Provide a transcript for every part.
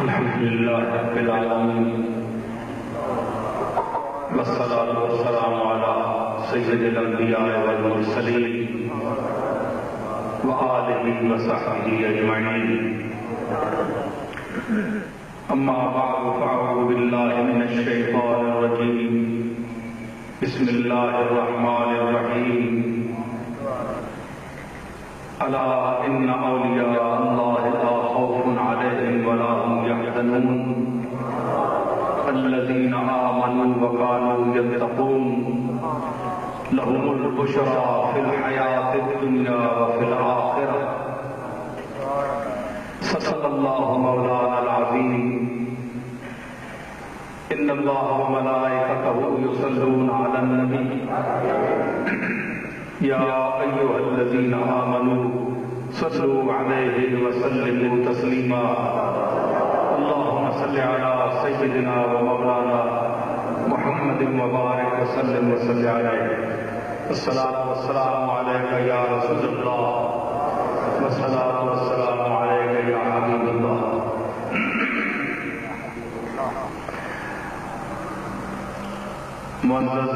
الحمدللہ رب العالمین والصلاة والسلام علی سید الانبیاء والمرسلین وآلہ وصحبہ اجمعین اما بعد فاعوذ باللہ من الشیطان الرجیم بسم اللہ الرحمن الرحیم الا ان اولیاء اللہ لا خوف علیہم ولا هم يحزنون الذين آمنوا وكانوا يتقون لهم البشرى في الحياة الدنيا وفي الآخرة صدق الله مولانا العظيم إن الله وملائكته يصلون على النبي يا أيها الذين آمنوا صلوا عليه وسلموا تسليما اللهم صل على سيدنا ومولانا محمد وبارك وسلم وصل عليه الصلاة والسلام عليك يا رسول الله والصلاة والسلام عليك يا حبيب الله معزز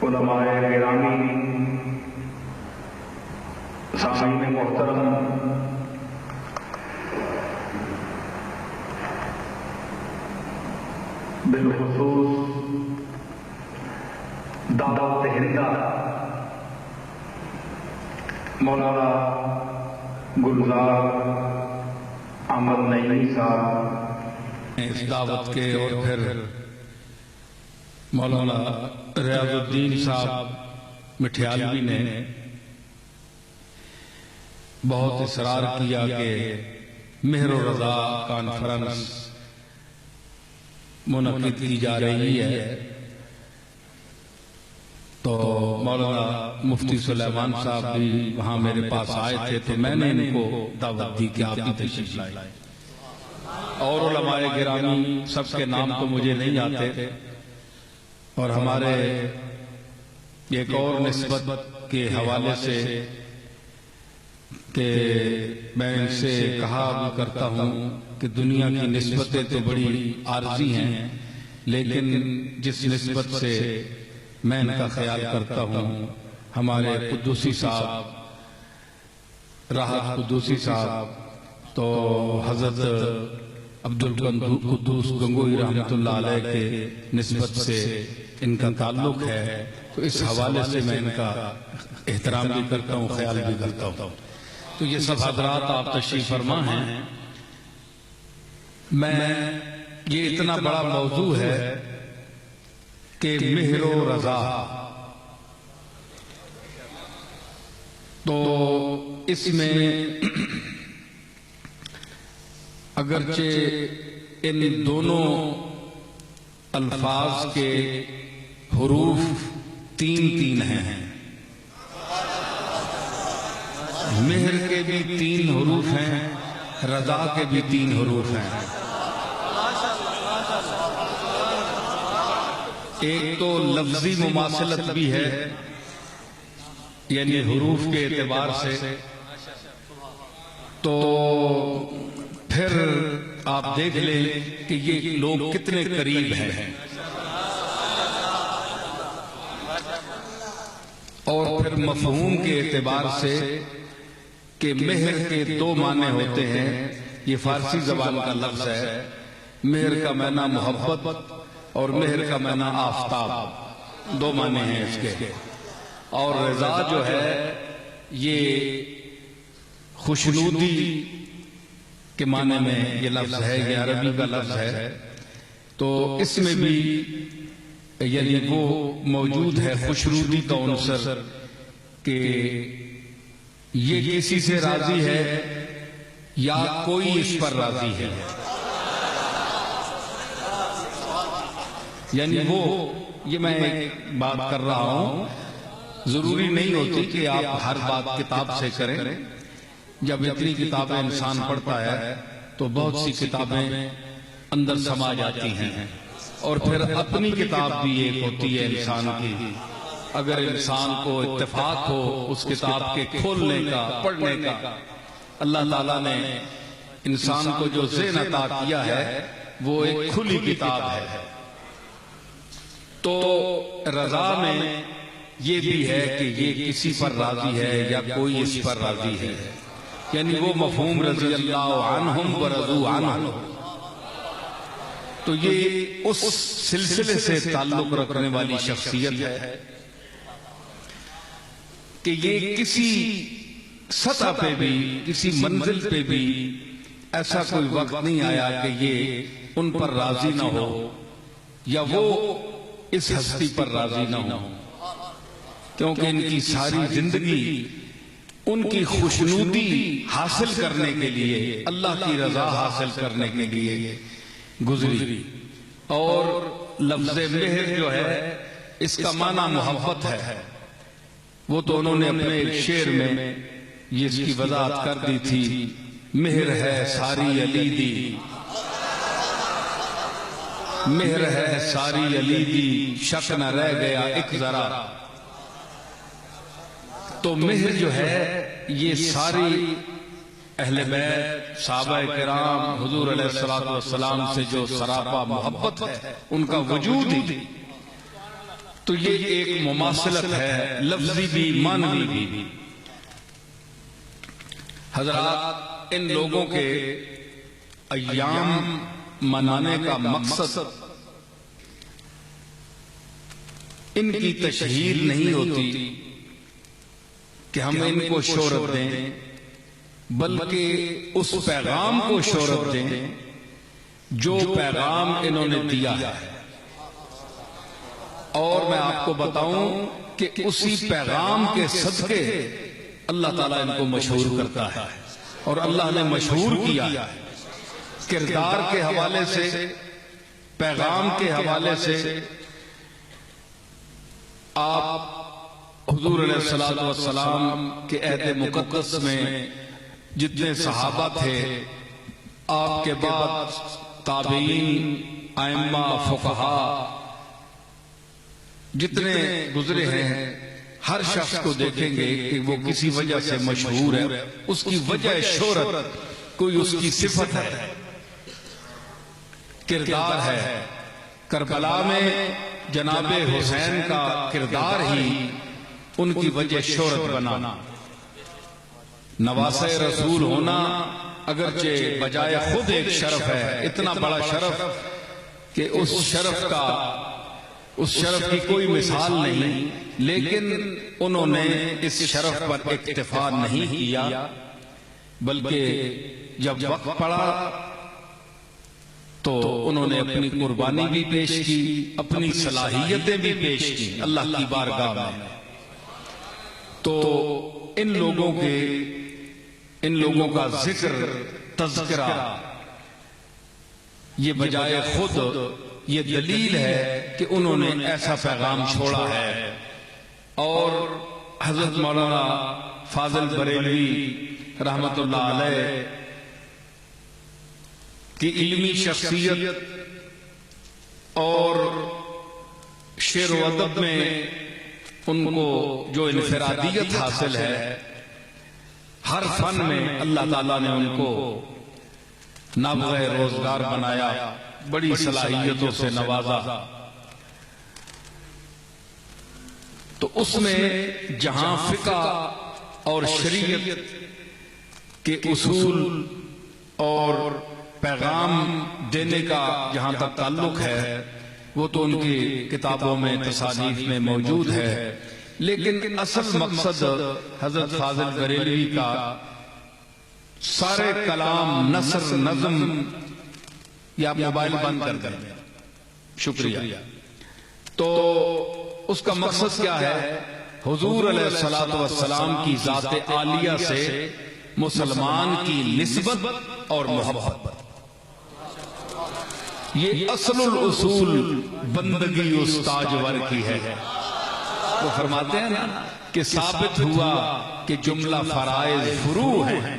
علماء گرامی، سامعین محترم، بالخصوص دعوت ہندہ مولانا گلزار احمد نعیمی صاحب اس دعوت کے، اور پھر مولانا ریاض الدین صاحب مٹھیالوی نے بہت اصرار کیا کہ مہر و رضا کانفرنس منعقد کی جا رہی ہے، تو مولانا مفتی سلیمان صاحب بھی وہاں میرے پاس آئے تھے، تو میں نے ان کو دعوت دی کہ آپ بھی تشریف لائیں، اور علماء گرامی سب کے نام تو مجھے نہیں آتے، اور ہمارے ایک اور نسبت کے حوالے سے کہ میں ان سے کہا بھی کرتا ہوں کہ دنیا کی نسبتیں تو بڑی عارضی ہیں، لیکن جس نسبت سے میں ان کا خیال کرتا ہوں، ہمارے قدوسی صاحب، راحت قدوسی صاحب، تو حضرت عبدالقدوس گنگوئی رحمۃ اللہ علیہ کے نسبت سے ان کا تعلق ہے، تو اس حوالے سے میں ان کا احترام بھی کرتا ہوں، خیال بھی کرتا ہوں۔ تو یہ سب حضرات آپ تشریف فرما ہیں۔ یہ اتنا بڑا موضوع ہے کہ مہر و رضا، تو اس میں اگرچہ ان دونوں الفاظ کے حروف تین ہیں، مہر کے بھی 3 حروف ہیں، رضا کے بھی 3 حروف ہیں۔ ایک تو لفظی مماثلت بھی ہے، یعنی حروف کے اعتبار سے، تو پھر آپ دیکھ لیں کہ یہ لوگ کتنے قریب ہیں، اور پھر مفہوم کے اعتبار سے کہ مہر کے 2 معنی ہوتے ہیں۔ یہ فارسی زبان کا لفظ ہے، مہر کا معنی محبت اور مہر کا معنی آفتاب، 2 معنی ہیں اس کے، اور رضا جو ہے یہ خوشنودی کے معنی میں یہ لفظ ہے، یہ عربی کا لفظ ہے، تو اس میں بھی یعنی وہ موجود ہے خوشنودی کا عنصر کہ یہ کسی سے راضی ہے یا کوئی اس پر راضی ہے، یعنی وہ، یہ میں ایک بات کر رہا ہوں، ضروری نہیں ہوتی کہ آپ ہر بات کتاب سے کریں۔ جب اتنی کتابیں انسان پڑھتا ہے تو بہت سی کتابیں اندر سما جاتی ہیں، اور پھر اپنی کتاب بھی ایک ہوتی ہے انسان کی۔ اگر انسان کو اتفاق ہو اس کتاب کے کھولنے کا، پڑھنے کا، اللہ تعالیٰ نے انسان کو جو ذہن عطا کیا ہے وہ ایک کھلی کتاب ہے. تو رضا میں یہ بھی ہے کہ یہ کسی پر راضی ہے یا کوئی اس پر راضی ہے، یعنی وہ مفہوم رضی اللہ عنہم ورضوا عنہ. تو یہ اس سلسلے سے تعلق رکھنے والی شخصیت ہے کہ یہ کسی سطح پہ بھی، کسی منزل پہ بھی ایسا کوئی وقت نہیں آیا کہ یہ ان پر راضی نہ ہو یا وہ اس ہستی پر راضی نہ ہو، کیونکہ ان کی ساری زندگی ان کی خوشنودی حاصل کرنے کے لیے، اللہ کی رضا حاصل کرنے کے لیے گزری. اور لفظ مہر جو ہے اس کا معنی محبت ہے. وہ تو انہوں نے اپنے ایک شعر میں یہ اس کی وضاحت کر دی تھی، مہر ہے ساری علی دی، مہر ہے ساری علی دی، شک نہ رہ گیا ایک ذرا. تو مہر جو ہے یہ ساری اہل بیت، صحابہ کرام، حضور علیہ الصلوۃ والسلام سے جو سراپا محبت ہے ان کا وجود ہی. تو یہ ایک مماثلت ہے، لفظی بھی معنوی بھی. حضرات، ان لوگوں کے ایام منانے کا مقصد ان کی تشہیر نہیں ہوتی کہ ہم ان کو شہرت دیں، بلکہ اس پیغام کو شہرت دیں جو پیغام انہوں نے دیا ہے. اور میں آپ کو بتاؤں کہ اسی پیغام کے صدقے اللہ تعالیٰ ان کو مشہور کرتا ہے. اور اللہ نے مشہور کیا کردار کے حوالے سے، پیغام کے حوالے سے. آپ حضور علیہ الصلوۃ والسلام کے عہد مقدس میں جتنے صحابہ تھے، آپ کے بعد تابعین، ائمہ، فقہاء جتنے گزرے ہیں، ہر شخص کو دیکھیں گے کہ وہ کسی وجہ سے مشہور ہے. اس کی وجہ شہرت کوئی اس کی صفت ہے، کردار ہے. کربلا میں جناب حسین کا کردار ہی ان کی وجہ شہرت بنا. نواسہ رسول ہونا اگرچہ بجائے خود ایک شرف ہے، اتنا بڑا شرف کہ اس شرف کی کوئی مثال نہیں، لیکن انہوں نے اس شرف پر اکتفا نہیں کیا، بلکہ جب وقت پڑا تو انہوں نے اپنی قربانی بھی پیش کی، اپنی صلاحیتیں بھی پیش کی اللہ کی بارگاہ میں. تو ان لوگوں کا ذکر، تذکرہ، یہ بجائے خود یہ دلیل ہے کہ انہوں نے ایسا پیغام چھوڑا ہے. اور حضرت مولانا فاضل بریلوی رحمت اللہ علیہ کی علمی شخصیت اور شعر و ادب میں ان کو جو انفرادیت حاصل ہے، ہر فن میں اللہ تعالیٰ نے ان کو نابغہ روزگار بنایا، بڑی صلاحیتوں سے نوازا. تو اس میں جہاں فقہ اور شریعت کے اصول اور پیغام دینے کا جہاں تک تعلق ہے، وہ تو ان کی کتابوں میں، تصانیف میں موجود ہے. لیکن اصل مقصد حضرت فاضل بریلوی کا سارے کلام، نثر، نظم، یا موبائل بند کر دیں، شکریہ. تو اس کا مقصد کیا ہے؟ حضور علیہ الصلوۃ والسلام کی ذات عالیہ سے مسلمان کی نسبت اور محبت. یہ اصل الاصول بندگی اس تاجور کی ہے. وہ فرماتے ہیں نا کہ ثابت ہوا کہ جملہ فرائض فروع ہیں،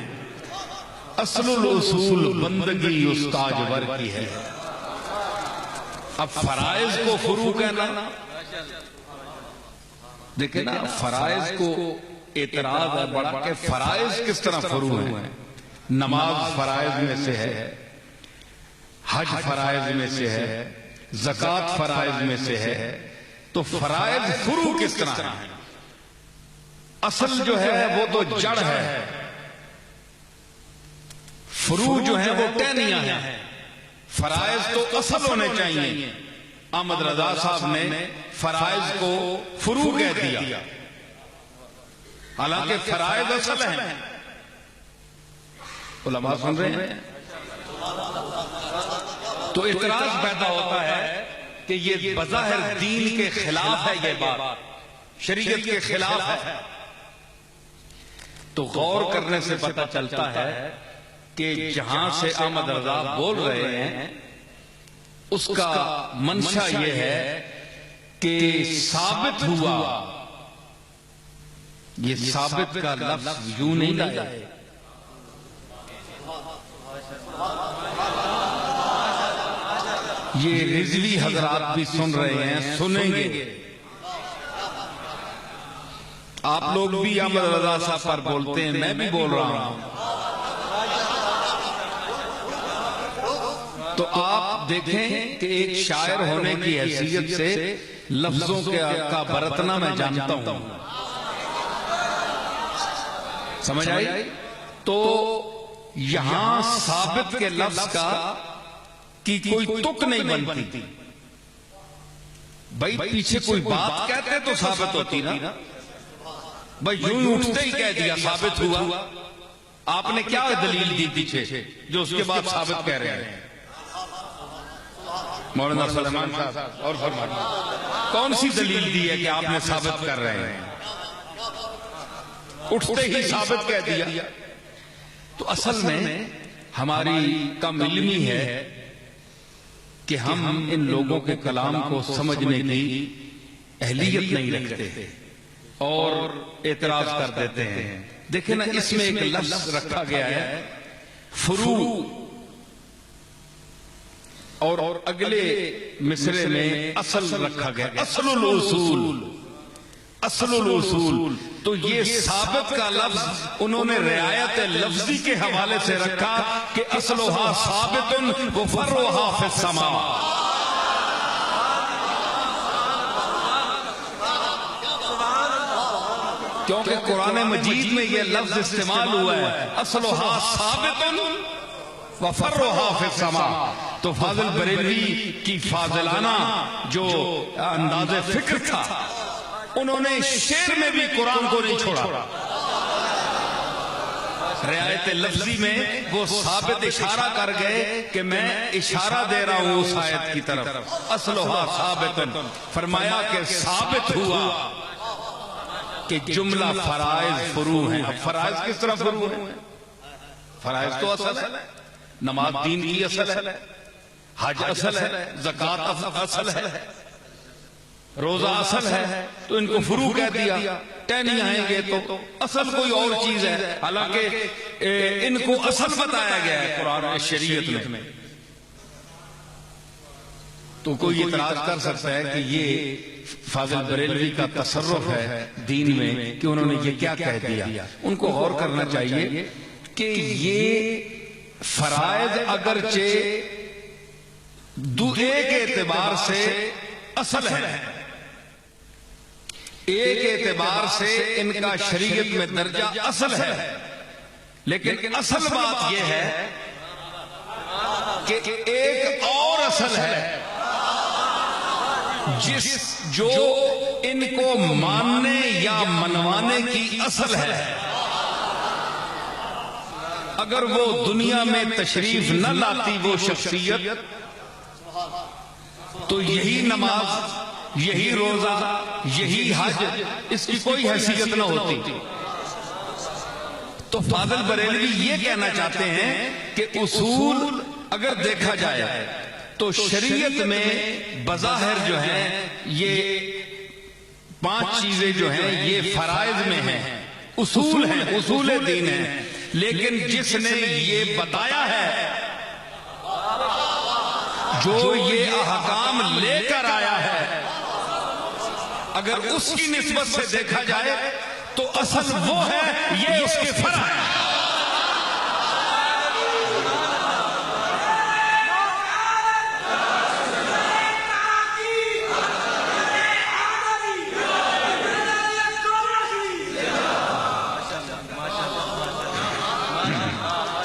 اصل الاصول بندگی اس تاجور کی ہے. اب فرائض کو فروع کہنا، دیکھیں نا، فرائض کو اعتراض ہے بڑا کہ فرائض کس طرح فروع ہیں. نماز فرائض میں سے ہے، حج فرائض میں سے ہے، زکوٰۃ فرائض میں سے ہے، تو فرائض فروع کس طرح ہیں؟ اصل جو ہے وہ تو جڑ ہے، فروع جو ہے وہ ٹہنیاں ہیں، فرائض تو اصل ہونے چاہیے۔ احمد رضا صاحب نے فرائض کو فروع کہہ دیا، حالانکہ فرائض اصل ہیں۔ علماء سن رہے ہیں؟ تو اعتراض پیدا ہوتا ہے کہ یہ بظاہر دین کے خلاف ہے، یہ بات شریعت کے خلاف ہے۔ تو غور کرنے سے پتہ چلتا ہے کہ جہاں سے احمد رضا بول رہے ہیں اس کا منشا یہ ہے کہ ثابت ہوا، یہ ثابت کا لفظ یوں نہیں لائے، یہ رضوی حضرات بھی سن رہے ہیں، سنیں گے۔ آپ لوگ بھی احمد رضا صاحب پر بولتے ہیں، میں بھی بول رہا ہوں، تو آپ دیکھیں کہ ایک شاعر ہونے کی حیثیت سے لفظوں کا برتنا میں جانتا ہوں، سمجھ آئی؟ تو یہاں ثابت کے لفظ کا کی کوئی تک نہیں بنتی، بھائی پیچھے کوئی بات کہتے تو ثابت ہوتی نا، بھائی یوں اٹھتے ہی کہہ دیا ثابت ہوا، آپ نے کیا دلیل دی پیچھے جو اس کے بعد ثابت کہہ رہے ہیں؟ مولانا سلیمان صاحب اور فرمائیں کون سی دلیل دی ہے کہ آپ نے ثابت کر رہے ہیں؟ اٹھتے ہی ثابت کہہ دیا۔ تو اصل میں ہماری کم علمی ہے کہ ہم ان لوگوں کے کلام کو سمجھنے کی اہلیت نہیں رکھتے اور اعتراض کر دیتے ہیں۔ دیکھیں نا، اس میں ایک لفظ رکھا گیا ہے فروع، اور اگلے مصرے میں اصل رکھا گیا، اصل الاصول، اصل الاصول۔ تو یہ ثابت کا لفظ انہوں نے رعایت لفظی کے حوالے سے رکھا کہ اصلها ثابت وفرعها فی السماء۔ کیونکہ قرآن مجید میں یہ لفظ استعمال ہوا ہے، اصلها ثابت وفرعها فی السماء۔ تو فاضل بریلوی کی فاضلانہ جو انداز فکر تھا، انہوں نے شعر میں بھی قرآن کو نہیں چھوڑا، رعایت لفظی میں وہ ثابت اشارہ کر گئے کہ میں اشارہ دے رہا ہوں اس آیت کی طرف، اصلها ثابت، فرمایا کہ ثابت ہوا کہ جملہ فرائض فروع ہیں۔ اب فرائض کس طرح فروع ہیں؟ فرائض تو اصل ہے، نماز دین کی اصل ہے، حج اصل ہے، زکوٰۃ اصل ہے، روزہ اصل ہے، تو ان کو فروع کہہ دیا۔ ٹہنی آئیں گے تو اصل کوئی اور چیز ہے، حالانکہ ان کو اصل بتایا گیا ہے قرآن شریعت میں۔ تو کوئی اعتراض کر سکتا ہے کہ یہ فاضل بریلوی کا تصرف ہے دین میں کہ انہوں نے یہ کیا کہہ دیا۔ ان کو غور کرنا چاہیے کہ یہ فرائض اگرچہ ایک اعتبار سے اصل ہے، ایک اعتبار سے ان کا شریعت میں درجہ اصل ہے، لیکن اصل بات یہ ہے کہ ایک اور اصل ہے جو ان کو ماننے یا منوانے کی اصل ہے۔ اگر وہ دنیا میں تشریف نہ لاتی وہ شخصیت، تو یہی نماز، یہی روزہ، یہی حج، اس کی کوئی حیثیت نہ ہوتی۔ تو فاضل بریلوی یہ کہنا چاہتے ہیں کہ اصول اگر دیکھا جائے تو شریعت میں بظاہر جو ہے یہ 5 چیزیں جو ہیں یہ فرائض میں ہیں، اصول ہیں، اصول دین ہیں، لیکن جس نے یہ بتایا ہے، جو یہ احکام لے کر آیا ہے، اگر اس کی نسبت سے دیکھا جائے تو اصل وہ ہے، یہ اس کے فرع ہے۔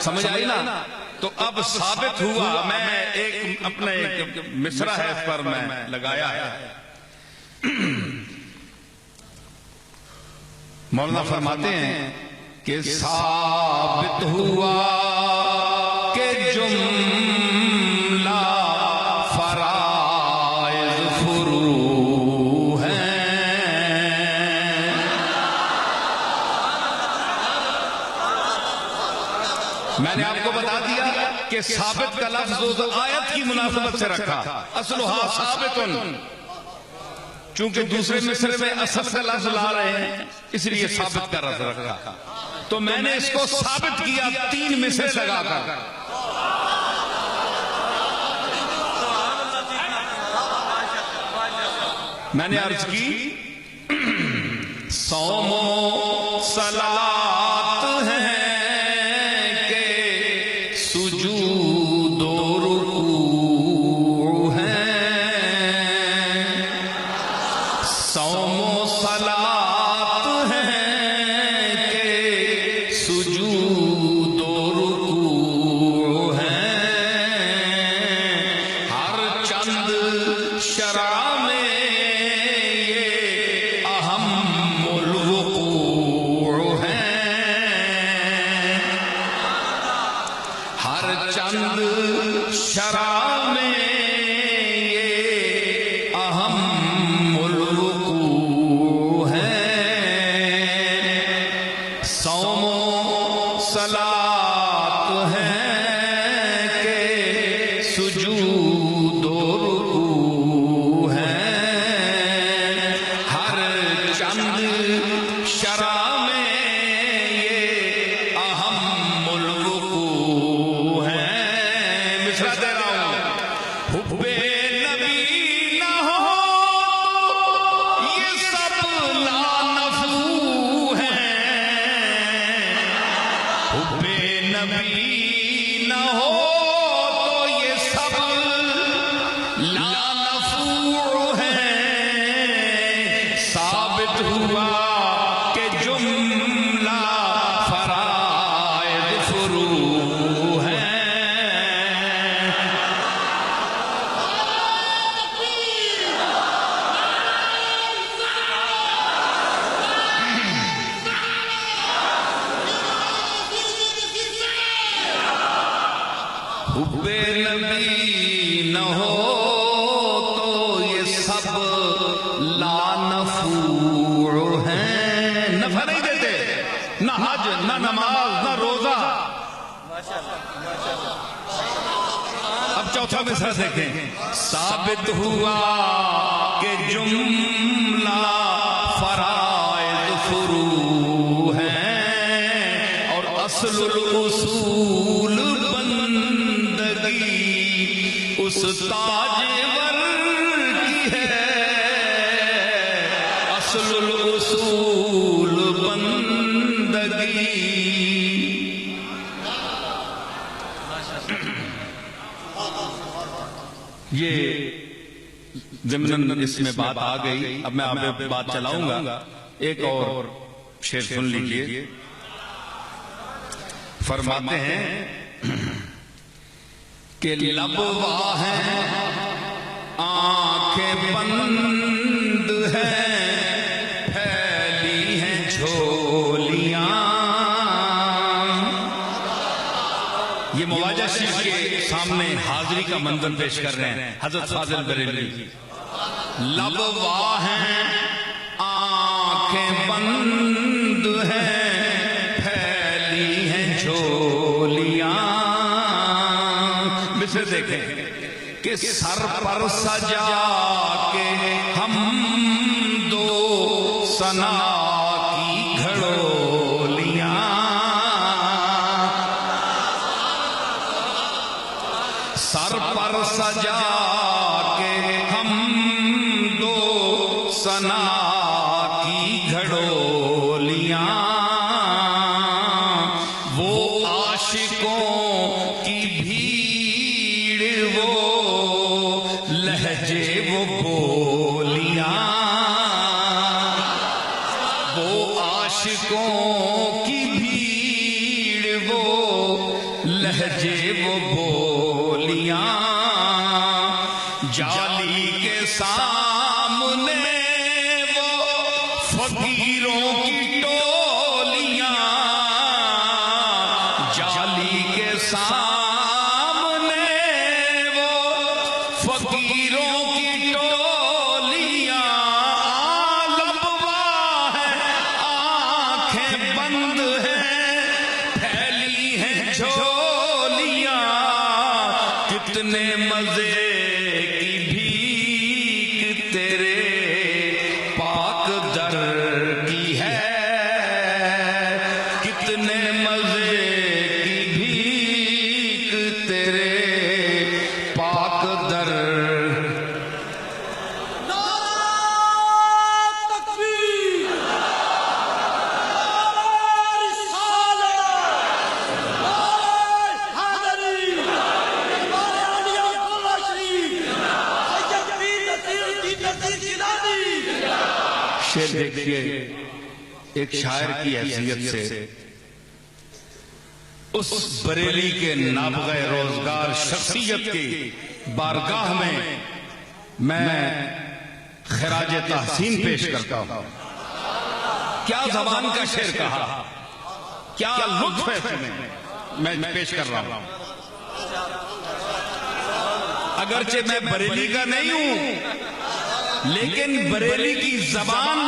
سمجھ آئی نا؟ تو اب ثابت ہوا، میں ایک اپنا ایک مصرع ہے اس پر میں لگایا ہے۔ مولانا فرماتے ہیں کہ ثابت ہوا کہ جملہ فرائض فروع ہیں۔ میں نے آپ کو بتا دیا کہ ثابت کا لفظ اس آیت کی مناسبت سے رکھا، اصلھا ثابتن، چونکہ دوسرے مصرع میں اصل کا لفظ لا رہے ہیں اس لیے ثابت کا لفظ رکھا، تو میں نے اس کو ثابت کیا 3 مصرع لگا کر۔ میں نے عرض کی صوم و صلاۃ ہیں کہ سجود و رکوع ہیں، صوم و صلاۃ ہیں کہ سجود و رکوع ہیں، ہر چند شرع میں یہ اہم الوقوع ہیں، ہر چند شرع میں یہ اہم الوقوع ہیں، صوم و صلاۃ ہیں کہ سجود و رکوع ہیں، ہر چند شرع میں یہ اہم الوقوع ہیں۔ مصرع دے رہا ہوں، حب نبی نہ ہو یہ سب لانفو ہیں، حب نبی نہ ہو تو یہ سب لانفو ہیں، ثابت ہوا کہ جملہ فرائض فروع ہیں۔ حب نبی نہ ہو تو یہ سب لانفوع ہیں، نفع نہیں دیتے، نہ حج نہ نماز نہ روزہ۔ اب چوتھا مصرع دیکھیں، ثابت ہوا کہ جملہ فرائض فروع ہیں، اور اصل الاصول بندگی اس تاجور کی ہے، اصل الاصول بندگی۔ یہ ضمناً اس میں بات آ گئی، اب میں آپ پہ بات چلاؤں گا۔ ایک اور شعر سن لیجئے، فرماتے ہیں کہ لب واہ ہیں آنکھیں بند ہیں، پھیلی ہیں جھولیاں۔ یہ مواجہ شریف کے سامنے حاضری کا منظر پیش کر رہے ہیں حضرت فاضل بریلوی۔ لب واہ ہیں آنکھیں بند ہیں، پھیلی ہیں جھولیاں۔ مصرع دیکھیں کہ سر پر سجا کے ہم دو ثنا کی گھڑولیاں، سر پر سجا کے ہم دو ثنا کی گھڑولیاں، وہ عاشقوں کی بھیڑ وہ لہجے وہ بولیاں، وہ عاشقوں کی بھیڑ وہ لہجے وہ بولیاں جالی کے سامنے وہ فقیروں کی ٹولیاں جالی کے سامنے وہ فقیروں کی ٹولیاں عالم واہ ہے آنکھیں بند ہیں پھیلی ہیں جھولیاں کتنے مزے کی بھیک تیرے پاک در کی ہے کتنے مزے کی بھیک تیرے پاک در شعر دیکھیے ایک شاعر کی حیثیت سے اس بریلی کے نابغہ روزگار شخصیت کی بارگاہ میں میں خراج تحسین پیش کرتا ہوں. کیا زبان کا شعر کہا, کیا لطف ہے تمہیں, میں پیش کر رہا ہوں. اگرچہ میں بریلی کا نہیں ہوں لیکن بریلی کی زبان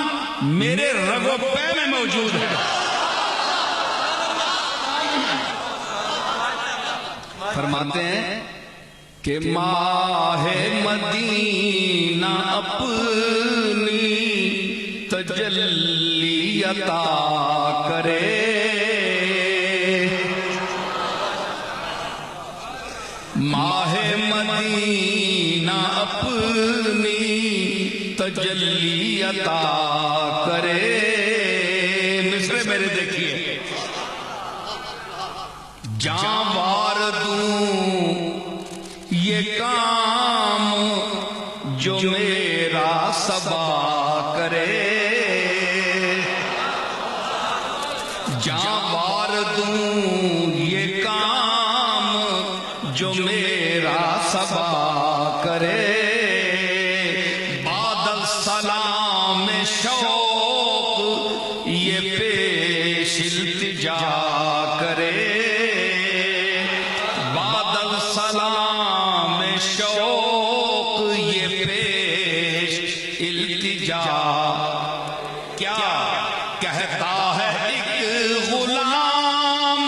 میرے رگ و پے میں موجود ہے. فرماتے ہیں کہ ماہ مدینہ اپنی تجلی عطا کرے ماہ مدینہ اپنی تجلی عطا کرے. مصرے میرے دیکھیے جاں وار دوں یہ کام جو میرا صبا کرے جاں وار دوں یہ کام جو میرا صبا کرے سلام شوق یہ پیش التجا کرے بادل سلام شوق یہ پیش التجا کیا کہتا ہے ایک غلام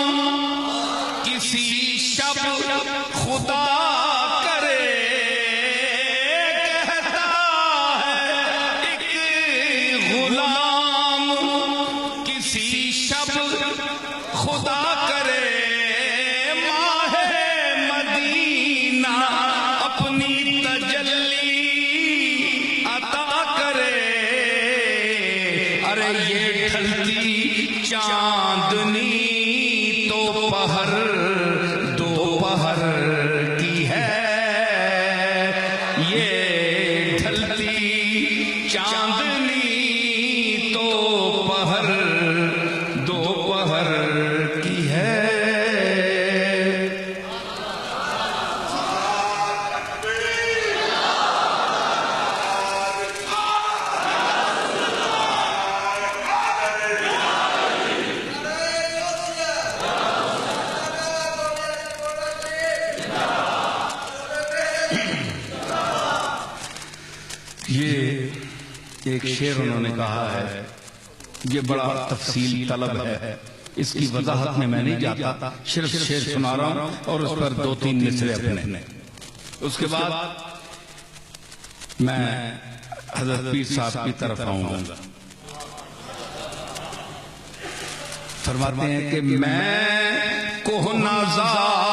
کسی شب خدا خدا کرے ماہ مدینہ اپنی تجلی عطا کرے. ارے یہ ڈھلتی چاندنی تو پہر دوپہر کی ہے یہ ڈھلتی چاندنی تو پہر دوپہر کی ہے. یہ ایک شعر انہوں نے کہا ہے, یہ بڑا تفصیل طلب ہے, اس کی وضاحت میں نہیں جاتا, صرف شعر سنا رہا ہوں اور اس پر 2-3 مصرے اپنے. اس کے بعد میں حضرت پیر صاحب کی طرف آؤں گا. فرماتے ہیں کہ میں کوہنازادے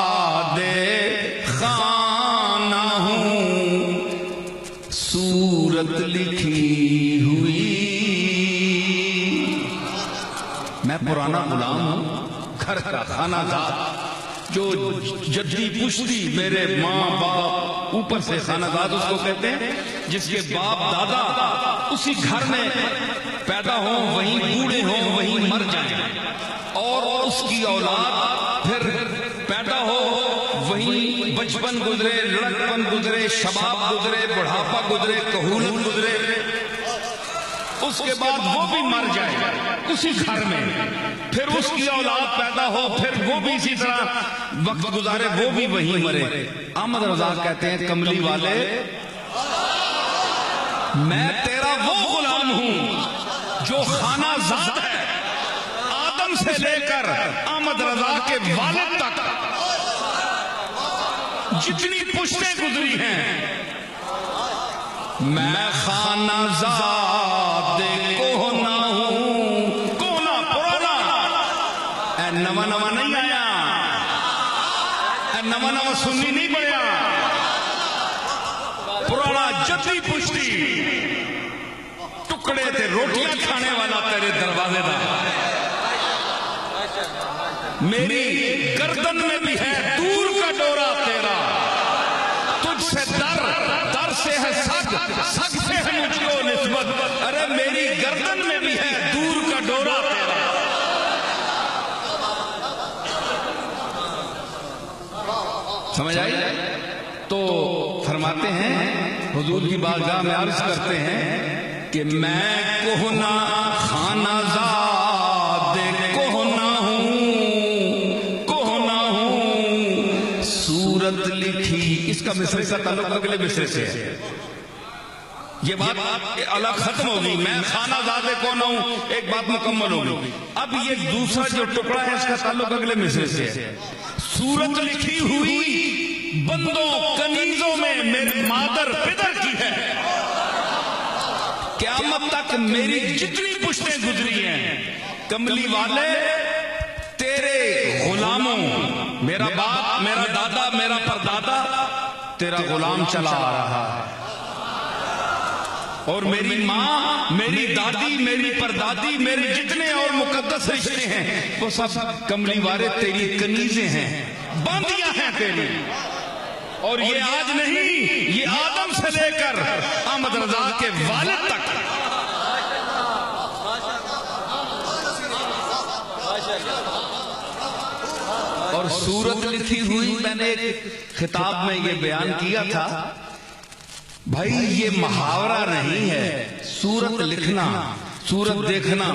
خانہ ہوں صورت لکھی ہوئی میں پرانا غلام ہوں گھر کا خانہ دار جو جدی پشتی میرے ماں باپ اوپر سے خانہ دار اس کو کہتے ہیں جس کے باپ دادا اسی گھر میں پیدا ہوں وہیں بوڑھے ہوں وہیں مر جائیں اور اس کی اولاد پھر پیدا ہو بچپن گزرے، لڑکپن گزرے، شباب گزرے، بڑھاپا گزرے، کہولت گزرے، اس کے بعد وہ بھی مر جائے اسی گھر میں، پھر اس کی اولاد پیدا ہو، پھر وہ بھی اسی طرح وقت گزارے، وہ بھی وہیں مرے۔ احمد رضا کہتے ہیں کملی والے میں تیرا وہ غلام ہوں جو خانہ زاد ہے، آدم سے لے کر احمد رضا کے والد تک جتنی پشتیں گزری ہیں، میں خانہ زاد کوہنا ہوں۔ کوہنا پرانا، اے نوا نوا نہیں آیا، اے نوا نوا سنی نہیں پڑیا، پرانا جتی پشتی ٹکڑے تے روٹیاں کھانے والا تیرے دروازے دا، میری گردن میں بھی ہے دور کا ڈورا تیرا، تجھ سے در سے ہے سگ، سگ سے ہے مجھ کو نسبت، ارے میری گردن میں بھی ہے دور کا ڈورا تیرا۔ سمجھ آئی؟ تو فرماتے ہیں حضور کی بارگاہ میں عرض کرتے ہیں کہ میں کوہنا خانہ زاد کوہنا ہوں، کوہنا ہوں، صورت لکھی۔ اس کا مصرے کا تعلق اگلے مصرے سے ہے، یہ بات الگ ختم ہوگی، میں خانہ زاد کوہنا ہوں، ایک بات مکمل ہوگی۔ اب یہ دوسرا جو ٹکڑا ہے اس کا تعلق اگلے مصرے سے ہے۔ صورت لکھی ہوئی بندوں کنیزوں میں میری مادر پدر کی ہے، قیامت تک میری جتنی پشتیں گزری ہیں، کملی والے تیرے غلاموں، میرا باپ، میرا دادا، میرا پردادا تیرا غلام چلا آ رہا ہے، اور میری ماں، میری دادی، میری پردادی، میرے جتنے اور مقدس رشتے ہیں وہ سب کملی والے تیری کنیزیں ہیں، باندیاں ہیں تیری، اور یہ آج نہیں، یہ آدم سے لے کر احمد رضا کے والد تک۔ اور صورت لکھی ہوئی، میں نے ایک خطاب میں یہ بیان کیا تھا بھائی یہ محاورہ نہیں ہے، صورت لکھنا، صورت دیکھنا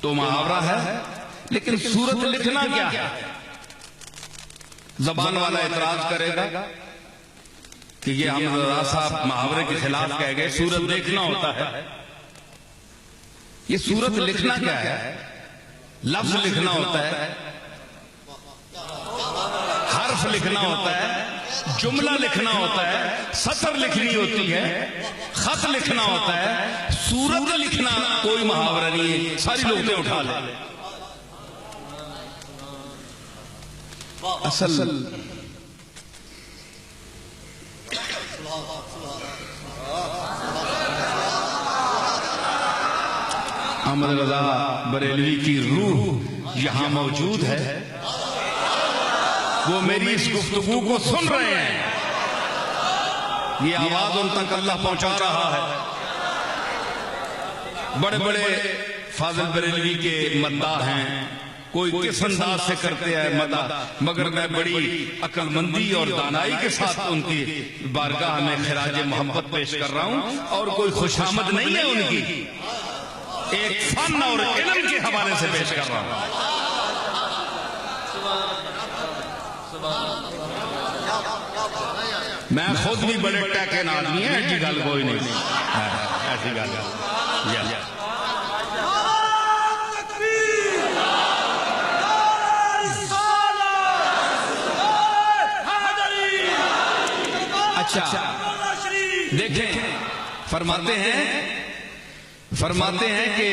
تو محاورہ ہے، لیکن صورت لکھنا کیا ہے؟ زبان والا اعتراض کرے گا کہ یہ احمد رضا صاحب محاورے کے خلاف کہہ گئے، صورت دیکھنا ہوتا ہے۔ یہ صورت لکھنا کیا ہے؟ لفظ لکھنا ہوتا ہے، حرف لکھنا ہوتا ہے، جملہ لکھنا ہوتا ہے، سطر لکھنی ہوتی ہے، خط لکھنا ہوتا ہے۔ صورت لکھنا کوئی محاورہ نہیں ہے، ساری لوگیں اٹھا لیں۔ اصل احمد رضا بریلوی کی روح یہاں موجود ہے، وہ میری اس گفتگو کو سن رہے ہیں، یہ آواز ان تک اللہ پہنچا رہا ہے۔ بڑے بڑے فاضل بریلوی کے مداح ہیں، کوئی کس انداز سے کرتے ہیں مداح، مگر میں بڑی عقل مندی اور دانائی کے ساتھ ان کی بارگاہ میں خراج محبت پیش کر رہا ہوں، اور کوئی خوشامد نہیں ہے ان کی، ایک فن اور علم کے حوالے سے پیش کر رہا ہوں۔ میں خود بھی بڑے ٹیکن آدمی ہیں، ایسی گل کوئی نہیں، ایسی گل ہے۔ اچھا دیکھیں، فرماتے ہیں کہ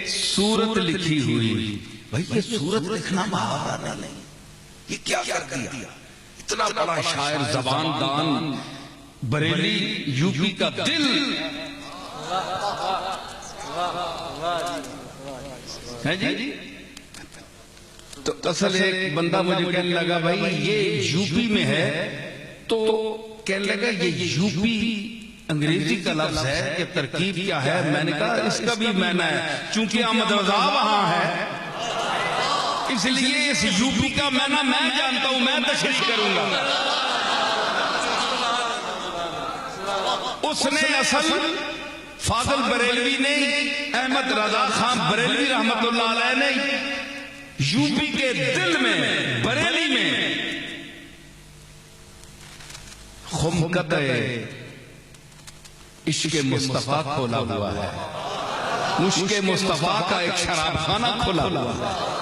صورت لکھی ہوئی، بھائی یہ صورت لکھنا محاورہ نہیں، یہ کیا کر دیا؟ اتنا بڑا شاعر، زبان دان، بریلی یو پی کا دل، ہے جی؟ تو اصل ایک بندہ مجھے کہنے لگا بھائی یہ یو پی میں ہے، تو کہنے لگا یہ یو پی انگریزی کا لفظ ہے کہ ترکیب کیا ہے؟ میں نے کہا اس کا بھی معنی ہے، چونکہ احمد رضا وہاں ہے اس لیے اس یوپی کا میں جانتا ہوں، میں تشریح کروں گا۔ اس نے اصل فاضل بریلوی نے، احمد رضا خان بریلوی رحمت اللہ علیہ نے یوپی کے دل میں بریلی میں خمکتِ عشق مصطفیٰ کھولا ہوا ہے، عشق مصطفیٰ کا ایک شراب خانہ کھولا ہوا ہے،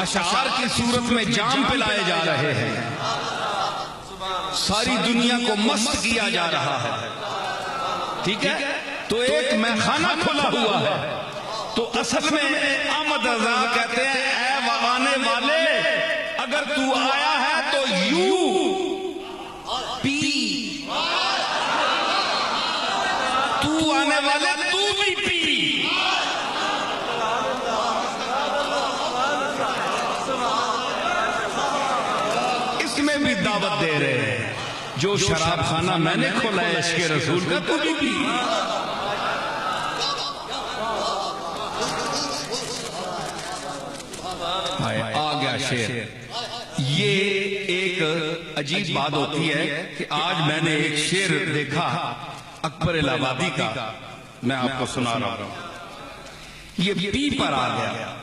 اشعار کی صورت میں جام پلائے جا رہے ہیں، ساری دنیا کو مست کیا جا رہا ہے، ٹھیک ہے؟ تو ایک میخانہ کھلا ہوا ہے۔ تو اصل میں احمد رضا کہتے ہیں اے آنے والے، اگر تو آیا ہے تو یو پی، تو آنے والے تو بھی پی۔ اس میں بھی دعوت دے رہے ہیں، جو شراب خانہ میں نے کھولا ہے عشق رسول کا، تو بھی پی۔ آ گیا شعر۔ یہ ایک عجیب بات ہوتی ہے کہ آج میں نے ایک شعر دیکھا اکبر الہ آبادی کا، میں آپ کو سنا رہا ہوں، یہ پی پر آ گیا۔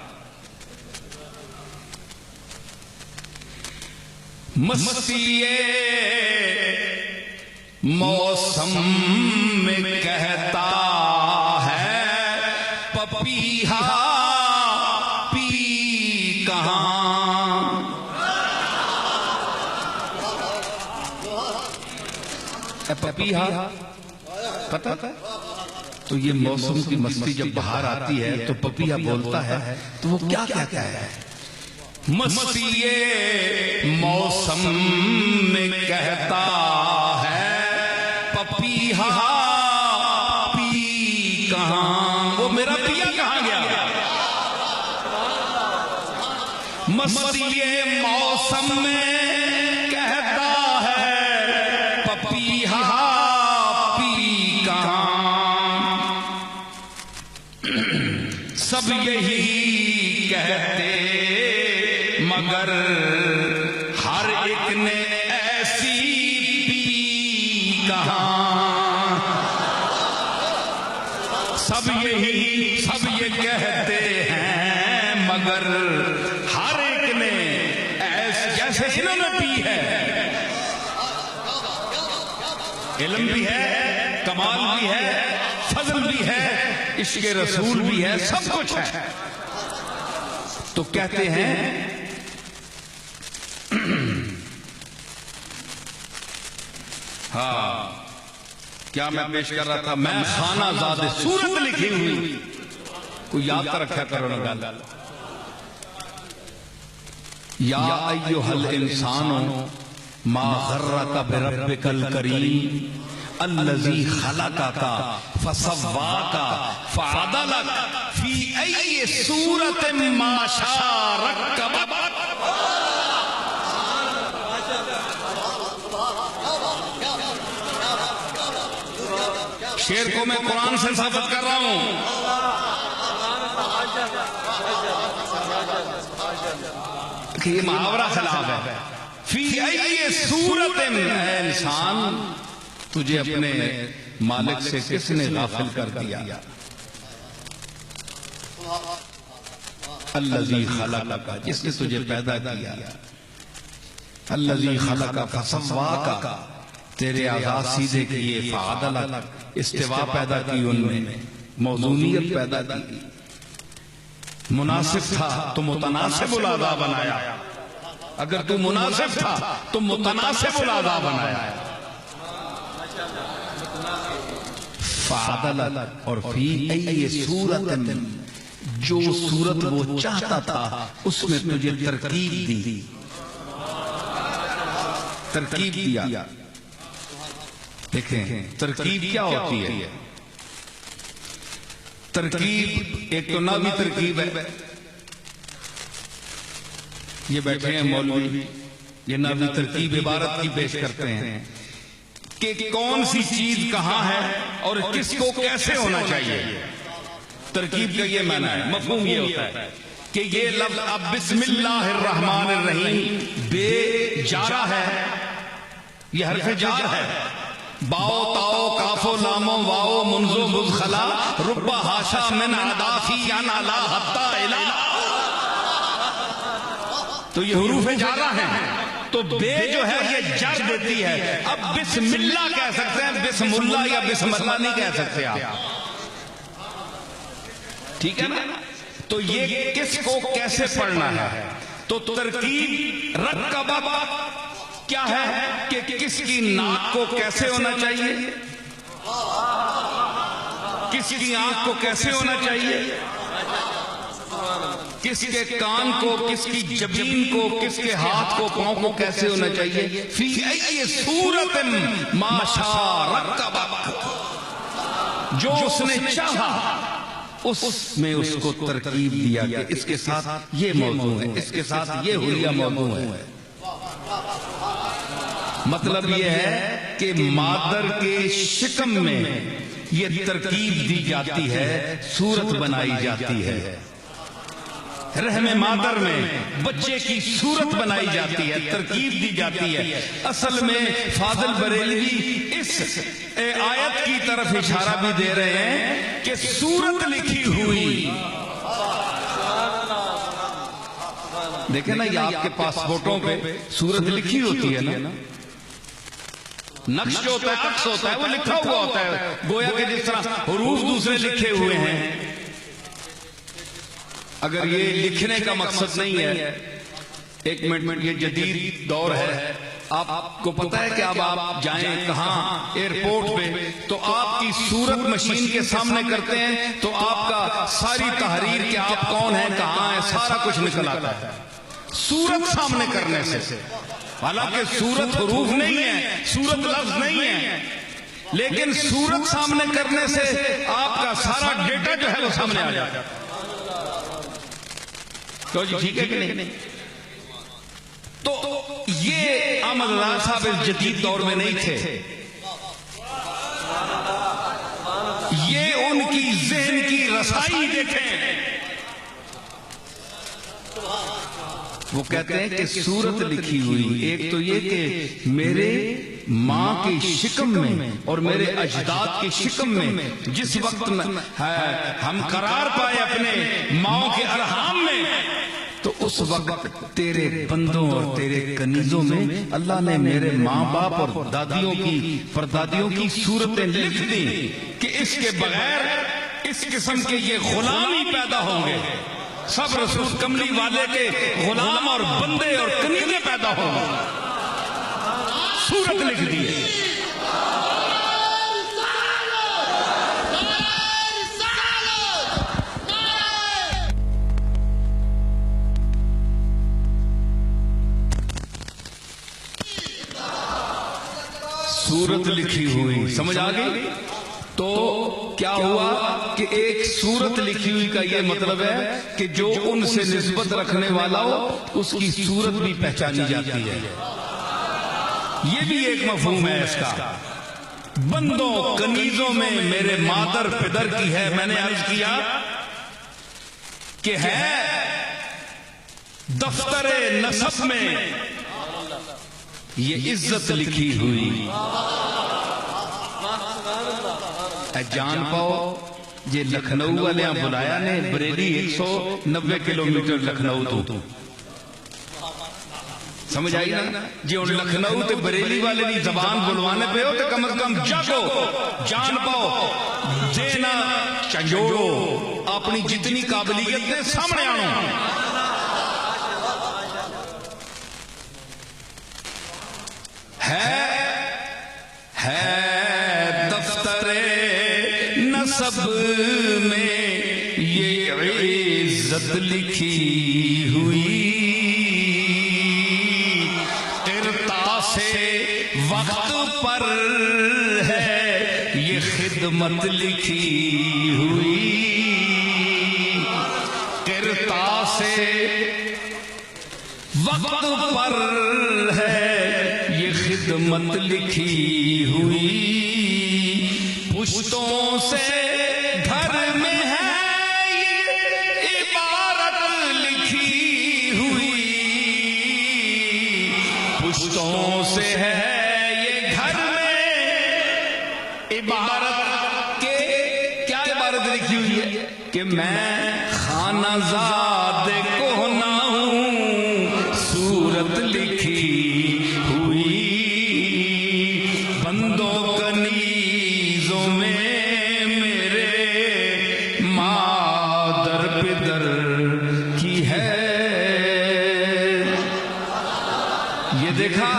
مستی موسم میں کہتا ہے پپیہا پی کہاں، پپیہا پتہ ہے؟ تو یہ موسم کی مستی جب باہر آتی ہے تو پپیہا بولتا ہے تو وہ کیا کہتا ہے؟ مستی موسم میں کہتا ہے پپیہا پی کہاں، وہ میرا پیا کہاں گیا؟ مستی موسم میں کہتا ہے پپیہا پی کہاں، سب یہی کہتے مگر ہر ایک نے ایسی پی کہاں، سب یہ کہتے ہیں مگر ہر ایک نے جیسے انہوں نے پی ہے، علم بھی ہے، کمال بھی ہے، فضل بھی ہے، عشق رسول بھی ہے، سب کچھ ہے۔ تو کہتے ہیں ہاں کیا میں پیش کر رہا تھا؟ میں خانہ زادِ صورت لکھی ہوئی، کوئی یاد کر رکھا کرو نا گل۔ یا ایھا الانسان ما غرک بربک الکریم الذی خلقک فسواک فعدلک فی ای صورت ما شاء رکبک۔ شعر کو میں قرآن سے ثابت کر رہا ہوں۔ کہ یہ محاورہ خلاف ہے۔ فی ای صورت، اے انسان تجھے اپنے مالک سے کس نے غافل کر دیا؟ الذی خلقک، جس نے تجھے پیدا کیا، الذی خلقک فسواک، تیرے اعضاء سیدھے کیے، فعدلک، استوا پیدا کی ان میں، موزونیت پیدا کی، مناسب تھا تو متناسب الاعضاء بنایا، اگر تو مناسب تھا تو متناسب الاعضاء بنایا، فعدلک، اور فی ای صورت، جو صورت وہ چاہتا تھا اس میں تجھے ترکیب دی، ترکیب دیا۔ دیکھیں ترکیب کیا ہوتی ہے؟ ترکیب ایک تو ناوی ترکیب ہے، یہ بیٹھے ہیں مولوی، یہ ناوی ترکیب عبارت کی پیش کرتے ہیں کہ کون سی چیز کہاں ہے اور کس کو کیسے ہونا چاہیے۔ ترکیب کا یہ معنی ہے، مفہوم یہ ہوتا ہے کہ یہ لفظ اب بسم اللہ الرحمن الرحیم بے جارہ ہے، یہ حرف جار ہے. باؤ تاؤ کافو لامو واؤ منزو مزخلا ربا ہاشا من عدافی یانا لا حتی الہ. تو یہ حروف جارہ ہیں، تو بے جو ہے یہ جر دیتی ہے. اب بسم اللہ کہہ سکتے ہیں، بسم اللہ یا بسم اللہ نہیں کہہ سکتے آپ. ٹھیک ہے نا؟ تو یہ کس کو کیسے پڑھنا ہے؟ تو ترکیب رکبہ کیا ہے کہ کس کی ناک کو کیسے ہونا چاہیے، کس کی آنکھ کو کیسے ہونا چاہیے، کس کے کان کو، کس کی جبین کو، کس کے ہاتھ کو، پاؤں کو کیسے ہونا چاہیے. فی ای صورت ما شاء رکبک، جو اس نے چاہا اس میں اس کو ترکیب دیا کہ اس کے ساتھ یہ موضوع ہے، اس کے ساتھ یہ حلیہ موضوع ہے. مطلب یہ ہے کہ مادر کے شکم میں یہ ترکیب دی جاتی ہے، صورت بنائی جاتی ہے. رحم مادر میں بچے کی صورت بنائی جاتی ہے، ترکیب دی جاتی ہے. اصل میں فاضل بریلوی اس آیت کی طرف اشارہ بھی دے رہے ہیں کہ صورت لکھی ہوئی. دیکھیں نا، یہ آپ کے پاسپورٹوں پہ صورت لکھی ہوتی ہے نا، نقش جو ہوتا ہے، عکس ہوتا ہے، وہ لکھا ہوا ہوتا ہے، گویا کہ جس طرح حروف دوسرے لکھے ہوئے ہیں. اگر یہ لکھنے کا مقصد نہیں ہے، ایک منٹ، یہ جدید دور ہے. آپ کو پتا ہے کہ اب آپ جائیں کہاں ایئرپورٹ پہ تو آپ کی صورت مشین کے سامنے کرتے ہیں تو آپ کا ساری تحریر کہ آپ کون ہیں، کہاں ہیں، سارا کچھ نکل آتا ہے صورت سامنے کرنے سے. حالانکہ صورت حروف نہیں ہے، صورت لفظ نہیں ہے، لیکن صورت سامنے کرنے سے آپ کا سارا ڈیٹا جو ہے وہ سامنے آ جاتا ہے. تو جی ٹھیک ہے کہ نہیں؟ تو یہ احمد رضا صاحب اس جدید دور میں نہیں تھے، یہ ان کی ذہن کی رسائی دیکھیں. وہ کہتے ہیں کہ صورت لکھی ہوئی، ایک تو یہ کہ میرے ماں کی شکم میں اور میرے اجداد کی شکم میں جس وقت ہم قرار پائے اپنے ماں کے ارحام میں، تو اس وقت تیرے بندوں اور تیرے کنیزوں میں اللہ نے میرے ماں باپ اور دادیوں کی پردادیوں کی صورتیں لکھ دی کہ اس کے بغیر اس قسم کے یہ غلام ہی پیدا ہوں گے. سب رسول کملی والے کے غلام اور بندے اور کنیزیں پیدا ہوں گے. صورت لکھ دی ہے. صورت لکھی ہوئی، سمجھ آ گئی؟ تو کیا ہوا کہ ایک صورت لکھی ہوئی کا یہ مطلب ہے کہ جو ان سے نسبت رکھنے والا ہو اس کی صورت بھی پہچانی جاتی ہے. یہ بھی ایک مفہوم ہے اس کا. بندوں کنیزوں میں میرے مادر پدر کی ہے، میں نے عرض کیا کہ ہے دفتر نسب میں یہ عزت لکھی ہوئی. جان پاؤ یہ لکھنؤ والے بلایا نے بریلی 190 کلومیٹر لکھنؤ تو سمجھ آئی نا جی. ان لکھنؤ تے بریلی والے دی زبان بلوانے پہ ہو تو کم از کم جاگو، جان پاؤ، دینا چنجوڑو، اپنی جتنی قابلیت نے سامنے آنو. ہے دفتر نسب میں یہ عزت لکھی ہوئی، ارتاس وقت پر ہے یہ خدمت لکھی ہوئی. ارتاس وقت پر ہے یہ خدمت لکھی ہوئی. پشتوں سے گھر میں ہے یہ عبارت پشتوں سے ہے یہ گھر میں عبارت کے کیا عبارت لکھی ہوئی ہے کہ میں خانہ زاد کوہنا ہوں صورت لکھی ہوئی بندوں کنیزوں میں میرے مادر پدر کی ہے. یہ دیکھا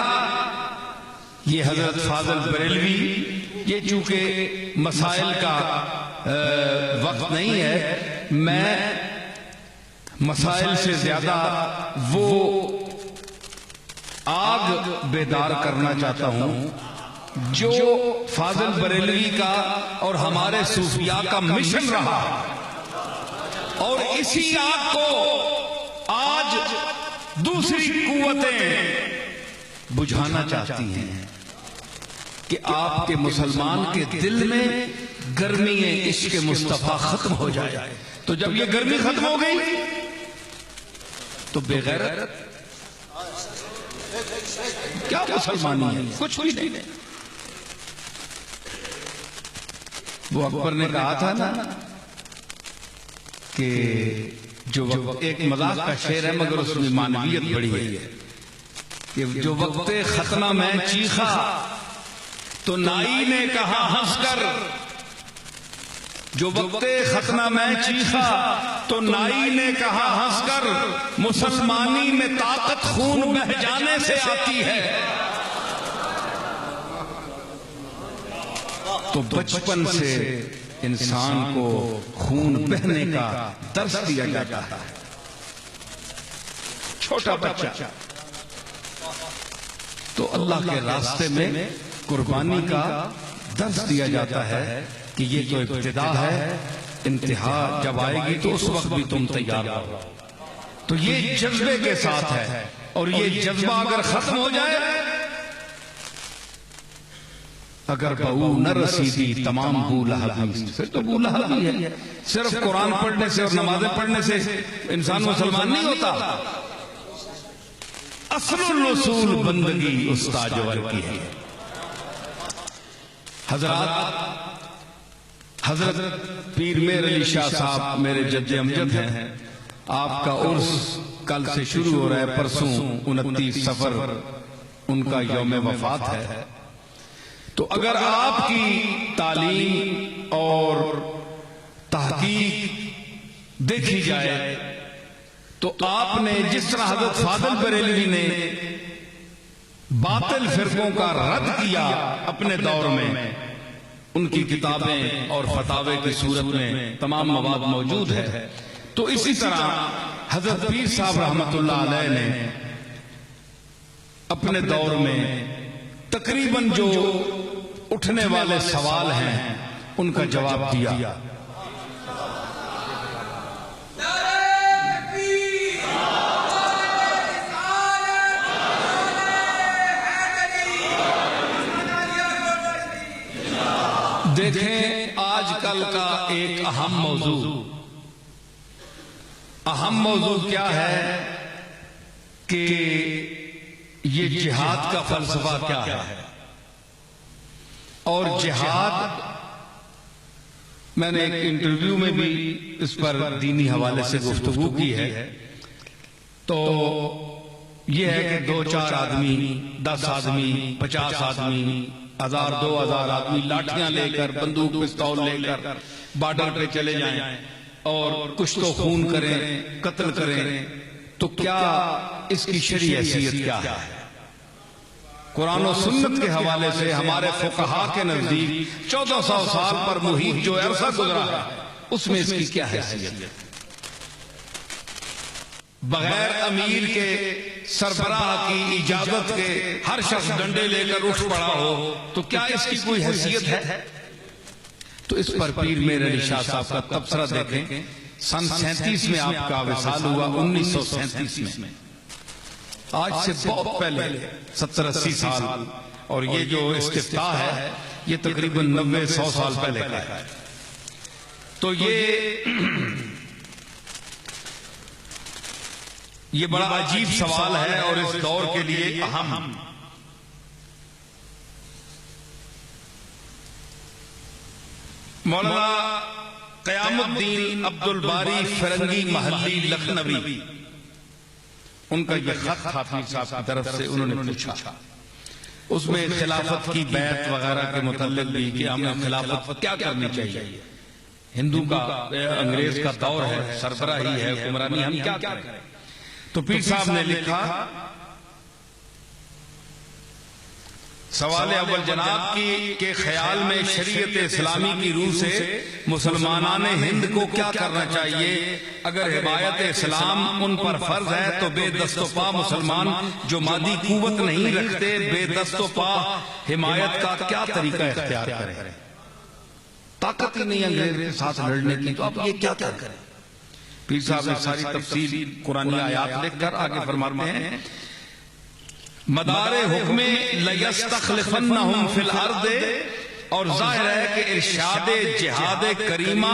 یہ حضرت فاضل بریلوی. یہ چونکہ مسائل کا وقت نہیں ہے میں مسائل سے زیادہ وہ آگ بیدار کرنا چاہتا ہوں جو فاضل بریلوی کا اور ہمارے صوفیاء کا مشن رہا اور اسی آگ کو آج دوسری قوتیں بجھانا چاہتی ہیں کہ آپ کے مسلمان کے دل میں گرمی عشق مصطفیٰ ختم ہو جائے. تو جب یہ گرمی ختم ہو گئی تو بے غیرت کیا مسلمانی ہے؟ کچھ بھی نہیں. وہ اکبر نے کہا تھا نا کہ جو ایک مذاق کا شعر ہے مگر اس میں معنویت بڑی ہے کہ جو وقت ختنہ میں چیخا تو نائی نے کہا ہنس کر. جو وقت ختنہ میں چیخا تو نائی نے کہا ہنس کر مسلمانی میں طاقت خون بہ جانے سے آتی ہے. تو بچپن سے انسان کو خون بہنے کا درس دیا جاتا ہے. چھوٹا بچہ تو اللہ کے راستے میں قربانی کا درس دیا جاتا ہے کہ یہ تو ابتدا ہے انتہا جب آئے گی تو اس وقت بھی تم تیار ہو. تو یہ جذبے کے ساتھ ہے اور یہ جذبہ اگر ختم ہو جائے اگر بہو نہ رسیدی تمام بو لہبی پھر تو بو لہبی ہے. صرف قرآن پڑھنے سے اور نمازیں پڑھنے سے انسان مسلمان نہیں ہوتا. اصل الرسول بندگی استاد کی ہے. حضرت پیر میر علی شاہ صاحب میرے جد امجد ہیں. آپ کا عرس کل سے شروع ہو رہا ہے. پرسوں 29 صفر ان کا یوم وفات ہے. تو اگر آپ کی تعلیم اور تحقیق دیکھی جائے تو آپ نے جس طرح حضرت فاضل بریلوی نے باطل فرقوں کا رد کیا اپنے دور میں ان کی کتابیں اور فتاوے کی صورت میں تمام مواد موجود ہے. تو اسی طرح حضرت پیر صاحب رحمت اللہ علیہ نے اپنے دور میں تقریباً جو اٹھنے والے سوال ہیں ان کا جواب دیا. دیکھیں آج کل کا ایک اہم موضوع کیا ہے کہ یہ جہاد کا فلسفہ کیا ہے. اور جہاد میں نے ایک انٹرویو میں بھی اس پر دینی حوالے سے گفتگو کی ہے. تو یہ ہے کہ 2-4 آدمی 10 آدمی 50 آدمی 1000-2000 آدمی لاٹھیاں لے کر بندوق پستول لے کر بارڈر پہ چلے جائیں اور کچھ تو خون کریں قتل کریں. تو کیا اس کی شرعی حیثیت کیا ہے؟ قرآن و سنت کے حوالے سے ہمارے فقہا کے نزدیک 1400 سال پر محیط جو عرصہ گزرا ہے اس میں اس کی کیا حیثیت ہے؟ بغیر امیر کے سربراہ کی اجازت کے ہر شخص ڈنڈے لے کر اٹھ پڑا ہو تو کیا اس کی کوئی حیثیت ہے؟ تو اس پر پیر میر علی شاہ صاحب کا تبصرہ دیکھیں. سن 37 میں آپ کا وصال ہوا. 1937 میں آج سے بہت پہلے 70-80 سال. اور یہ جو استفتاح ہے یہ تقریباً 90-100 سال پہلے کا ہے. تو یہ بڑا عجیب سوال ہے اور اس دور کے لیے اہم. مولانا قیام الدین عبد الباری فرنگی محلی لکھنوی، ان کا یہ خط تھا پیر صاحب کی طرف سے. انہوں نے پوچھا اس میں خلافت کی بیعت وغیرہ کے متعلق بھی کہ ہمیں خلافت کیا کرنی چاہیے، ہندو کا انگریز کا دور ہے، سربراہی ہے، حکمرانی، ہم کیا کریں. تو پیر صاحب نے لکھا، سوال اول جناب کے خیال میں شریعت اسلامی کی روح سے مسلمانان ہند کو کیا کرنا چاہیے؟ اگر حمایت اسلام ان پر فرض ہے تو بے دست و پا مسلمان جو مادی قوت نہیں رکھتے بے دست و پا حمایت کا کیا طریقہ اختیار کریں؟ طاقت ہی نہیں انگریز کے ساتھ لڑنے کی، تو اب یہ کیا کریں؟ پیر صاحب نے ساری تفصیل قرآنی آیات لکھ کر آگے فرماتے ہیں، مدار حکم لیستخلفنہم فی الارض، اور ظاہر ہے کہ ارشاد جہاد کریمہ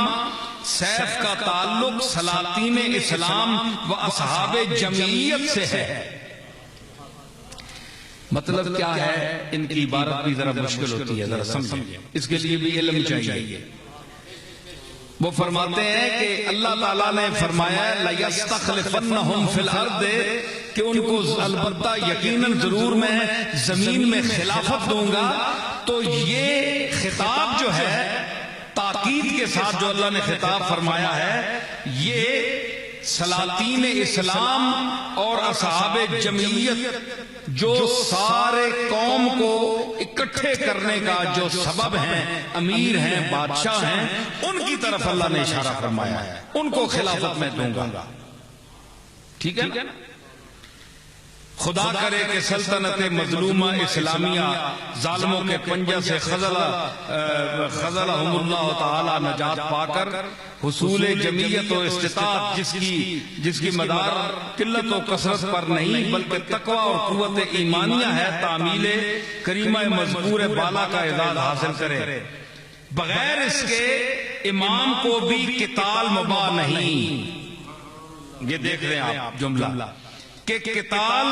سیف کا تعلق سلاطین اسلام و اصحاب جمعیت سے ہے. مطلب کیا ہے؟ ان کی عبارت بھی ذرا مشکل ہوتی ہے، ذرا سمجھیں، اس کے لیے بھی علم چاہیے. وہ فرماتے ہیں کہ اللہ تعالیٰ نے فرمایا لیستخلفنہم فی الارض، کہ ان کو البتہ یقیناً ضرور میں زمین میں خلافت دوں گا. تو یہ خطاب جو ہے تاکید کے ساتھ جو اللہ نے خطاب فرمایا ہے، یہ سلاطین اسلام اور اصحاب جمعیت جو سارے قوم کو اکٹھے کرنے کا جو سبب ہیں، امیر ہیں، بادشاہ ہیں، ان کی طرف اللہ نے اشارہ فرمایا ہے، ان کو خلافت میں دوں گا. ٹھیک ہے نا؟ خدا کرے کہ سلطنت مظلومہ اسلامیہ ظالموں کے پنجہ سے خذلہم اللہ تعالی نجات پا کر حصول جمعیت و استطاعت جس کی مدار قلت و کثرت پر نہیں بلکہ تقوی اور قوت ایمانیہ ہے، تعمیل کریمہ مذکور بالا کا اعزاز حاصل کرے. بغیر اس کے امام کو بھی قتال مباح نہیں. یہ دیکھ رہے ہیں آپ جملہ کہ قتال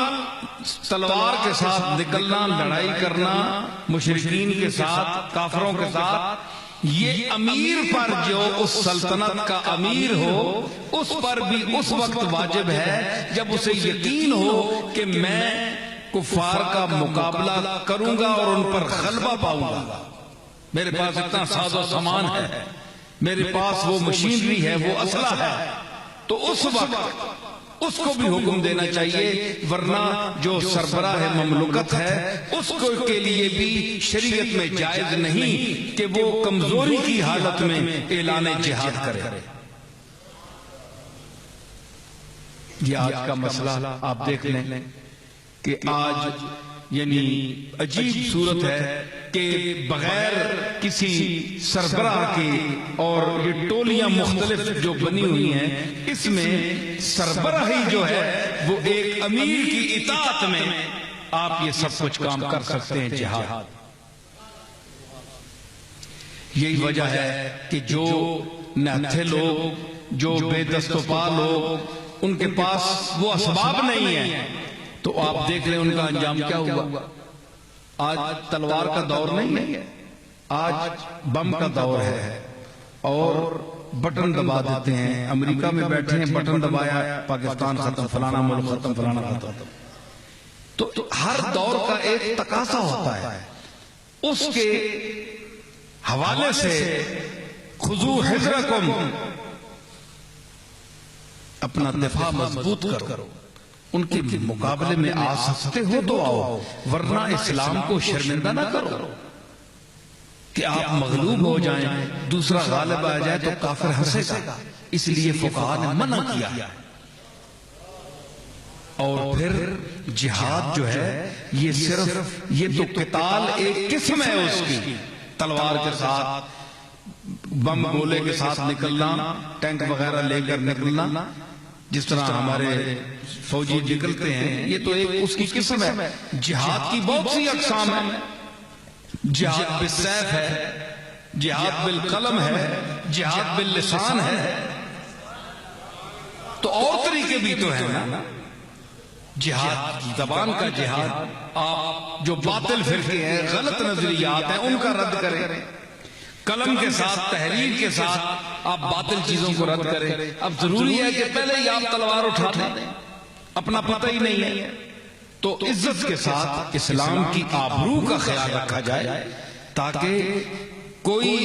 تلوار کے ساتھ نکلنا، لڑائی کرنا مشرکین کے ساتھ، کافروں کے ساتھ، یہ امیر پر جو اس سلطنت کا امیر ہو اس پر بھی اس وقت واجب ہے جب اسے یقین ہو کہ میں کفار کا مقابلہ کروں گا اور ان پر غلبہ پاؤں گا. میرے پاس اتنا ساز و سامان ہے، میرے پاس وہ مشینری ہے، وہ اسلحہ ہے، تو اس وقت اس کو بھی حکم دینا چاہیے. ورنہ جو سربراہ مملکت ہے اس کو کے لیے بھی شریعت میں جائز نہیں کہ وہ کمزوری کی حالت میں اعلان جہاد کرے. یہ آج کا مسئلہ آپ دیکھ لیں کہ آج یعنی عجیب صورت ہے کہ بغیر کسی سربراہ کی، اور یہ ٹولیاں مختلف جو بنی ہوئی ہیں، اس میں سربراہی جو ہے وہ ایک امیر کی اطاعت میں آپ یہ سب کچھ کام کر سکتے ہیں. جہاد یہی وجہ ہے کہ جو نہتھے لوگ، جو بے دست و پا لوگ، ان کے پاس وہ اسباب نہیں ہیں، تو آپ دیکھ لیں ان کا انجام کیا ہوا. آج تلوار کا دور نہیں ہے، آج بم کا دور ہے، اور بٹن دبا دیتے ہیں. امریکہ میں بیٹھے ہیں، بٹن دبایا، پاکستان ختم، فلانا ملک ختم، فلانا ختم. تو ہر دور کا ایک تقاضا ہوتا ہے. اس کے حوالے سے خذو حذرکم، اپنا دفاع مضبوط کرو. ان کے مقابلے میں آ سکتے ہو تو آؤ، ورنہ اسلام کو شرمندہ نہ کرو کہ آپ مغلوب ہو جائیں، دوسرا غالب آ جائے تو کافر ہنسے گا. اس لیے فقہاء نے منع کیا. اور پھر جہاد جو ہے یہ صرف یہ تو قتال ایک قسم ہے اس کی، تلوار کے ساتھ، بم گولے کے ساتھ نکلنا، ٹینک وغیرہ لے کر نکلنا، جس طرح ہمارے فوجی نکلتے ہیں، یہ تو ایک اس کی قسم ہے. جہاد کی بہت سی اقسام ہیں. جہاد بالسیف ہے، جہاد بالقلم ہے، جہاد باللسان ہے، تو اور طریقے بھی تو ہیں نا. جہاد زبان کا جہاد، آپ جو باطل فرقے ہیں، غلط نظریات ہیں، ان کا رد کریں. قلم کے ساتھ، تحریر کے ساتھ آپ باطل چیزوں کو رد کریں. اب ضروری ہے کہ پہلے ہی آپ تلوار اٹھا لیں، اپنا پتہ ہی نہیں ہے. تو عزت کے ساتھ اسلام کی آبرو کا خیال رکھا جائے تاکہ کوئی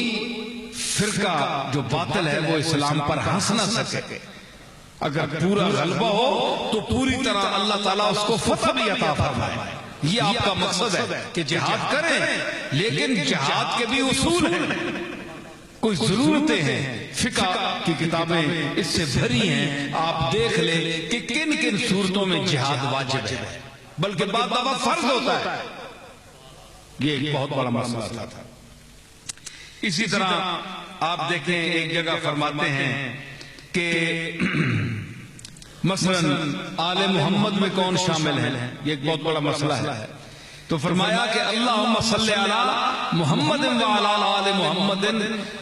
فرقہ جو باطل ہے وہ اسلام پر ہنس نہ سکے. اگر پورا غلبہ ہو تو پوری طرح اللہ تعالیٰ اس کو فتح بھی عطا فرمائے. یہ آپ کا مقصد ہے کہ جہاد کریں، لیکن جہاد کے بھی اصول ہیں، کوئی ضرورتیں ہیں. فقہ کی کتابیں اس سے بھری ہیں. آپ دیکھ لیں کہ کن کن صورتوں میں جہاد واجب ہے، بلکہ بعض دفعہ فرض ہوتا ہے. یہ ایک بہت بڑا مسئلہ تھا. اسی طرح آپ دیکھیں ایک جگہ فرماتے ہیں کہ مثلا آل محمد میں کون شامل ہے، یہ ایک بہت بڑا مسئلہ ہے. تو فرمایا کہ اللہم صلی علی محمد وعلی آل محمد،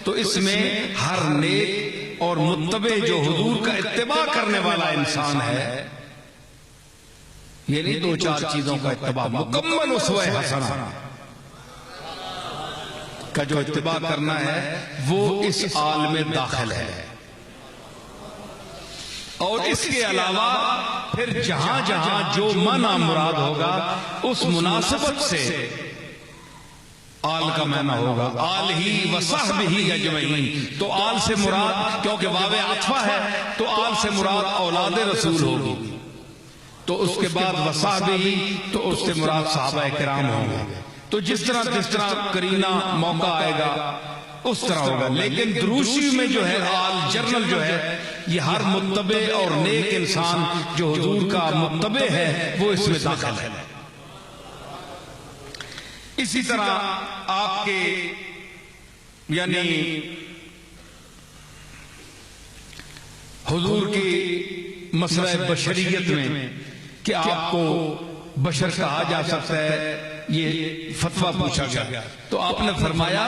تو اس میں ہر نیک اور متبع جو حضور کا اتباع کرنے والا انسان ہے، یعنی دو چار چیزوں کا اتباع، مکمل اسوہ حسنہ کا جو اتباع کرنا ہے وہ اس آل میں داخل ہے. اور اس کے علاوہ پھر جہاں جہاں جو معنی مراد ہوگا اس مناسبت سے آل کا معنی ہوگا. آل ہی و صحب ہی اجمعین، تو آل سے مراد، کیونکہ واو عطفہ ہے تو آل سے مراد اولاد رسول ہوگی. تو اس کے بعد وصحب ہی، تو اس سے مراد صحابہ کرام ہوں گے. تو جس طرح کرینہ موقع آئے گا اس طرح ہوگا. لیکن دروشی میں جو ہے آل جنرل جو ہے، یہ ہر متبع اور نیک انسان جو حضور کا متبع ہے وہ اس میں داخل ہے. اسی طرح آپ کے یعنی حضور کی مسئلہ بشریت میں کہ آپ کو بشر کہا جا سکتا ہے، یہ فتویٰ پوچھا گیا. تو آپ نے فرمایا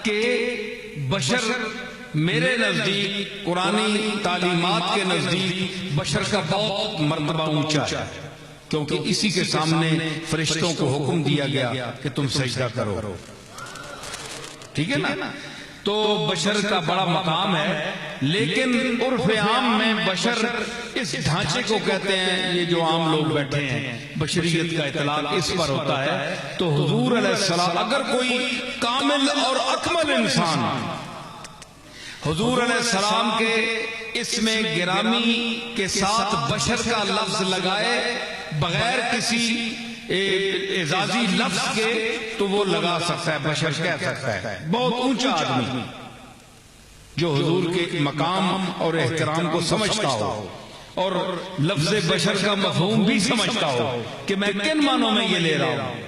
کہ بشر میرے نزدیک، قرآنی تعلیمات کے نزدیک بشر کا بہت مرتبہ اونچا ہے، کیونکہ اسی کے سامنے فرشتوں کو حکم دیا گیا کہ تم سجدہ کرو. ٹھیک ہے نا؟ تو بشر کا بڑا مقام ہے. لیکن عرف عام میں بشر اس ڈھانچے کو کہتے ہیں، یہ جو عام لوگ بیٹھے ہیں بشریت کا اطلاق اس پر ہوتا ہے. تو حضور علیہ السلام، اگر کوئی کامل اور اکمل انسان حضور علیہ السلام کے اس میں گرامی کے ساتھ بشر کا لفظ لگائے بغیر کسی اعزازی لفظ کے، تو وہ لگا سکتا ہے، بشر کہہ سکتا ہے. بہت اونچا آدمی جو حضور کے مقام اور احترام کو سمجھتا ہو اور لفظ بشر کا مفہوم بھی سمجھتا ہو کہ میں کن معنوں میں یہ لے رہا ہوں.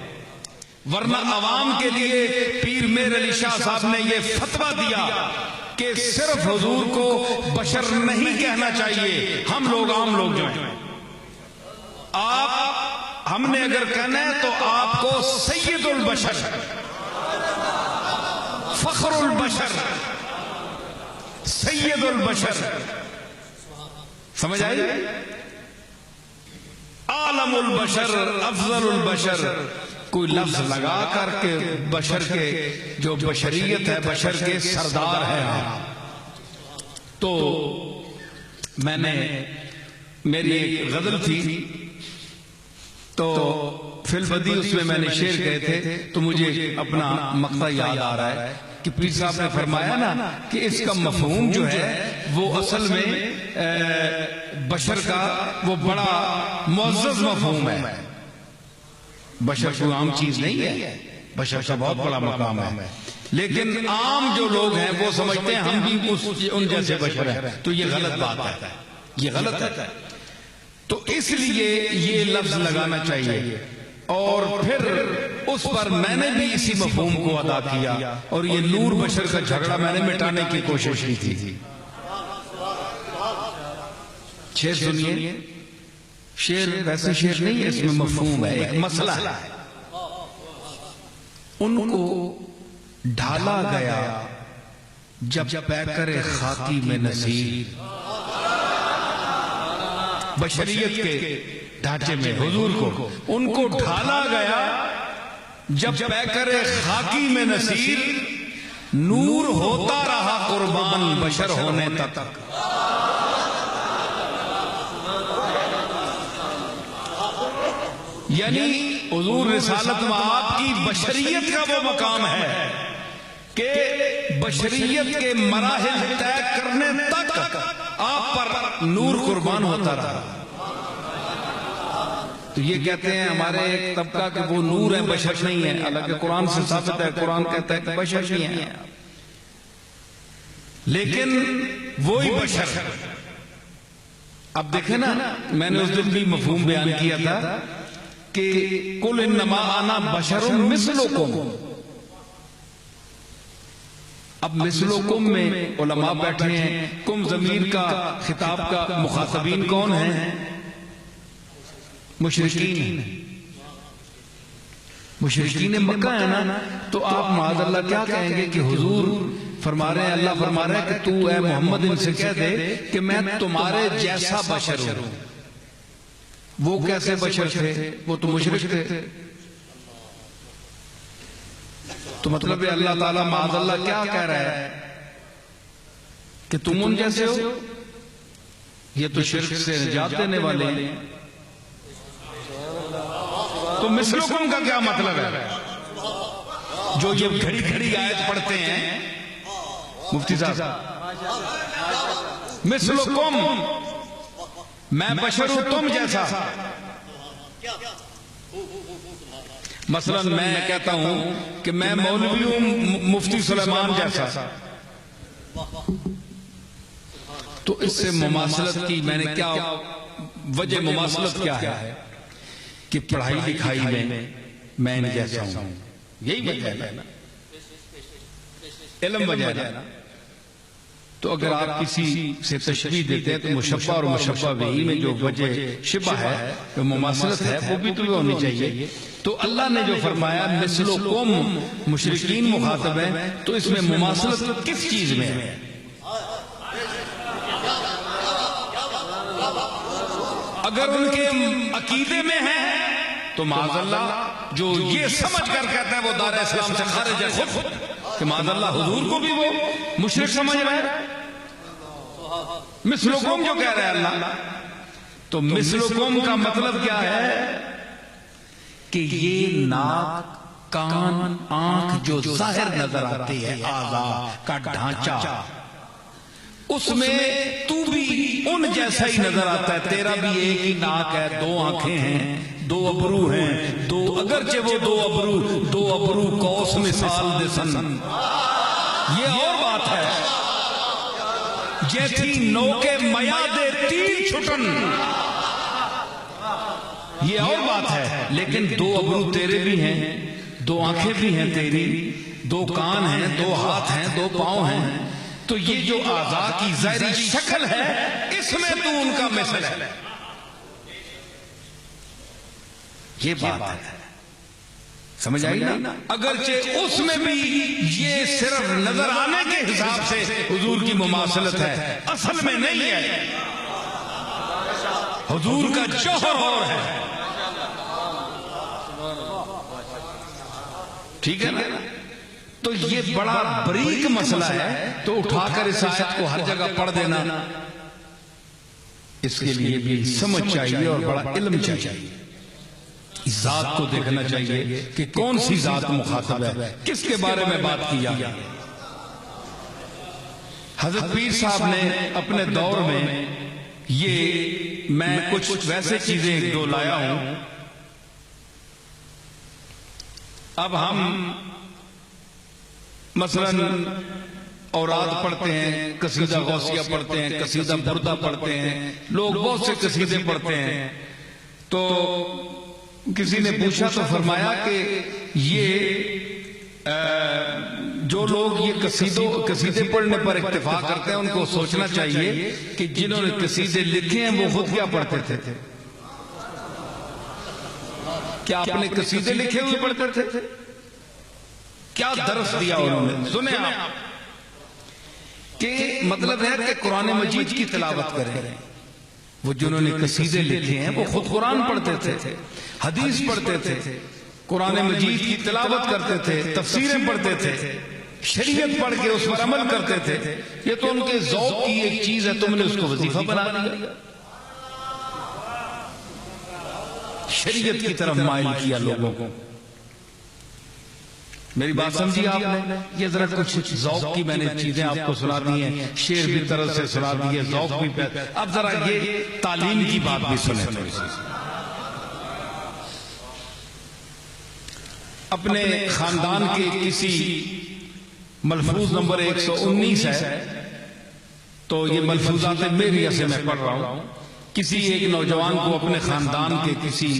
ورنہ عوام کے لیے پیر میر علی شاہ صاحب نے یہ فتویٰ دیا کہ صرف حضور کو بشر نہیں کہنا چاہیے، ہم لوگ عام لوگ جو ہیں، ہم نے اگر کہنا ہے تو آپ کو سید البشر، فخر البشر، سید البشر، سمجھ آئی؟ عالم البشر، افضل البشر، کوئی لفظ لگا کر کے بشر کے جو بشریت ہے، بشر کے سردار ہیں. تو میں نے، میری ایک غزل تھی تو فی البدی اس میں نے شعر کہے تھے، تو مجھے اپنا مقطع یاد آ رہا ہے کہ پیر صاحب نے فرمایا نا کہ اس کا مفہوم جو ہے وہ اصل میں بشر کا وہ بڑا معزز مفہوم ہے. بشر کوئی عام چیز نہیں ہے، بشر کا بہت بڑا مقام ہے. لیکن عام جو لوگ ہیں وہ سمجھتے ہیں ہم بھی ان جیسے بشر ہیں، تو یہ غلط بات ہے، یہ غلط ہے. تو اس لیے یہ لفظ لگانا چاہیے. اور پھر اس پر میں نے بھی اسی مفہوم کو ادا کیا اور یہ نور بشر کا جھگڑا میں نے مٹانے کی کوشش کی تھی. شعر سنیے، شعر ویسے شعر نہیں ہے، اس میں مفہوم ہے، ایک مسئلہ ہے. ان کو ڈھالا گیا جب پیکر خاکی میں نصیر، بشریت کے ڈھانچے میں حضور کو ان کو ڈھالا گیا جب پیکر خاکی میں نصیر، نور ہوتا رہا قربان بشر ہونے تک. یعنی حضور رسالت میں آپ کی بشریت کا وہ مقام ہے کہ بشریت کے مراحل طے کرنے تک آپ پر نور قربان ہوتا رہا. تو یہ کہتے ہیں ہمارے ایک طبقہ کہ وہ نور ہے بشر نہیں ہے، حالانکہ قرآن سے ثابت ہے، قرآن کہتا ہے کہ بشر نہیں ہے، لیکن وہی بشر. اب دیکھیں نا، میں نے اس دن بھی مفہوم بیان کیا تھا کہ قل انما انا بشر مثلکم. اب مثلکم میں علماء بیٹھے ہیں، کم ضمیر کا خطاب کا مخاطبین کون ہیں؟ مشرکین مکہ ہے نا. تو آپ معاذ اللہ کیا کہیں گے کہ حضور فرما رہے ہیں، اللہ فرما رہے ہیں کہ تو اے محمد ان سے کہہ دے کہ میں تمہارے جیسا بشر ہوں. وہ کیسے بشر تھے؟ وہ تو مشرک تھے. تو مطلب اللہ تعالیٰ معاذ اللہ کیا کہہ رہا ہے کہ تم ان جیسے ہو؟ یہ تو شرک سے نجات دینے والے ہیں. تو مثلکم کا کیا مطلب ہے؟ جو یہ گھڑی گھڑی آیت پڑھتے ہیں مفتی صاحب، مثلکم میں بشر ہوں تم جیسا. مثلا میں کہتا ہوں کہ میں مولوی ہوں مفتی سلیمان جیسا، تو اس سے مماثلت کی میں نے کیا وجہ، مماثلت کیا ہے کہ پڑھائی لکھائی میں ان جیسا ہوں. یہی وجہ ہے نا، علم وجہ ہے نا. تو اگر آپ کسی سے تشبیہ دیتے ہیں تو مشبہ اور مشبہ بہی میں جو وجہ شبہ ہے، جو مماثلت ہے، وہ بھی تو ہونی چاہیے. تو اللہ نے جو فرمایا مثلکم، مشرکین مخاطب ہیں، تو اس میں مماثلت کس چیز میں ہے؟ اگر ان کے عقیدے میں ہے تو معاذ اللہ جو یہ سمجھ کر کہتا ہے وہ دار اسلام سے خارج ہے خود، کہ معاذ اللہ حضور کو بھی وہ مشرک سمجھ رہا ہے. مثلکم جو کہہ رہا ہے اللہ، تو مثلکم کا مطلب کیا ہے کہ یہ ناک، کان، آنکھ جو ظاہر نظر آتی ہے، اعضاء کا ڈھانچہ، اس میں تو بھی ان جیسا ہی نظر آتا ہے. تیرا بھی ایک ہی ناک ہے، دو آنکھیں ہیں، دو ابرو ہیں، دو اگرچہ وہ دو ابرو کوس مثال دسن. یہ اور بات ہے. جیسی نوکے میاد تیر چھٹن، یہ اور بات ہے. لیکن دو ابرو تیرے بھی ہیں، دو آنکھیں بھی ہیں تیری، دو کان ہیں، دو ہاتھ ہیں، دو پاؤں ہیں. تو یہ جو اعضاء کی ظاہری شکل ہے، اس میں تو ان کا مثل ہے. یہ بات ہے، سمجھ آئی نا. اگرچہ اس میں بھی یہ صرف نظر آنے کے حساب سے حضور کی مماثلت ہے، اصل میں نہیں ہے. حضور کا جوہر اور ہے. ٹھیک ہے نا. تو یہ بڑا بریک مسئلہ ہے. تو اٹھا کر اس آیت کو ہر جگہ پڑھ دینا، اس کے لیے بھی سمجھ چاہیے اور بڑا علم چاہیے. ذات کو دیکھنا چاہیے کہ کون سی ذات مخاطب ہے، کس کے بارے میں بات کیا. حضرت پیر صاحب نے اپنے دور میں یہ، میں کچھ ویسے چیزیں ایک دو لایا ہوں. اب ہم مثلا اوراد پڑھتے ہیں، قصیدہ غوثیہ پڑھتے ہیں، قصیدہ بردہ پڑھتے ہیں، لوگ بہت سے قصیدے پڑھتے ہیں. تو کسی نے پوچھا تو فرمایا کہ یہ جو لوگ یہ قصیدے پڑھنے پر اکتفا کرتے ہیں، ان کو سوچنا چاہیے کہ جنہوں نے قصیدے لکھے ہیں وہ خود کیا پڑھتے تھے. کیا اپنے قصیدے لکھے ہوئے پڑھتے تھے؟ کیا درس دیا انہوں نے؟ سنیں آپ کہ مطلب ہے کہ قرآن مجید کی تلاوت کریں. وہ جنہوں نے قصیدے لکھے ہیں وہ خود قرآن پڑھتے تھے، حدیث پڑھتے تھے، قرآن مجید کی تلاوت کرتے تھے، تفسیریں پڑھتے تھے. شریعت پڑھ کے اس پر عمل کرتے تھے، یہ تو ان کے ذوق کی ایک چیز ہے، تم نے اس کو وظیفہ بنا دیا، شریعت کی طرف مائل کیا لوگوں کو۔ میری بات سمجھی آپ نے؟ یہ ذرا کچھ ذوق کی میں نے چیزیں آپ کو سنا دی ہیں، شعر بھی طرز سے سنا دیے، ذوق بھی پیدا۔ اب ذرا یہ تعلیم کی بات بھی سنیں تھوڑی سی۔ اپنے خاندان کے کسی ملفوظ نمبر 119 ہے، تو یہ ملفوظات میری سے میں پڑھ رہا ہوں۔ کسی ایک نوجوان کو اپنے خاندان کے کسی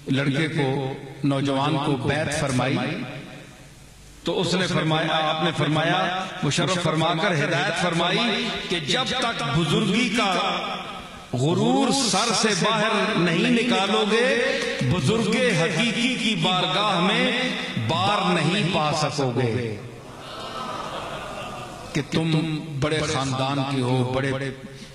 لڑکے کو، نوجوان کو بیعت فرمائی، تو اس نے فرمایا، آپ نے فرمایا، مشرف فرما کر ہدایت فرمائی کہ جب تک بزرگی کا غرور سر سے باہر نہیں نکالو گے، بزرگ حقیقی کی بارگاہ میں بار نہیں پا سکو گے۔ کہ تم بڑے خاندان کی ہو، بڑے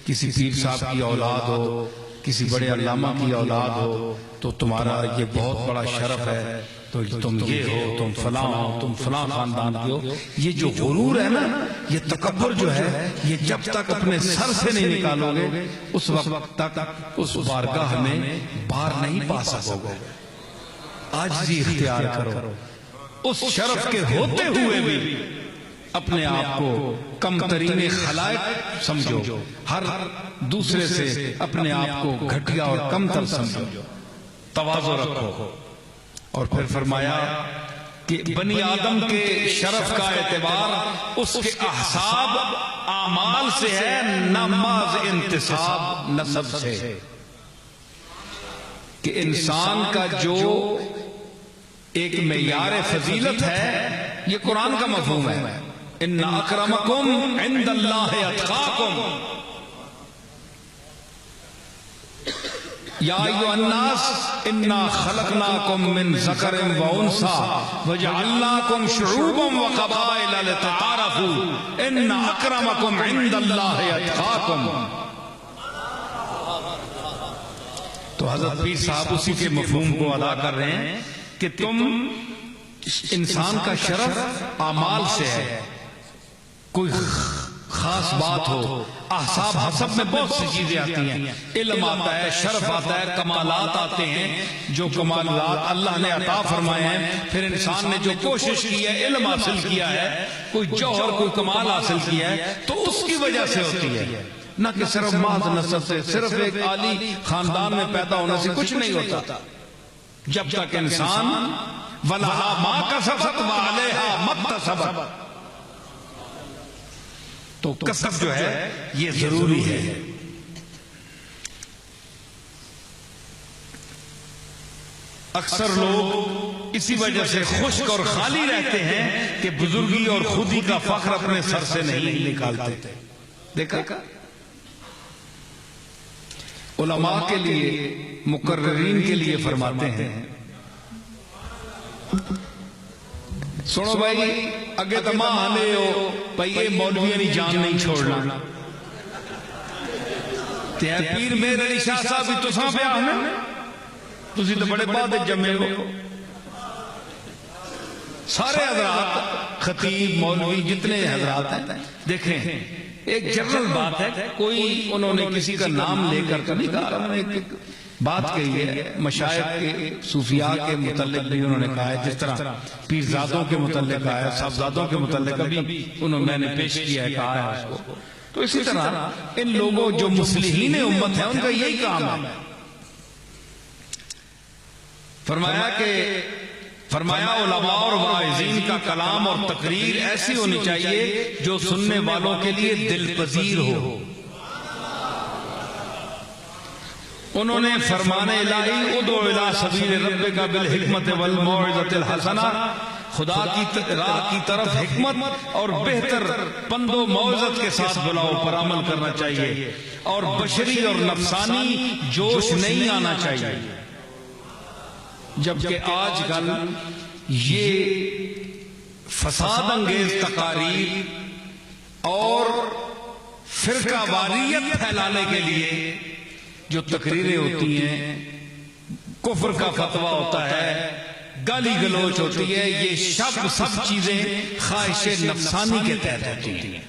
کسی پیر صاحب کی اولاد ہو، کسی بڑے علامہ کی اولاد ہو، تو تمہارا یہ بہت بڑا شرف ہے، تو تم یہ ہو، تم فلاں ہو، تم فلاں خاندان کی ہو۔ یہ جو غرور ہے نا، یہ تکبر جو ہے، یہ جب تک اپنے سر سے نہیں نکالو گے، اس وقت تک اس بارگاہ میں بار نہیں پا سکو گے۔ عاجزی اختیار کرو، اس شرف کے ہوتے ہوئے بھی اپنے آپ کو کم ترین خلائق سمجھو، ہر دوسرے سے اپنے آپ کو گھٹیا اور کم تر سمجھو، تواضع رکھو۔ اور پھر فرمایا کہ بنی آدم کے شرف کا اعتبار اس کے احساب اعمال سے ہے، نہ محض انتساب نسب سے۔ کہ انسان کا جو ایک معیار فضیلت ہے، یہ قرآن کا مفہوم ہے، ان اکرمکم عند اللہ اتقاکم۔ یا ایھا الناس انا خلقناکم من ذکر و انثی وجعلناکم شعوبا وقبائل لتعارفوا ان اکرمکم عند اللہ اتقاکم۔ تو حضرت پیر صاحب اسی کے مفہوم کو ادا کر رہے ہیں کہ تم، انسان کا شرف اعمال سے ہے۔ کوئی خاص بات ہو، احساب حسب میں بہت سی چیزیں آتی ہیں، علم آتا ہے، شرف آتا ہے، کمالات آتے ہیں، جو کمالات اللہ نے عطا فرمائے ہیں، پھر انسان نے جو کوشش کی ہے، علم حاصل کیا ہے، کوئی جوہر، کوئی کمال حاصل کیا ہے، تو اس کی وجہ سے ہوتی ہے، نہ کہ صرف محض نسب سے، صرف ایک عالی خاندان میں پیدا ہونے سے کچھ نہیں ہوتا۔ جب تک انسان وَلَهَا مَا كَسَبَتْ وَعَلَيْهَا مَا اكْتَسَبَتْ، تو کسب جو ہے یہ ضروری ہے۔ اکثر لوگ اسی وجہ سے خشک اور خالی رہتے ہیں کہ بزرگی اور خودی کا فخر اپنے سر سے نہیں نکالتے۔ دیکھا علماء کے لیے، مقررین کے لیے فرماتے ہیں، سنو بھائی، اگے تو ماں آنے ہو بھائی، یہ مولویاں نہیں جان نہیں چھوڑنا، تے پیر میرے علی شاہ صاحب بھی تو ساں پہ آنے، تسی تو بڑے بعد جمعے ہو۔ سارے حضرات، خطیب، مولوی، جتنے حضرات ہیں، دیکھیں ایک جنرل بات ہے، کوئی انہوں نے کسی کا نام لے کر تو نہیں کہا، انہوں نے ایک بات کہی ہے، مشائخ کے، صوفیاء کے متعلق بھی انہوں نے کہا ہے، جس طرح پیرزادوں کے متعلق کہا ہے، صاحبزادوں کے متعلق بھی میں نے پیش کیا ہے، کہا ہے اس کو۔ تو اسی طرح ان لوگوں جو مصلحین امت ہیں، ان کا یہی کام ہے۔ فرمایا علماء اور واعظین کا کلام اور تقریر ایسی ہونی چاہیے جو سننے والوں کے لیے دل پذیر ہو۔ انہوں نے فرمان الہی ادعو الی سبیل ربک بالحکمت والموعظۃ الحسنہ، خدا کی راہ کی طرف حکمت اور بہتر پند و موعظت کے ساتھ بلاؤ پر عمل کرنا چاہیے، اور بشری اور نفسانی جوش نہیں آنا چاہیے۔ جبکہ آج کل یہ فساد انگیز تقاریر اور فرقہ واریت پھیلانے کے لیے جو تقریریں ہوتی ہیں، کفر کا فتویٰ ہوتا ہے، گالی گلوچ ہوتی ہے، یہ سب چیزیں خواہش نفسانی کے تحت ہوتی ہیں.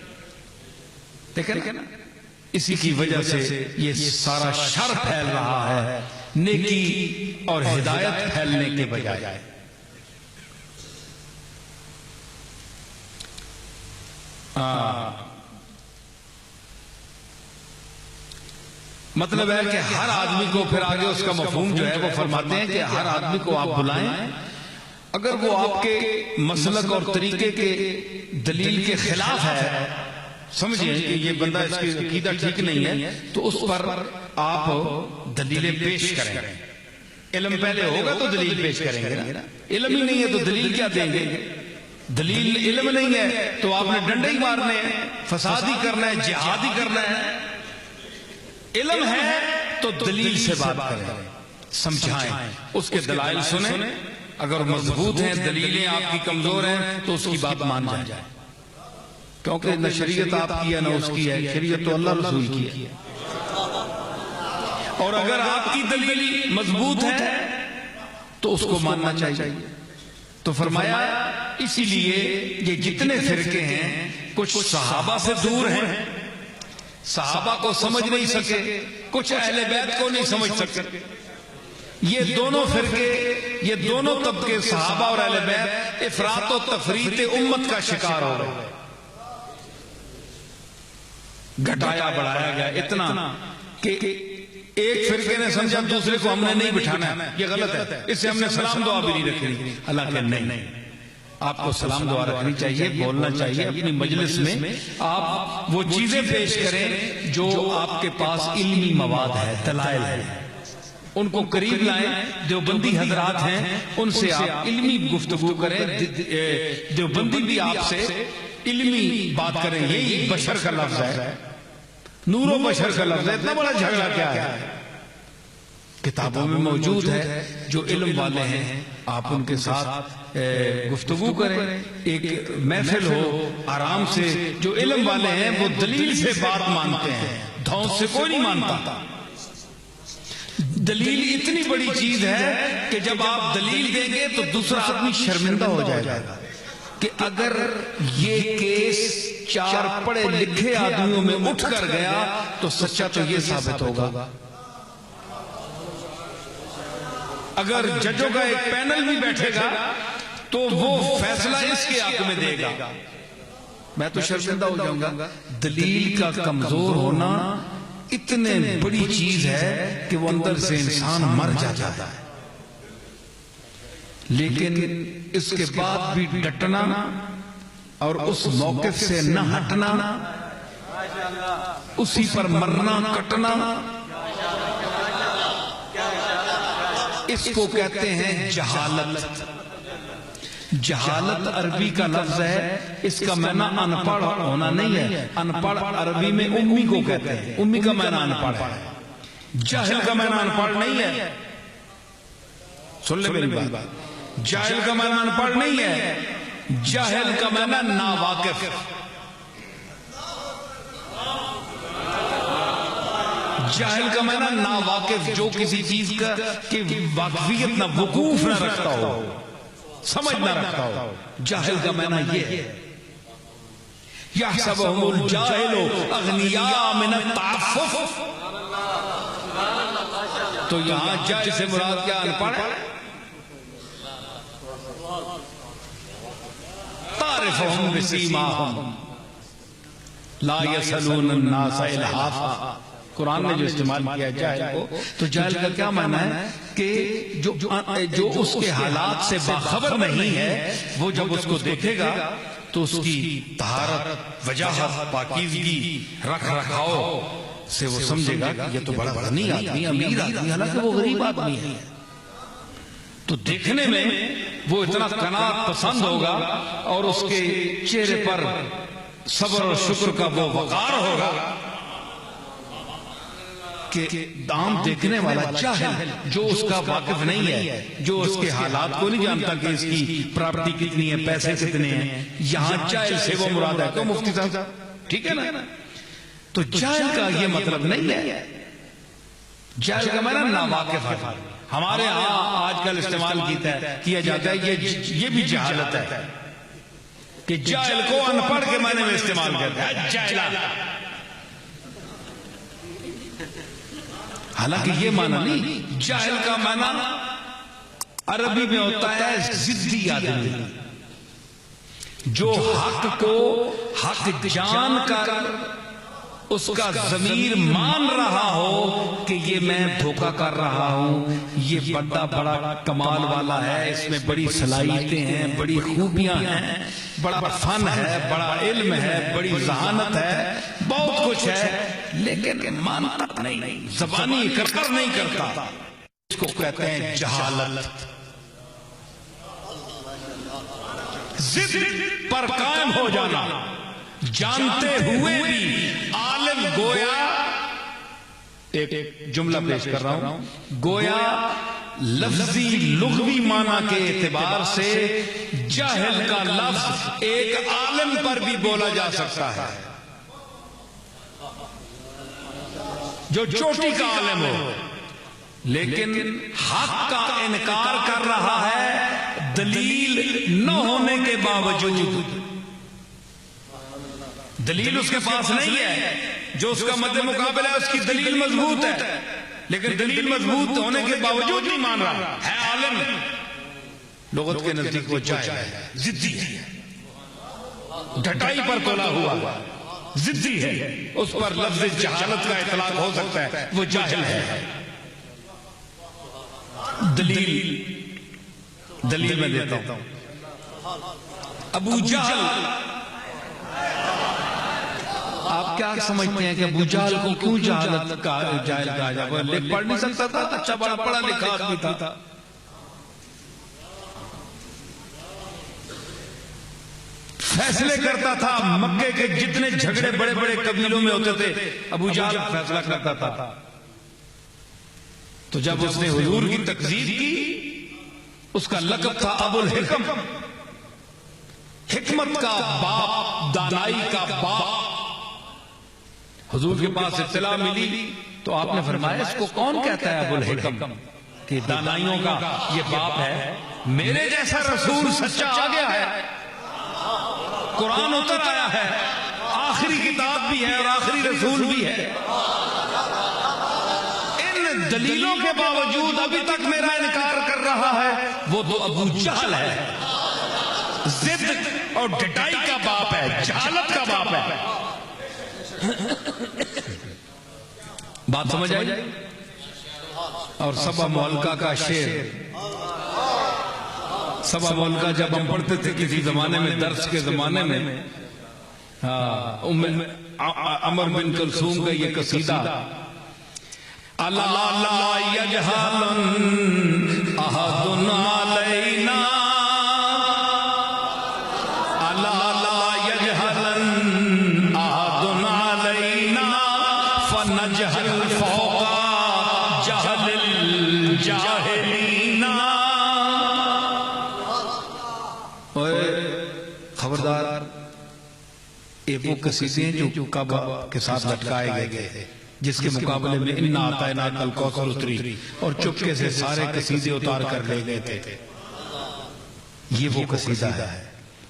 دیکھیں نا، اسی کی وجہ سے یہ سارا شر پھیل رہا ہے، نیکی اور ہدایت پھیلنے کے بجائے. مطلب ہے کہ ہر آدمی کو، پھر آگے اس کا مفہوم جو ہے وہ فرماتے ہیں کہ ہر آدمی کو آپ بلائیں اگر وہ آپ کے مسلک اور طریقے کے دلیل کے خلاف ہے، سمجھیں کہ یہ بندہ اس کی عقیدہ ٹھیک نہیں ہے، تو اس پر آپ دلیلیں پیش کریں. علم پہلے ہوگا تو دلیل پیش کریں گے نا. علم ہی نہیں ہے تو دلیل کیا دیں گے؟ دلیل علم نہیں ہے تو آپ نے ڈنڈے ہی مارنے ہیں، فساد ہی کرنا ہے، جہاد ہی کرنا ہے. علم ہے تو دلیل سے بات کریں، سمجھائیں، اس کے دلائل سنیں. اگر مضبوط ہیں، دلیلیں آپ کی کمزور ہیں تو اس کی بات مان جائیں. کیونکہ نہ شریعت آپ کی ہے نہ اس کی ہے، شریعت تو اللہ رسول کی ہے. اور اگر آپ کی دلیل مضبوط ہے تو اس کو ماننا چاہیے. تو فرمایا اسی لیے یہ جتنے فرقے ہیں کچھ صحابہ سے دور ہیں، صحابہ کو سمجھ نہیں سکے، کچھ اہل بیت کو نہیں سمجھ سکے. یہ دونوں فرقے، یہ دونوں طبقے صحابہ اور اہل بیت افراط و تفریط امت کا شکار ہو رہے. گھٹایا بڑھایا گیا اتنا کہ ایک فرقے نے سمجھا دوسرے کو ہم نے نہیں بٹھانا ہے، یہ غلط ہے، اس سے ہم نے سلام دعا بھی نہیں رکھنی. حالانکہ نہیں، آپ کو سلام دعا رکھنی چاہیے، بولنا چاہیے. اپنی مجلس میں آپ وہ چیزیں پیش کریں جو آپ کے پاس علمی مواد ہے، دلائل ہے، ان کو قریب لائیں. دیوبندی حضرات ہیں، ان سے آپ علمی گفتگو کریں. دیوبندی بھی آپ سے علمی بات کریں. یہی بشر کا لفظ ہے، نور و بشر کا لفظ ہے. اتنا بڑا جھگڑا کیا ہے؟ کتابوں میں موجود ہے. جو علم والے ہیں آپ ان کے ساتھ گفتگو کریں، ایک محفل ہو آرام سے. جو علم والے ہیں وہ دلیل سے بات مانتے ہیں، دھونس سے کوئی نہیں مانتا. دلیل اتنی بڑی چیز ہے کہ جب آپ دلیل دیں گے تو دوسرا آدمی شرمندہ ہو جائے گا کہ اگر یہ کیس 4 پڑھے لکھے آدمیوں میں اٹھ کر گیا تو سچا تو یہ ثابت ہوگا. اگر ججوں کا ایک پینل بھی بیٹھے گا تو وہ فیصلہ اس کے حق میں دے گا. میں تو شرمندہ ہو جاؤں گا. دلیل کا کمزور ہونا اتنے بڑی چیز ہے کہ وہ اندر سے انسان مر جاتا ہے. لیکن اس کے بعد بھی ڈٹنا اور اس موقف سے نہ ہٹنا، اسی پر مرنا کٹنا، اس کو کہتے ہیں جہالت. جہالت عربی کا لفظ ہے، اس کا معنی ان پڑھ ہونا نہیں ہے. ان پڑھ عربی میں امی کو کہتے ہیں، امی کا معنی ان پڑھ ہے. جاہل کا معنی ان پڑھ نہیں ہے. سن لے میری بات، جاہل کا معنی ان پڑھ نہیں ہے، جاہل کا معنی ناواقف. جاہل کا معنی ناواقف، جو کسی چیز کا کہ واقفیت نہ، وقوف نہ رکھتا ہو، سمجھ نہ رکھتا ہو. جاہل کا معنی یہ ہے. یحسبہم الجاہل اغنیاء من التعفف. تو یہاں جاہل سے مراد کیا؟ ان پڑھ. تعرفہم بسیماہم لا یسألون الناس الحافا. قرآن نے جو استعمال کیا جاہل کو، تو جاہل کا کیا معنی ہے کہ جو اس کے حالات سے باخبر نہیں ہے، وہ جب اس کو دیکھے گا تو اس کی طہارت، وجاہت، پاکیزگی، رکھ رکھاؤ سے وہ سمجھے گا کہ یہ تو بڑا غنی آدمی، امیر آدمی، حالانکہ وہ غریب آدمی ہے. تو دیکھنے میں وہ اتنا قناعت پسند ہوگا اور اس کے چہرے پر صبر اور شکر کا وہ وقار ہوگا کہ دام دیکھنے والا جاہل، جو اس کا واقف نہیں ہے، جو اس کے حالات کو نہیں جانتا کہ اس کی پراپرٹی کتنی ہے، پیسے کتنے ہیں. یہاں جاہل سے وہ مراد ہے. تو مفتی صاحب ٹھیک ہے نا؟ تو جاہل کا یہ مطلب نہیں ہے. جہل کا معنی ناواقف ہے. ہمارے ہاں آج کل استعمال کیا جاتا ہے یہ بھی جہالت ہے کہ جاہل کو ان پڑھ کے معنی میں استعمال کرتا ہے جاہلا. حالانکہ یہ معنی نہیں. جاہل کا معنی عربی میں ہوتا ہے ضدی آدمی، جو حق کو حق جان کر اس کا ضمیر مان رہا ہو کہ یہ میں دھوکہ کر رہا ہوں، یہ بندہ بڑا کمال والا ہے، اس میں بڑی صلاحیتیں ہیں، بڑی خوبیاں ہیں، بڑا فن ہے، بڑا علم ہے، بڑی ذہانت ہے، بہت کچھ ہے، لیکن مانتا نہیں، زبانی اقرار نہیں کرتا. اس کو کہتے ہیں جہالت. ضد پر قائم ہو جانا، جانتے ہوئے بھی عالم گویا، ایک جملہ پیش کر رہا ہوں، گویا لفظی لغوی معنی کے اعتبار سے جاہل کا لفظ ایک عالم پر بھی بولا جا سکتا ہے جو چوٹی کا عالم ہو، لیکن حق کا انکار کر رہا ہے دلیل نہ ہونے کے باوجود. دلیل اس کے پاس نہیں ہے، جو اس کا مد مقابل ہے اس کی دلیل مضبوط ہے، لیکن دلیل مضبوط ہونے کے باوجود نہیں مان رہا ہے. عالم لغت کے نزدیک وہ جاہل ہے، ضدی ہے، ڈھٹائی پر تولا ہوا ضدی ہے، اس پر لفظ جہالت کا اطلاق ہو سکتا ہے، وہ جاہل ہے. دلیل میں دیتا ہوں. ابو جہل، آپ کیا سمجھتے ہیں کہ ابو جہل کو کیوں جاہل کہا جاتا؟ وہ لکھ پڑھ نہیں سکتا تھا، اچھا بڑا پڑھا لکھا آدمی تھا. فیصلے کرتا تھا، مکے کے جتنے جھگڑے بڑے بڑے قبیلوں میں ہوتے تھے ابو جہل فیصلہ کرتا تھا. تو جب اس نے حضور کی تکذیب کی، اس کا لقب تھا ابو الحکم، حکمت کا باپ، دانائی کا باپ. حضور کے پاس اطلاع ملی تو آپ نے فرمایا اس کو کون کہتا ہے ابو الحکم، کہ دانائیوں کا یہ باپ ہے؟ میرے جیسا رسول سچا آ گیا ہے، قرآن اتر آیا ہے، آخری کتاب بھی ہے اور آخری رسول بھی ہے. ان دلیلوں کے باوجود ابھی تک میرا انکار کر رہا ہے، وہ تو ابو جہل ہے، ضد اور ڈٹائی کا باپ ہے، جہالت کا باپ ہے. بات سمجھ آئی؟ اور سبا مولکہ کا شعر، سبا مولکہ جب ہم پڑھتے تھے کسی زمانے میں، درس کے زمانے میں، عمر بن کلثوم کا یہ قصیدہ، اللہ لا یجہلن احد علینا، اللہ لا یجہلن احد علینا فنجہل فوق جہل الجاہلین. خبردار، ایک وہ قصیدے ہیں جو کعبہ کے ساتھ لٹکائے گئے تھے، جس کے مقابلے میں انا اعطیناک الکوثر اتری اور چپکے سے سارے قصیدے اتار کر لے گئے تھے. یہ وہ قصیدہ ہے.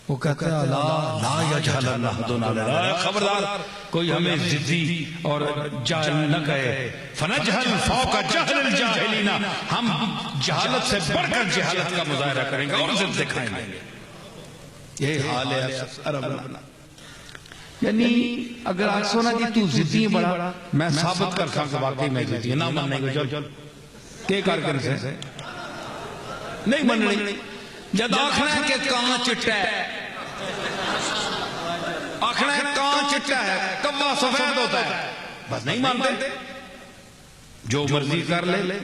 وہ کہتا ہے لا یجہلن احد علینا، خبردار کوئی ہمیں ضدی اور جاہل نہ کہے. فنجہل فوق جہل الجاہلین، ہم جہالت سے بڑھ کر جہالت کا مظاہرہ کریں گے اور ضد دکھائیں گے. یہ حال ہے عرب. یعنی اگر آج سونا کہ تو ضدی ہے بڑا، میں ثابت کر سکتا واقعی میں ضدی ہے، نہ مننے کو چل کے کر سے نہیں مننے. جب آخنا ہے کہ کہاں چٹا ہے، آخنا ہے کہاں چٹا ہے، کبا سفید ہوتا ہے، بس نہیں مانتے، جو مرضی کر لے.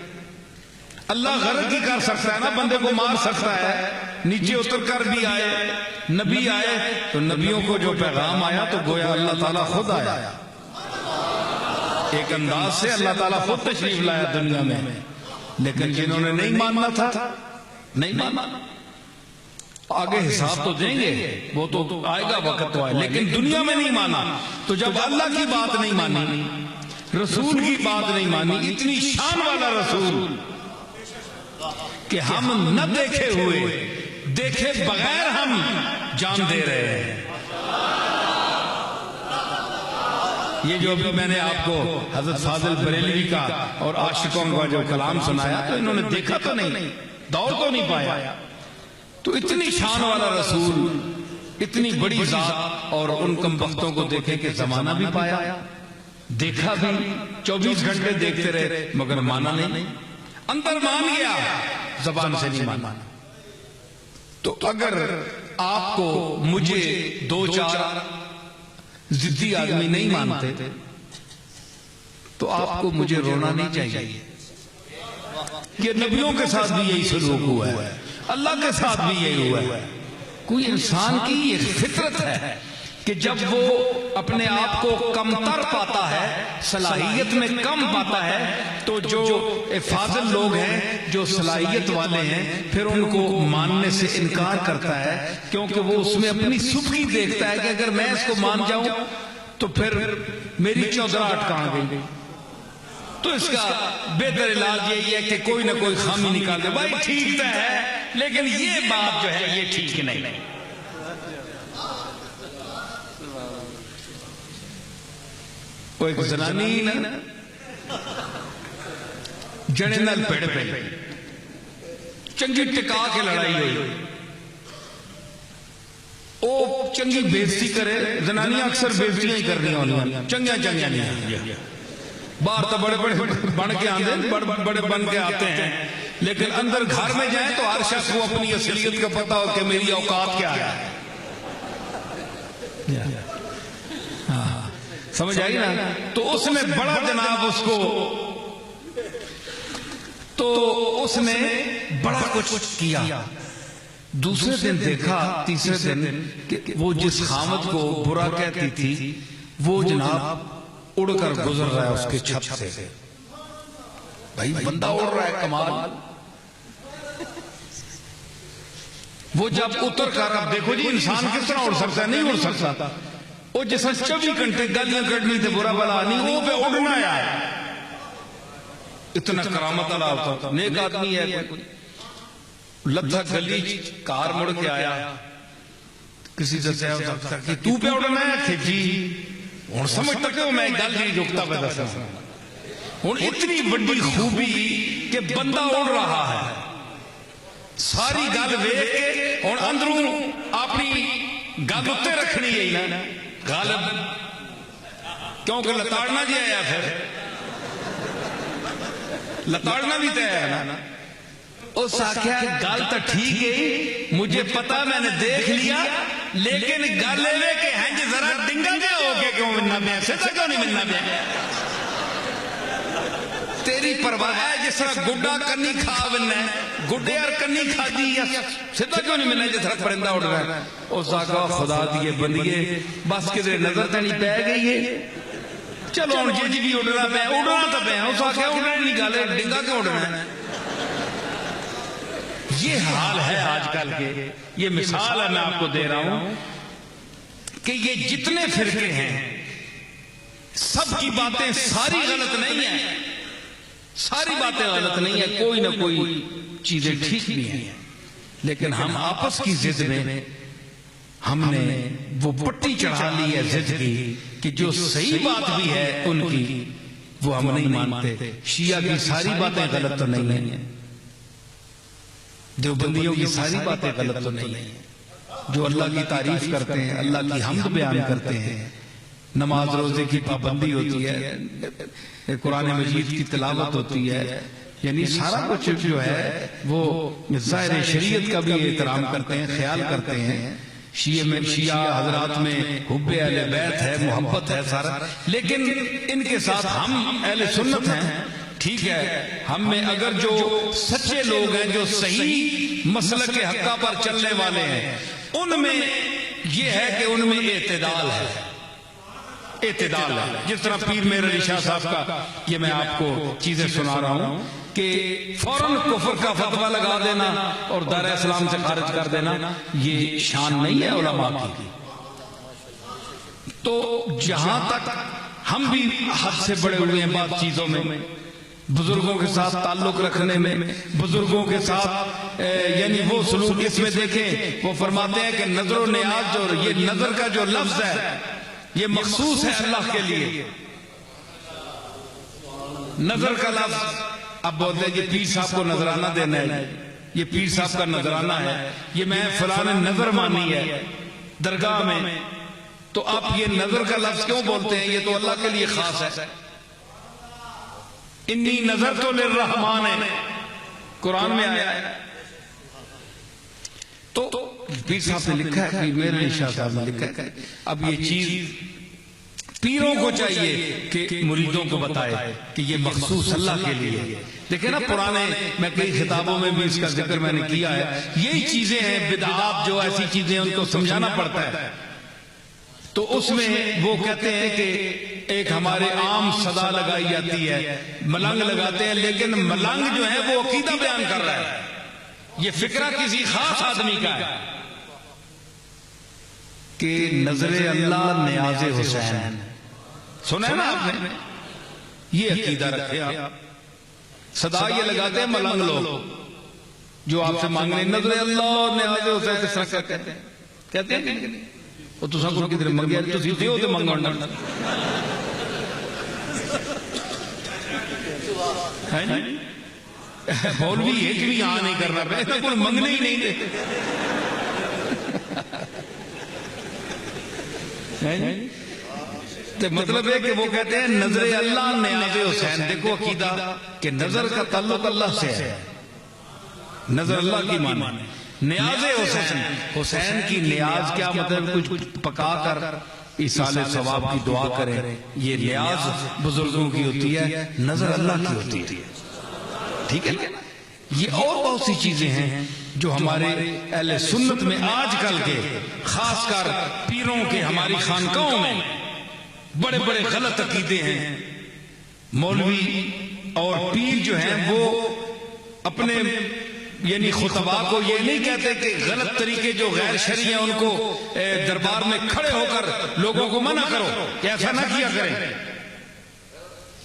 اللہ غرض ہی کر سکتا ہے نا، بندے کو مار سکتا ہے. نیچے اتر کر بھی آئے، نبی آئے تو نبیوں کو جو پیغام آیا تو گویا اللہ تعالیٰ خود آیا، ایک انداز سے اللہ تعالیٰ خود تشریف لایا دنیا میں. لیکن جنہوں نے نہیں ماننا تھا نہیں مانا. آگے حساب تو دیں گے، وہ تو آئے گا وقت تو آئے، لیکن دنیا میں نہیں مانا. تو جب اللہ کی بات نہیں مانی رسول کی بات نہیں مانی، اتنی شان والا رسول کہ ہم نہ دیکھے ہوئے، دیکھے بغیر ہم جان دے رہے ہیں۔ یہ جو ابھی میں نے آپ کو حضرت فاضل بریلوی کا اور عاشقوں کا جو کلام سنایا تو انہوں نے دیکھا تو نہیں، دور تو نہیں پایا۔ تو اتنی شان والا رسول، اتنی بڑی ذات، اور ان کم بختوں کو دیکھے کہ زمانہ بھی پایا، دیکھا بھی، 24 گھنٹے دیکھتے رہے مگر مانا نہیں، اندر مان گیا، زبان سے نہیں مانا۔ تو اگر آپ کو مجھے دو چار ضدی آدمی نہیں مانتے تو آپ کو مجھے رونا نہیں چاہیے کہ نبیوں کے ساتھ بھی یہی سلوک ہوا ہے، اللہ کے ساتھ بھی یہی ہوا ہے۔ کوئی انسان کی یہ فطرت ہے کہ جب وہ اپنے آپ کو کمتر پاتا ہے، صلاحیت میں کم پاتا ہے، تو جو فاضل لوگ ہیں، جو صلاحیت والے ہیں، پھر ان کو ماننے سے انکار کرتا ہے، کیونکہ وہ اس میں اپنی سبکی دیکھتا ہے کہ اگر میں اس کو مان جاؤں تو پھر میری چودراہٹ کہاں گئی۔ تو اس کا بہتر علاج یہی ہے کہ کوئی نہ کوئی خامی نکال دے، بھائی ٹھیک تو ہے لیکن یہ بات جو ہے یہ ٹھیک نہیں۔ وہ ایک زنانی نا جڑے نال پیڑ پہ چنگی ٹکا کے لڑائی ہوئی، او چنگی بےزتی کرے، زنانیاں اکثر بےزتیاں ہی کرنی ہوتی، چنگیاں نہیں، باہر تو بڑے بڑے بن کے آتے ہیں، بڑے بن کے آتے ہیں، لیکن اندر گھر میں جائیں تو ہر شخص کو اپنی اصلیت کا پتہ ہو کہ میری اوقات کیا ہے۔ سمجھ آئی نا؟ تو اس نے بڑا جناب اس کو، تو اس نے بڑا کچھ کیا۔ دوسرے دن دیکھا، تیسرے دن کہ وہ جس خامد کو برا کہتی تھی وہ جناب اڑ کر گزر رہا ہے اس کے چھت سے۔ بھائی بندہ اڑ رہا ہے، کمال۔ وہ جب اتر کر، اب دیکھو جی انسان کس طرح اڑ سکتا ہے؟ نہیں اڑ سکتا۔ وہ جیسا 24 گھنٹے گالیاں کٹنی تھے، برا بلا نہیں، وہ پہ اڑنا ہے۔ اتنا کرامت اللہ ہوتا تھا، نیک آدمی ہے کوئی۔ لتھا گلی کار مڑ کے آیا، کسی سے سکتا کہ تو پہ اڑنا ہے کہ جی، اور سمجھتا کہ وہ میں گل جی جھکتا پہ دسا۔ اور اتنی بڑی خوبی کہ بندہ اڑ رہا ہے، ساری گل ویکھ کے اور اندروں اپنی گل اتے رکھنی ہے نا، غالب کیونکہ لتاڑنا جی آیا، پھر لتاڑنا بھی تے ہے نا۔ اس آخیا گل تو ٹھیک ہے، مجھے پتا میں نے دیکھ لیا، لیکن گل ہے کہ ہنج ذرا ڈنگا جا ہو کے کیوں ملنا پیا، سیدھا کیوں نہیں ملنا پیا؟ تیری پرواہ ہے جس طرح گڈا کنی کھا بننا ہے، گڈے اور کنی کھا دی، سیدھا کیوں نہیں ملنا جس طرح پرندہ اڑ رہا ہے؟ اس آقا خدا دیے بندگے، بس کدھر نظر تو نہیں پہ گئی ہے، چلو ہوں جی بھی اڑنا پہ، اڑنا تو پہ، اس آقا اڑنا نہیں گل ہے، ڈنگا کیوں اڑنا ہے؟ یہ حال ہے آج کل کے۔ یہ مثال ہے میں آپ کو دے رہا ہوں کہ یہ جتنے فرقے ہیں سب کی باتیں ساری غلط نہیں ہیں، ساری باتیں غلط نہیں ہیں، کوئی نہ کوئی چیزیں ٹھیک بھی ہیں، لیکن ہم آپس کی ضد میں ہم نے وہ پٹی چڑھا لی ہے ضد کی کہ جو صحیح بات بھی ہے ان کی وہ ہم نہیں مانتے۔ شیعہ کی ساری باتیں غلط تو نہیں ہیں، دیوبندیوں کی ساری باتیں غلط تو نہیں ہیں، جو اللہ کی تعریف کرتے ہیں، اللہ کی حمد بیان کرتے ہیں، نماز روزے کی پابندی ہوتی ہے، قرآن مجید کی تلاوت ہوتی ہے، یعنی سارا کچھ جو ہے وہ ظاہر شریعت کا بھی احترام کرتے ہیں، خیال کرتے ہیں۔ شیعہ حضرات میں حب اہل بیت ہے، محبت ہے سارا، لیکن ان کے ساتھ ہم اہل سنت ہیں، ٹھیک ہے، ہم میں اگر جو سچے لوگ ہیں، جو صحیح مسلک کے حقہ پر چلنے والے ہیں، ان میں یہ ہے کہ ان میں اعتدال ہے، اعتدال ہے۔ جس طرح پیر میر علی شاہ صاحب کا یہ میں آپ کو چیزیں سنا رہا ہوں کہ فوراً کفر کا فتویٰ لگا دینا اور دار اسلام سے خارج کر دینا، یہ شان نہیں ہے علماء کی۔ تو جہاں تک ہم بھی حد سے بڑے ہوئے ہیں بعض چیزوں میں، بزرگوں کے ساتھ تعلق رکھنے میں، بزرگوں کے ساتھ یعنی وہ سلوک اس میں دیکھیں، وہ فرماتے ہیں کہ نظر و نیاز جو یہ نظر کا جو لفظ ہے یہ مخصوص ہے اللہ کے لیے. نظر کا لفظ اب بولتے ہیں یہ پیر صاحب کو نظرانہ دینا ہے، یہ پیر صاحب کا نظرانہ ہے، یہ میں فلاں نے نظر مانی ہے درگاہ میں، تو آپ یہ نظر کا لفظ کیوں بولتے ہیں؟ یہ تو اللہ کے لیے خاص ہے. انی نظر تو للرحمان ہے، قرآن میں آیا ہے. تو پیر صاحب نے لکھا ہے، پیر میرے شاہ صاحب نے لکھا ہے. اب یہ چیز پیروں کو چاہیے کہ مریدوں کو بتائے کہ یہ مخصوص اللہ کے لیے. دیکھیں نا پرانے میں کئی خطابوں میں بھی اس کا ذکر میں نے کیا ہے، یہی چیزیں ہیں بدعات جو ایسی چیزیں ان کو سمجھانا پڑتا ہے. تو اس میں وہ کہتے ہیں کہ ایک ہمارے عام صدا لگائی جاتی ہے، ملنگ لگاتے ہیں، لیکن ملنگ جو ہے وہ عقیدہ بیان کر رہا ہے، یہ فکرہ کسی خاص آدمی کا ہے کہ نظر اللہ نیاز حسین. سنا ہے نا آپ نے؟ یہ عقیدہ رکھے آپ. صدا یہ لگاتے ہیں ملنگ لوگ جو آپ سے مانگ رہے ہیں نظر اللہ نیاز حسین، کس طرح کہتے ہیں؟ کہتے ہیں کہ وہ تو سب کو کدھر منگیا تو سیدھے ہوتے منگوڑنا مولوی ایک بھی یہاں نہیں کرنا پہ کوئی منگنے ہی نہیں دیتے. مطلب ہے کہ وہ کہتے ہیں نظر اللہ نیاز حسین. دیکھو عقیدہ کہ نظر کا تعلق اللہ سے ہے، نظر اللہ کی معنی نیاز حسین. حسین کی نیاز کیا مطلب؟ کچھ پکا کر ایصال ثواب کی دعا کریں، یہ نیاز بزرگوں کی ہوتی ہے، نظر اللہ کی ہوتی ہے. ٹھیک ہے. یہ اور بہت سی چیزیں ہیں جو ہمارے اہل سنت میں آج کل کے خاص کر پیروں کے ہماری خانقاہوں میں بڑے بڑے غلط عقیدے ہیں. مولوی اور پیر جو ہیں وہ اپنے یعنی خطباء کو یہ نہیں کہتے کہ غلط طریقے جو غیر شرعی ہیں ان کو دربار میں کھڑے ہو کر لوگوں کو منع کرو کہ ایسا نہ کیا کریں.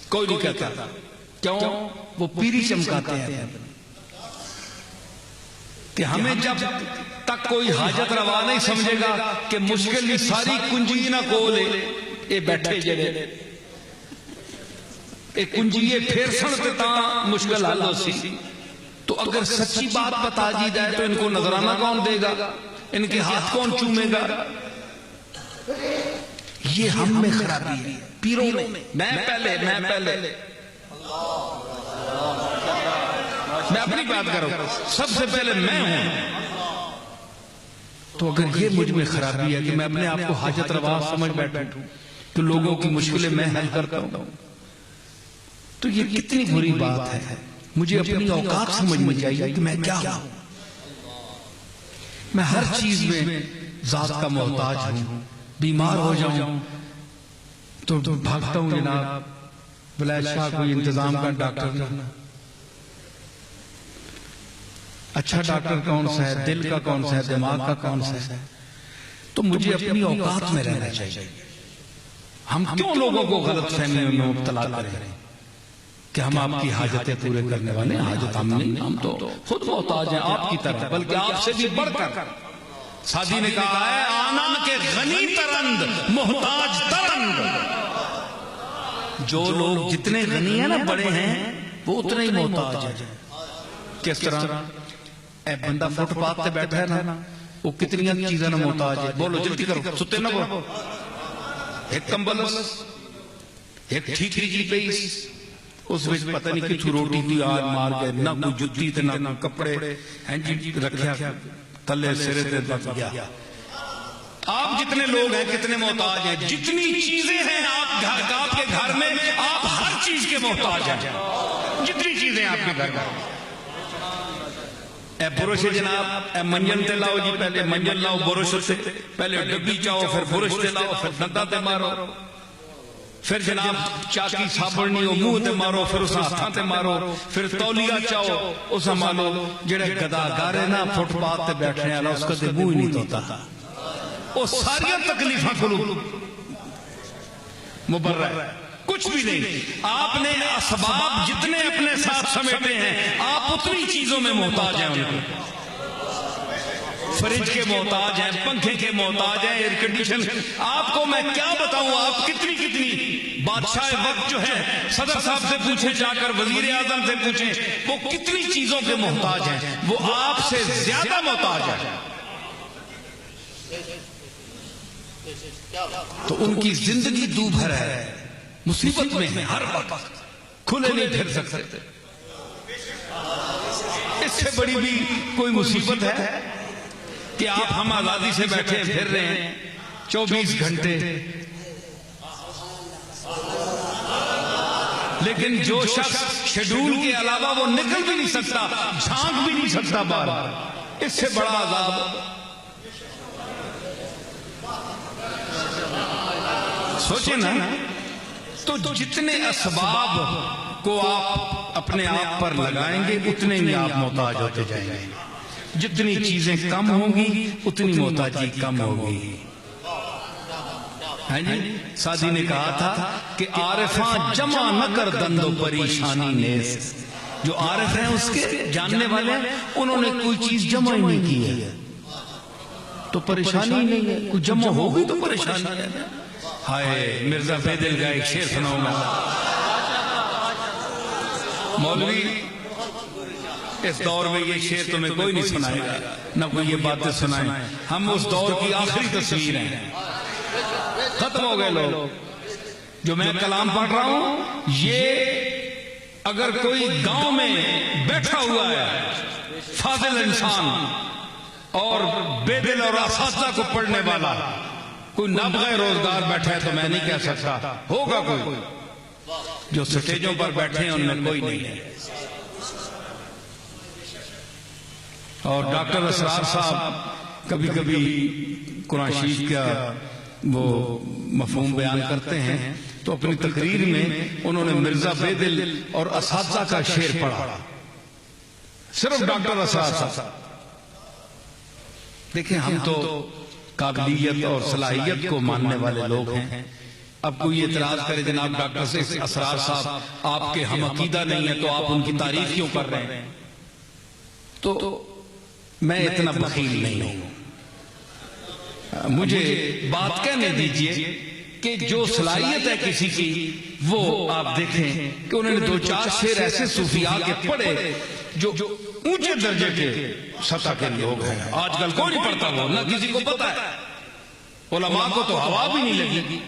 کوئی نہیں کہتا. کیوں؟ وہ پیری چمکاتے ہیں کہ ہمیں جب تک کوئی حاجت روا نہیں سمجھے گا کہ مشکل بھی ساری کنجی نہ کولے اے بیٹھے جڑے اے کنجیے پھر سنتے تاں مشکل حل ہو سی. تو اگر سچی بات بتا دی جائے تو ان کو نظرانہ کون دے گا؟ ان کے ہاتھ کون چومے گا؟ یہ ہم میں خرابی ہے پیروں میں. میں اپنی بات کروں، سب سے پہلے میں ہوں. تو اگر یہ مجھ میں خرابی ہے کہ میں اپنے آپ کو حاجت روا سمجھ بیٹھوں تو لوگوں کی مشکلیں میں حل کرتا ہوں، تو یہ کتنی بری بات ہے. مجھے اپنی اوقات سمجھ میں چاہیے کہ میں کیا ہوں. میں ہر چیز میں ذات کا محتاج ہوں. بیمار ہو جاؤں تو بھاگتا ہوں جناب ولایت شاہ کوئی انتظام کا ڈاکٹر نہیں. اچھا ڈاکٹر کون سا ہے؟ دل کا کون سا ہے؟ دماغ کا کون سا ہے؟ تو مجھے اپنی اوقات میں رہنا چاہیے. ہم کیوں لوگوں کو غلط فہمیوں میں مبتلا کریں کہ ہم آپ کی حاجتیں پورے کرنے والے ہیں؟ حاجت ہم نہیں، ہم تو خود محتاج ہیں آپ کی طرح، بلکہ آپ سے بھی بڑھ کر. سادی نے کہا ہے آنن کے غنی ترند محتاج ترند. جو لوگ جتنے غنی ہیں نا بڑے ہیں وہ اتنے ہی محتاج ہیں. کس طرح؟ اے بندہ فٹ پاتھ تے بیٹھا ہے نا وہ کتنی چیزیں نہ محتاج ہے. بولو جلدی کرو، ستے نہ بولو. ایک کمبل، ایک ٹھیکری جی پیس، اس وچ پتہ نہیں کچھ روٹی کی آج مار گئے، نہ کوئی جتی تے نہ کپڑے ہیں جی رکھیا تلے سرے تے بچ گیا. آپ جتنے لوگ ہیں کتنے محتاج ہیں. جتنی چیزیں ہیں آپ کے گھر میں آپ ہر چیز کے محتاج ہیں. جتنی چیزیں آپ کے گھر میں. اے برش جناب، اے منجن تے لاؤ جی، پہلے منجن لاؤ برش سے، پہلے ڈبی چاؤ پھر برش تے لاؤ پھر دندا تے مارو، پھر جناب چاکی صابنی ہو منہ تے مارو، پھر اس ہاتھاں تے مارو، پھر تولیہ چاؤ اس مالو. جڑے گداگارے نا فٹ پاتھ تے بیٹھنے والا اس کا تے منہ ہی نہیں دھوتا. وہ ساری تکلیفاں کلو مبرر ہے، کچھ بھی نہیں۔ آپ نے اسباب جتنے اپنے ساتھ سمیٹے ہیں، آپ اتنی چیزوں میں محتاج ہیں ان کو۔ فریج کے محتاج ہیں، پنکھے کے محتاج ہیں، ایئر کنڈیشن، آپ کو میں کیا بتاؤں، آپ کتنی بادشاہ وقت جو ہے، صدر صاحب سے پوچھیں جا کر، وزیر اعظم سے پوچھیں، وہ کتنی چیزوں کے محتاج ہیں، وہ آپ سے زیادہ محتاج ہیں۔ تو ان کی زندگی دو بھر ہے، مصیبت میں ہے، ہر وقت کھلے نہیں پھر سکتے۔ اس سے بڑی بھی کوئی مصیبت ہے کہ آپ ہم آزادی سے بیٹھے پھر رہے ہیں 24 گھنٹے، لیکن جو شخص شیڈول کے علاوہ وہ نکل بھی نہیں سکتا، جھانک بھی نہیں سکتا باہر، اس سے بڑا عذاب۔ سوچیں نا، تو جتنے اسباب کو آپ اپنے آپ پر لگائیں گے اتنے ہی آپ محتاج ہوتے جائیں گے۔ جتنی چیزیں کم ہوں گی اتنی محتاجی کم ہوگی۔ سادی نے کہا تھا کہ عارفاں جمع نہ کر دندو پریشانی نیز، جو عارف ہیں اس کے جاننے والے ہیں، انہوں نے کوئی چیز جمع ہی نہیں کی ہے تو پریشانی نہیں ہے، کوئی جمع ہوگی تو پریشانی ہے۔ ہائے مرزا بیدل کا ایک شعر سناؤں گا۔ مولوی اس دور میں یہ شعر تمہیں کوئی نہیں سنائے گا، نہ کوئی یہ باتیں سنائیں، ہم اس دور کی آخری تصویر ہیں، ختم ہو گئے لوگ۔ جو میں کلام پڑھ رہا ہوں، یہ اگر کوئی گاؤں میں بیٹھا ہوا ہے فاضل انسان اور بے دل اور اساتذہ کو پڑھنے والا، کوئی نابغہ روزگار بیٹھا ہے تو میں نہیں کہہ سکتا، ہوگا کوئی۔ جو سٹیجوں پر بیٹھے ہیں ان میں کوئی نہیں ہے۔ اور ڈاکٹر اسرار صاحب کبھی کبھی قرآن شریف کا وہ مفہوم بیان کرتے ہیں تو اپنی تقریر میں انہوں نے مرزا بیدل اور اساتذہ کا شعر پڑھا، صرف ڈاکٹر اسرار صاحب۔ دیکھیں ہم تو قابلیت اور صلاحیت کو ماننے والے لوگ ہیں، اب کوئی اعتراض کرے جناب ڈاکٹر سے اسرار صاحب آپ کے ہم عقیدہ نہیں ہیں تو آپ ان کی تعریف کیوں کر رہے ہیں؟ تو میں اتنا بخیل نہیں ہوں، مجھے بات کہنے دیجئے کہ جو صلاحیت ہے کسی کی وہ آپ دیکھیں کہ انہوں نے 2-4 شعر ایسے صوفیاء کے پڑھے جو اونچے درجے کے سطح کے لوگ ہیں، آج کل کوئی نہیں پڑھتا، وہ نہ کسی کو پتا ہے، علماء کو تو ہوا بھی نہیں لگی۔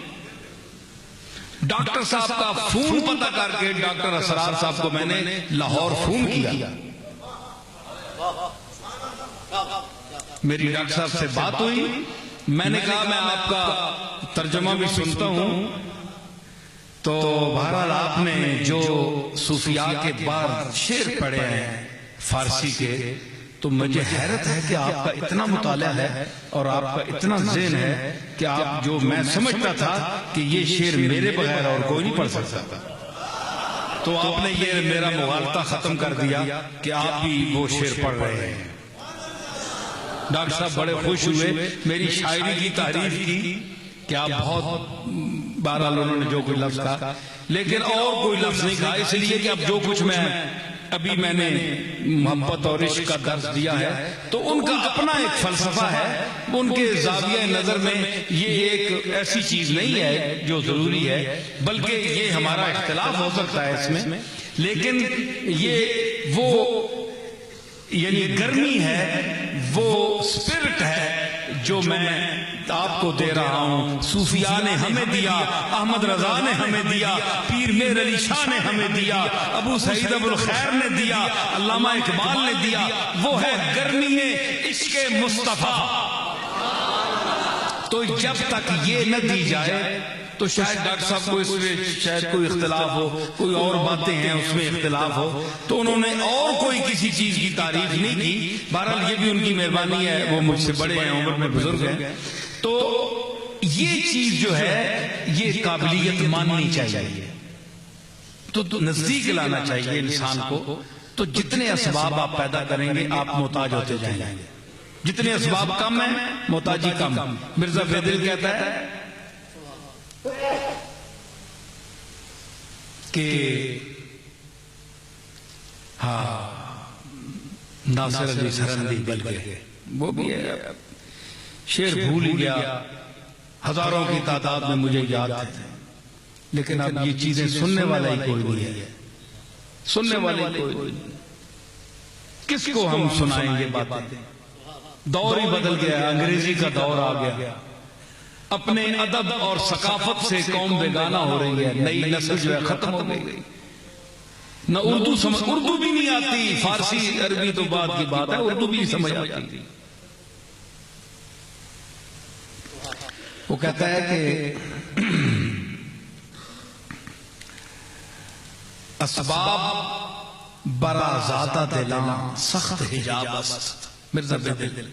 ڈاکٹر صاحب کا فون پتہ کر کے ڈاکٹر اسرار صاحب کو میں نے لاہور فون کیا، میری ڈاکٹر صاحب سے بات ہوئی، میں نے کہا میں آپ کا ترجمہ بھی سنتا ہوں، تو بہرحال آپ نے جو صوفیاء کے بعد شعر پڑھے ہیں فارسی کے، تو مجھے حیرت ہے کہ آپ کا اتنا مطالعہ ہے اور آپ کا اتنا ذہن ہے کہ آپ جو میں سمجھتا تھا کہ یہ شعر میرے بغیر اور کوئی نہیں پڑھ سکتا تھا، تو آپ نے یہ میرا مغالطہ ختم کر دیا کہ آپ بھی وہ شعر پڑھ رہے ہیں۔ ڈاکٹر صاحب بڑے خوش ہوئے، میری شاعری کی تعریف کی کہ آپ بہت، بہرحال انہوں نے جو کوئی لفظ کہا لیکن اور کوئی لفظ نہیں کہا، اس لیے کہ اب جو کچھ میں نے محبت اور عشق کا درس دیا ہے تو ان کا اپنا ایک فلسفہ ہے، ان کے زاویہ نظر میں یہ ایک ایسی چیز نہیں ہے جو ضروری ہے، بلکہ یہ ہمارا اختلاف ہو سکتا ہے اس میں، لیکن یہ وہ یعنی گرمی ہے، وہ سپرٹ ہے جو میں آپ کو دے رہا ہوں۔ صوفیاء نے ہمیں دیا، احمد رضا نے ہمیں دیا، پیر میر علی شاہ نے ہمیں دیا، ابو سعید ابو الخیر نے دیا، علامہ اقبال نے دیا، وہ ہے گرمی عشق مصطفیٰ۔ تو جب تک یہ نہ دی جائے تو شاید ڈاکٹر صاحب کو اس میں شاید کوئی اختلاف ہو، کوئی اور باتیں ہیں اس میں اختلاف ہو، تو انہوں نے اور کوئی کسی چیز کی تعریف نہیں کی۔ بہرحال یہ بھی ان کی مہربانی ہے، وہ مجھ سے بڑے ہیں، عمر میں بزرگ ہیں، تو یہ چیز جو ہے یہ قابلیت ماننی چاہیے، تو نزدیک لانا چاہیے انسان کو۔ تو جتنے اسباب آپ پیدا کریں گے آپ محتاج ہوتے جائیں گے، جتنے اسباب کم ہیں محتاجی کم۔ مرزا بیدل کہتا ہے کہ ہاں ناصر علی سرندی بلکہ وہ بھی ہے، شعر بھول ہی گیا، ہزاروں کی تعداد میں مجھے یاد ہے، لیکن اب یہ چیزیں سننے والا ہی کوئی نہیں ہے، سننے والے کوئی نہیں، کس کو ہم سنائیں گے باتیں؟ دور ہی بدل گیا، انگریزی کا دور آ گیا، اپنے ادب اور ثقافت سے قوم بیگانہ ہو رہی ہے، نئی نسل جو ہے ختم ہو گئی، نہ اردو بھی نہیں آتی، فارسی عربی تو بعد کی بات ہے، اردو بھی نہیں سمجھ آتی۔ وہ کہتا ہے کہ اسباب برا ذاتہ دلاں سخت حجاب است، مرزا بیدل،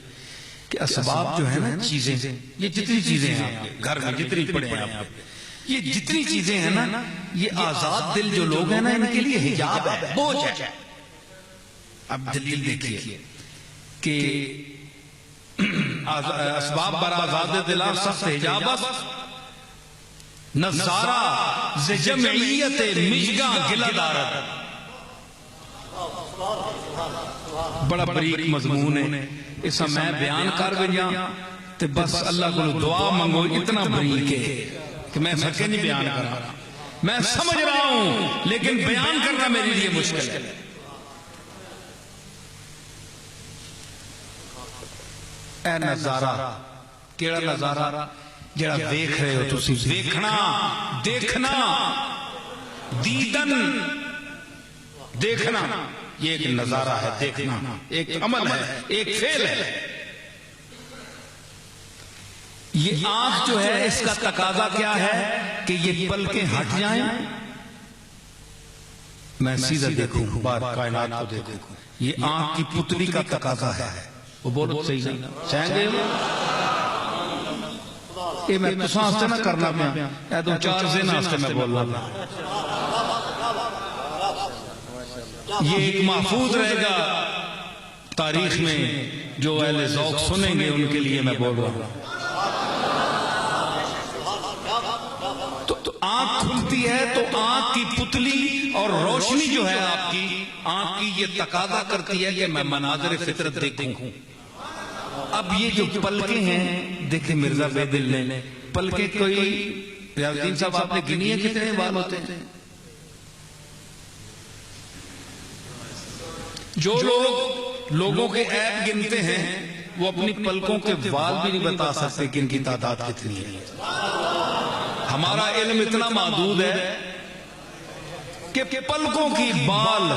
کہ اسباب جو ہے نا چیزیں، یہ جتنی چیزیں ہیں آپ کے گھر میں جتنی پڑے ہیں آپ کے، یہ جتنی چیزیں ہیں نا، یہ آزاد دل جو لوگ ہیں نا ان کے لیے حجاب ہے، بوجھ ہے۔ اب دلیل دیکھیے کہ اسباب برا آزاد دلاں سخت حجاب است، نظارہ ز جمعیت مژگاں گلہ دارد۔ بڑا بریک مضمون ہے، اس میں بیان کر گیا تو بس اللہ کو دعا منگو، اتنا بریک ہے کہ میں سکے نہیں بیان کر رہا، میں سمجھ رہا ہوں لیکن بیان کرنا میرے لیے مشکل ہے۔ اے نظارہ، کیڑا نظارہ؟ جڑا دیکھ رہے ہو تسی، دیکھنا، دیکھنا، دیدن، دیکھنا، یہ ایک نظارہ ہے، دیکھنا ایک عمل ہے، ایک فعل ہے۔ یہ آنکھ جو ہے اس کا تقاضا کیا ہے کہ یہ پلکیں ہٹ جائیں، میں سیدھا دیکھوں، بار کائنات کو دیکھوں، یہ آنکھ کی پتلی کا تقاضا ہے۔ وہ بولو صحیح نہیں چاہیں گے یہ میں تو سانستے نہ کرنا پیا، اے دو چار زین آستے میں بولنا پیا، یہ ایک محفوظ رہے گا تاریخ میں، جو اہل ذوق سنیں گے ان کے لیے میں بول رہا ہوں۔ تو آنکھ کھلتی ہے تو آنکھ کی پتلی اور روشنی جو ہے آپ کی آنکھ کی یہ تقاضا کرتی ہے کہ میں مناظر فطرت دیکھوں۔ اب یہ جو پلکیں ہیں، دیکھیں مرزا بیدل نے پلکیں، کوئی ریاض الدین صاحب آپ نے گنی ہے کتنے بال ہوتے ہیں؟ جو لوگ لوگوں کے عیب گنتے ہیں وہ اپنی پلکوں کے بال بھی نہیں بتا سکتے کہ ان کی تعداد کتنی ہے۔ ہمارا علم اتنا محدود ہے کہ پلکوں کی بال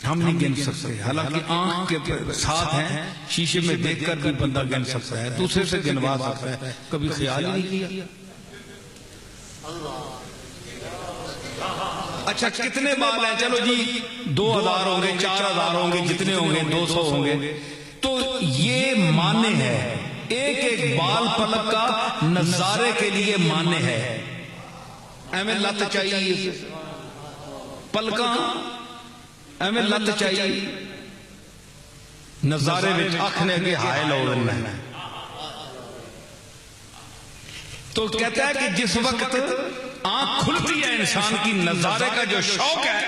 ہم نہیں گن سکتے، حالانکہ آنکھ کے ساتھ ہیں، شیشے میں دیکھ کر بھی بندہ گن سکتا ہے، دوسرے سے گنوا سکتا ہے، کبھی خیال ہی نہیں کیا۔ اچھا کتنے بال ہیں؟ چلو جی 2000 ہوں گے، 4000 ہوں گے، جتنے ہوں گے 200 ہوں گے، تو یہ معنی ہے، ایک ایک بال پلک کا نظارے کے لیے معنی ہے۔ ایمیں لت چاہیے پلکاں، ایمیں لت چاہیے نظارے وچ آکھنے کے حائل ہو رہنا ہے۔ تو کہتا ہے کہ جس وقت آنکھ کھلتی ہے انسان کی، نظارے کا جو شوق ہے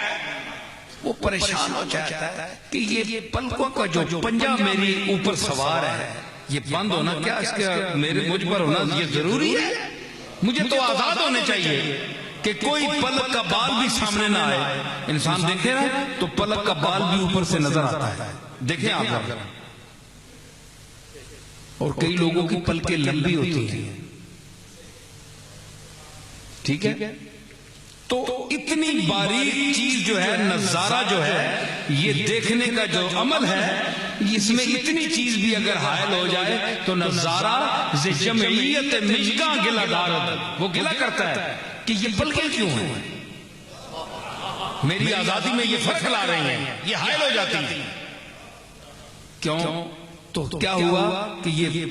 وہ پریشان ہو جاتا ہے کہ یہ پلکوں کا جو پنجہ میری اوپر سوار ہے یہ بند ہونا، کیا اس کا میرے مجھ پر ہونا یہ ضروری ہے؟ مجھے تو آزاد ہونے چاہیے کہ کوئی پلک کا بال بھی سامنے نہ آئے۔ انسان دیکھے نا تو پلک کا بال بھی اوپر سے نظر آتا ہے، دیکھیں آپ، اور کئی لوگوں کی پلکیں لمبی ہوتی ہیں، ٹھیک ہے؟ تو اتنی باریک چیز جو ہے، نظارہ جو ہے، یہ دیکھنے کا جو عمل ہے، اس میں اتنی چیز بھی اگر حائل ہو جائے تو نظارہ ز جمعیت مژگاں گلہ دارد، وہ گلہ کرتا ہے کہ یہ پلکیں کیوں ہیں، میری آزادی میں یہ فرق لا رہی ہیں، یہ حائل ہو جاتی ہیں، کیوں؟ تو کیا ہوا کہ یہ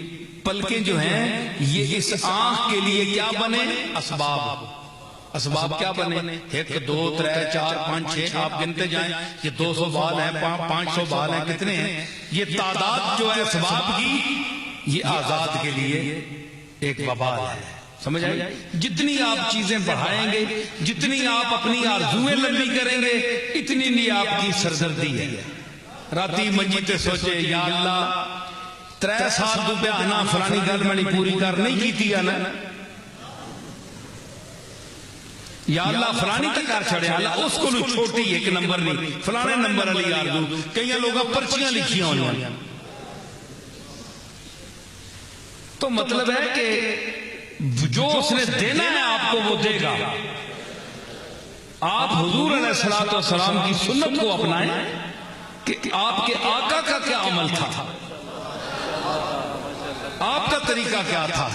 پلکیں جو ہیں یہ اس آنکھ کے لیے کیا بنے؟ اسباب۔ اسباب کیا بنے؟ 1 2 3 4 5 6 آپ گنتے جائیں، یہ 200 بال ہیں، 500 بال ہیں، کتنے ہیں؟ یہ تعداد جو ہے اسباب کی، یہ آزاد کے لیے ایک وبال ہے۔ سمجھ آئی؟ جتنی آپ چیزیں بڑھائیں گے، جتنی آپ اپنی آرزویں لمبی کریں گے، اتنی نہیں آپ کی سردردی ہے۔ راتی منجیتے سوچے یا اللہ 3 سال تو پہ آنا فلانی گل میں نہیں پوری کر نہیں کیتی ہے نا، یا اللہ فلانی تک کر چھڑے، اللہ اس کو چھوٹی ایک نمبر نہیں فلانے نمبر علی آرزو، کئی لوگاں پرچیاں لکھیاں ہوئی ہیں۔ تو مطلب ہے کہ جو اس نے دینا ہے آپ کو وہ دے گا۔ آپ حضور علیہ الصلوۃ والسلام کی سنت کو اپنائیں کہ آپ کے آقا کا کیا عمل تھا، آپ کا طریقہ کیا تھا۔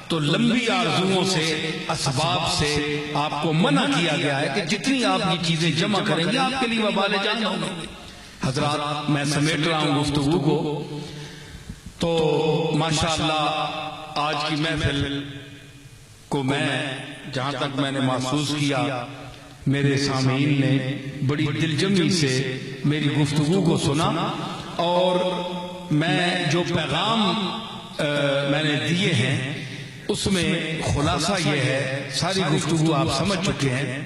تو لمبی آرزوؤں سے، اسباب سے آپ کو منع کیا گیا ہے کہ جتنی آپ یہ چیزیں جمع کریں گے آپ کے لیے وبال جان ہوں گے۔ حضرات میں سمیٹ رہا ہوں گفتگو کو، تو ماشاءاللہ آج کی محفل کو میں جہاں تک میں نے محسوس کیا، میرے سامعین نے بڑی دلجمی سے میری گفتگو کو سنا، اور میں جو پیغام میں نے دیے ہیں اس میں خلاصہ یہ ہے، ساری گفتگو آپ سمجھ چکے ہیں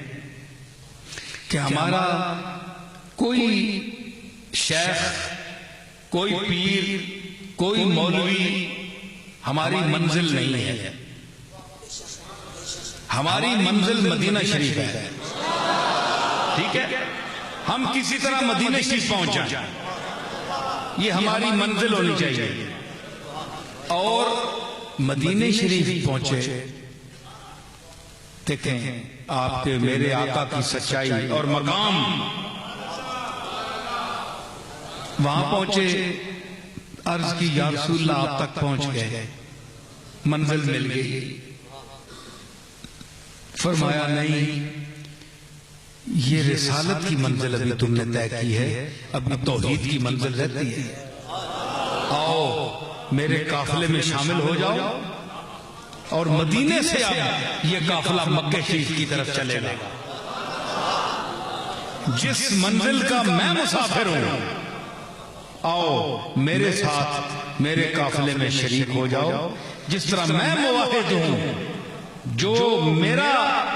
کہ ہمارا کوئی شیخ، کوئی پیر، کوئی مولوی ہماری منزل نہیں ہے، ہماری منزل مدینہ شریف ہے۔ ٹھیک ہے، ہم کسی طرح مدینہ شریف پہنچ جائیں، یہ ہماری منزل ہونی چاہیے۔ اور مدینہ شریف پہنچے، دیکھیں آپ کے میرے آقا کی سچائی اور مقام، وہاں پہنچے، عرض کی یا رسول اللہ آپ تک پہنچ گئے، منزل مل گئی۔ فرمایا نہیں، یہ رسالت کی منزل ابھی تم نے طے کی ہے، ابھی توحید کی منزل رہتی ہے۔ آؤ میرے قافلے میں شامل ہو جاؤ، اور مدینے سے اب یہ قافلہ مکہ شریف کی طرف چلے گا۔ جس منزل کا میں مسافر ہوں، آؤ میرے ساتھ میرے قافلے میں شریک ہو جاؤ۔ جس طرح میں موحد ہوں، جو میرا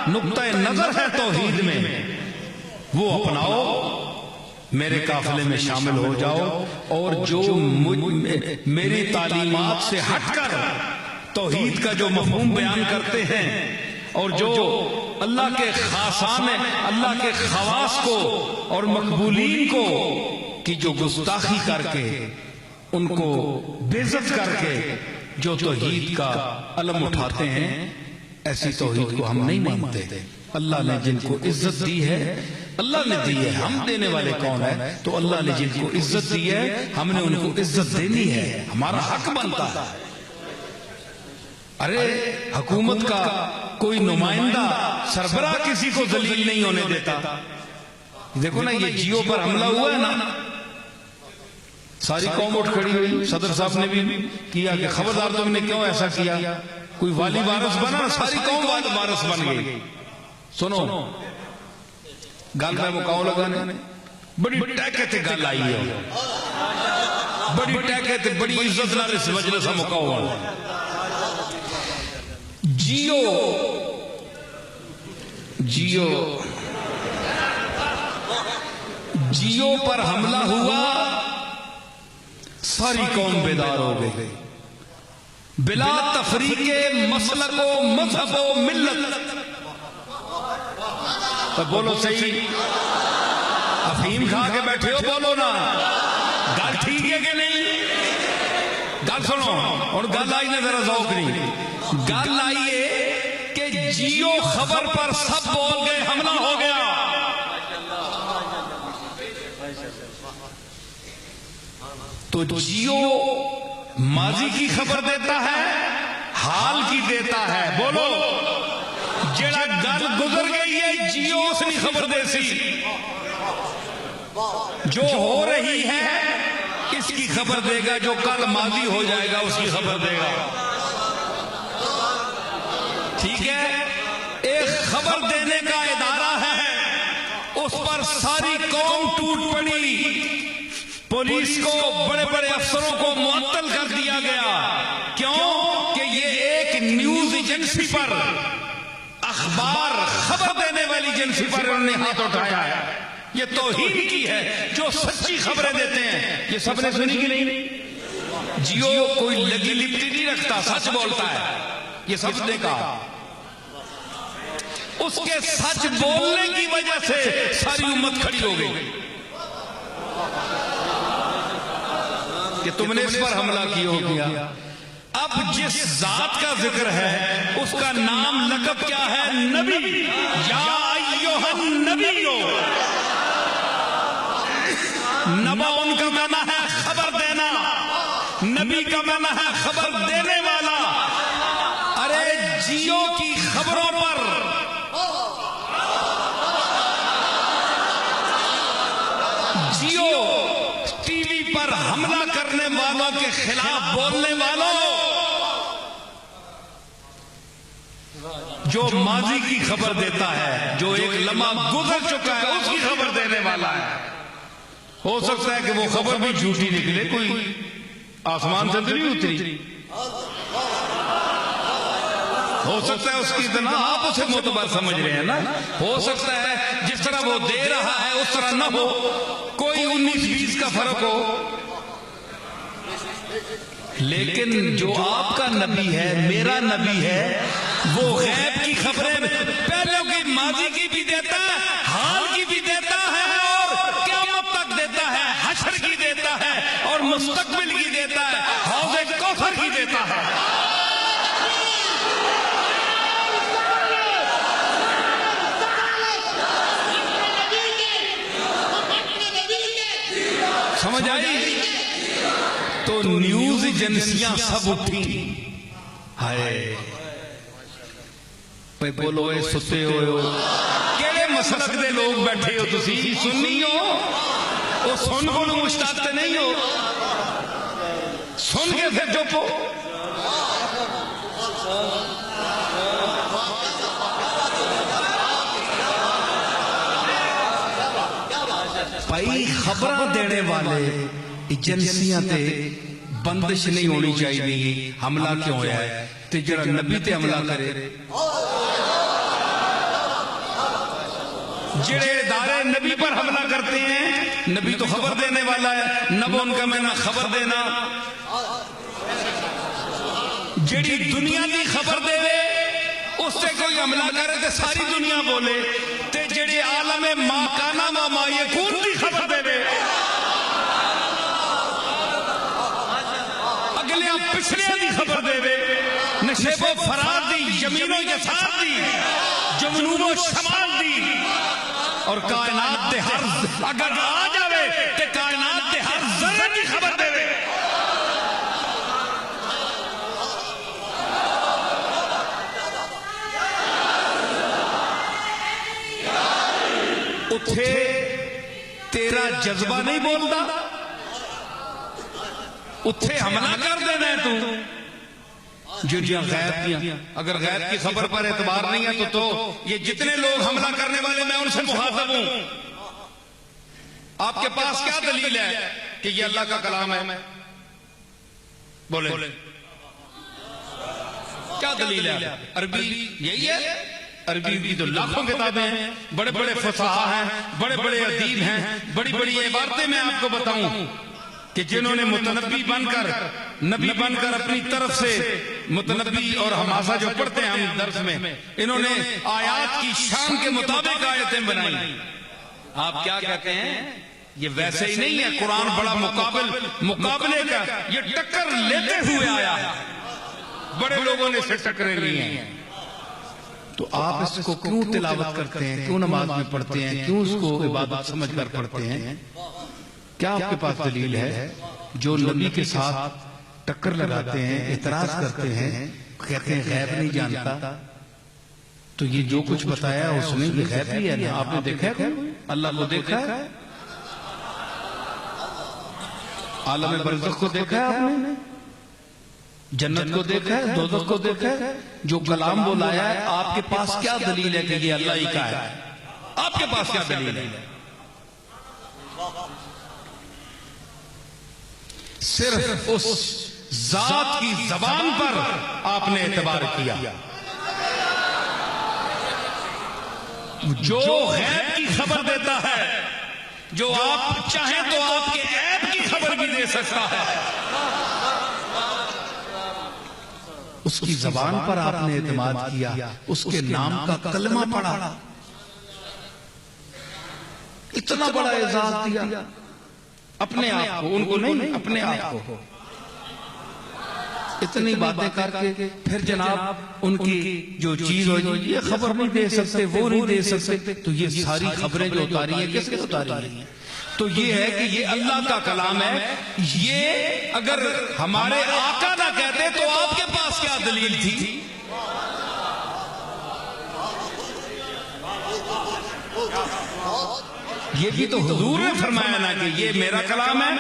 نقطہ نظر ہے توحید میں وہ اپناؤ، میرے قافلے میں شامل ہو جاؤ، اور جو میری تعلیمات سے ہٹ کر توحید کا جو مفہوم بیان کرتے ہیں، اور جو اللہ کے خاصان، اللہ کے خواص کو اور مقبولین کو کی جو گستاخی کر کے، ان کو بے عزت کر کے جو توحید کا علم اٹھاتے ہیں، ایسی توحید کو ہم نہیں مانتے۔ اللہ نے جن کو عزت دی ہے اللہ نے دی ہے، ہم دینے والے کون ہیں؟ تو اللہ نے جن کو عزت دی ہے ہم نے ان کو عزت دینی ہے، ہمارا حق بنتا ہے۔ ارے حکومت کا کوئی نمائندہ، سربراہ کسی کو ذلیل نہیں ہونے دیتا۔ دیکھو نا یہ جیو پر حملہ ہوا ہے نا، ساری قوم اٹھ کھڑی ہوئی، صدر صاحب نے بھی کیا کہ خبردار تم نے کیوں ایسا کیا، کوئی والی وارث بنا، ساری قوم وارث بن گئی۔ سنو گل میں مکاؤ لگانے، بڑی ٹیکے تے گل آئی ہے، بڑی ٹیکے تے بڑی عزت نال اس مجلس مکاؤ ہے۔ جیو پر حملہ ہوا، ساری قوم بیدار ہو گئی، بلا تفریق مسلک و مذہب و ملت۔ بولو صحیح، افہیم کھا کے بیٹھے ہو، بولو نا، گل ٹھیک ہے کہ نہیں؟ گل سنو، اور گل آئی نا ذرا ذوق نہیں، گل آئی ہے کہ جیو خبر پر سب بول گئے حملہ ہو گیا۔ تو جیو ماضی کی خبر دیتا ہے، حال کی دیتا ہے۔ بولو، جڑا گل گزر گئی ہے جیو اس نے خبر دے سی، جو ہو رہی ہے اس کی خبر دے گا، جو کل ماضی ہو جائے گا اس کی خبر دے گا۔ ٹھیک ہے، ایک خبر دینے کا ادارہ ہے، اس پر ساری قوم ٹوٹ پڑی، پولیس کو، بڑے بڑے افسروں کو معطل کر دیا گیا۔ کیوں کہ یہ ایک نیوز ایجنسی پر، اخبار خبر دینے والی ایجنسی پر انہوں نے ہاتھ اٹھایا ہے. یہ توہین کی ہے. جو سچی خبریں دیتے ہیں یہ سب نے سنی کہ نہیں؟ جیو کوئی لگی لپٹی نہیں رکھتا، سچ بولتا ہے. یہ سب نے کہا. اس کے سچ بولنے کی وجہ سے ساری امت کھڑی ہو گئی کہ تم نے اس پر حملہ کیا. اب جس ذات کا ذکر ہے اس کا نام لقب کیا ہے؟ نبی. یا ایھا النبی. نبا ان کا معنی ہے خبر دینا، نبی کا معنی ہے خبر دینے والا. ارے جیو کی خبروں پر جیو ٹی وی پر حملہ کرنے والوں کے خلاف بولنے والوں، جو ماضی کی خبر دیتا ہے، جو ایک لمحہ گزر چکا ہے اس کی خبر دینے والا ہے. ہو سکتا ہے کہ وہ خبر بھی جھوٹی نکلے، کوئی آسمان سے نہیں اتری. ہو سکتا ہے اس کی اتنا آپ اسے معتبر سمجھ رہے ہیں نا. ہو سکتا ہے جس طرح وہ دے رہا ہے اس طرح نہ ہو، کوئی 19-20 کا فرق ہو. لیکن جو آپ کا نبی ہے، میرا نبی ہے، وہ غیب کی خبریں پہلے کی ماضی کی بھی دیتا ہے، حال کی بھی دیتا ہے، اور قیامت تک دیتا ہے، حشر کی دیتا ہے، اور مستقبل کی دیتا ہے، حوض کوثر کی دیتا ہے. سمجھ آئی؟ تو نیوز ایجنسیاں سب اٹھی. ہائے پہ بولو اے ستے ہو، کیڑے مسلک دے لوگ بیٹھے ہو تسی؟ سنی ہو؟ وہ سن بولو مشتاق تے نہیں ہو؟ سن کے پھر چپ ہو. بھائی خبریں دینے والے ایجنسیاں تے بندش نہیں ہونی چاہیے. حملہ کیوں ہوا ہے؟ تے جڑا نبی تے حملہ کرے، جڑے ادارے نبی پر حملہ کرتے ہیں، نبی تو خبر دینے والا ہے. نبو ان کا معنی خبر دینا. جڑی دنیا کی خبر دے دے اس سے کوئی حملہ کرے تے ساری دنیا بولے. تے جڑے عالم ما کانا و ما یکون کی خبر دے دے، اگلے پچھلے کی خبر دے دے، نشیب و فرار دی، یمین و یسار دی، جنوب و شمال دی، اور کائنات دے ہر اگر آ جاوے تے کائنات دے ہر ذرے کی خبر دے دے. اتھے تیرا جذبہ نہیں بولتا، اتھے حملہ کر دینا ہے تو. جنیاں غیب کیا، اگر غیب کی خبر پر اعتبار نہیں ہے تو یہ جتنے لوگ حملہ کرنے والے میں ان سے مخاطب ہوں. آپ کے پاس کیا دلیل ہے کہ یہ اللہ کا کلام ہے؟ بولے کیا دلیل ہے؟ عربی یہی ہے. عربی کی تو لاکھوں کتابیں ہیں، بڑے بڑے فصحاء ہیں، بڑے بڑے ادیب ہیں، بڑی بڑی عبارتیں میں آپ کو بتاؤں کہ جنہوں نے متنبی بن کر، نبی بن کر اپنی طرف سے متنبی اور حماسہ جو پڑھتے ہیں ہم درس میں، انہوں نے آیات کی شان کے مطابق آیتیں بنائی. آپ کیا کہتے ہیں؟ یہ ویسے ہی نہیں ہے. قرآن بڑا مقابلے کا، یہ ٹکر لیتے ہوئے آیا. بڑے لوگوں نے اسے ٹکریں لی ہیں. تو آپ اس کو کیوں تلاوت کرتے ہیں، کیوں نماز میں پڑھتے ہیں، کیوں اس کو عبادت سمجھ کر پڑھتے ہیں؟ کیا آپ کے پاس دلیل ہے؟ جو نبی کے ساتھ ٹکر لگاتے ہیں، اعتراض کرتے ہیں، کہتے ہیں غیب نہیں جانتا، تو یہ جو کچھ بتایا اس نے یہ غیب ہی ہے نا. آپ نے دیکھا ہے اللہ کو دیکھا ہے، عالم برزخ کو دیکھا ہے آپ نے، جنت کو دیکھا ہے، دوزخ کو دیکھا ہے. جو کلام بولایا ہے آپ کے پاس کیا دلیل ہے کہ یہ اللہ ہی کا ہے؟ آپ کے پاس کیا دلیل ہے؟ صرف اس ذات کی زبان پر آپ نے اعتبار کیا. جو غیب کی خبر دیتا ہے، جو آپ چاہیں تو آپ کے عیب کی خبر بھی دے سکتا ہے. اس کی زبان پر آپ نے اعتماد کیا، اس کے نام کا کلمہ پڑھا، اتنا بڑا اعزاز دیا اپنے آپ کو، ان کو نہیں، اپنے آپ کو. اتنی باتیں کر کے پھر جناب ان کی جو چیز ہو، یہ خبر نہیں دے سکتے، وہ نہیں دے سکتے، تو یہ ساری خبریں جو اتاری ہیں کس نے اتاری ہیں؟ تو یہ ہے کہ یہ اللہ کا کلام ہے. یہ اگر ہمارے آقا نہ کہتے تو آپ کے پاس کیا دلیل تھی؟ یہ بھی تو حضور نے فرمایا نا کہ یہ میرا کلام ہے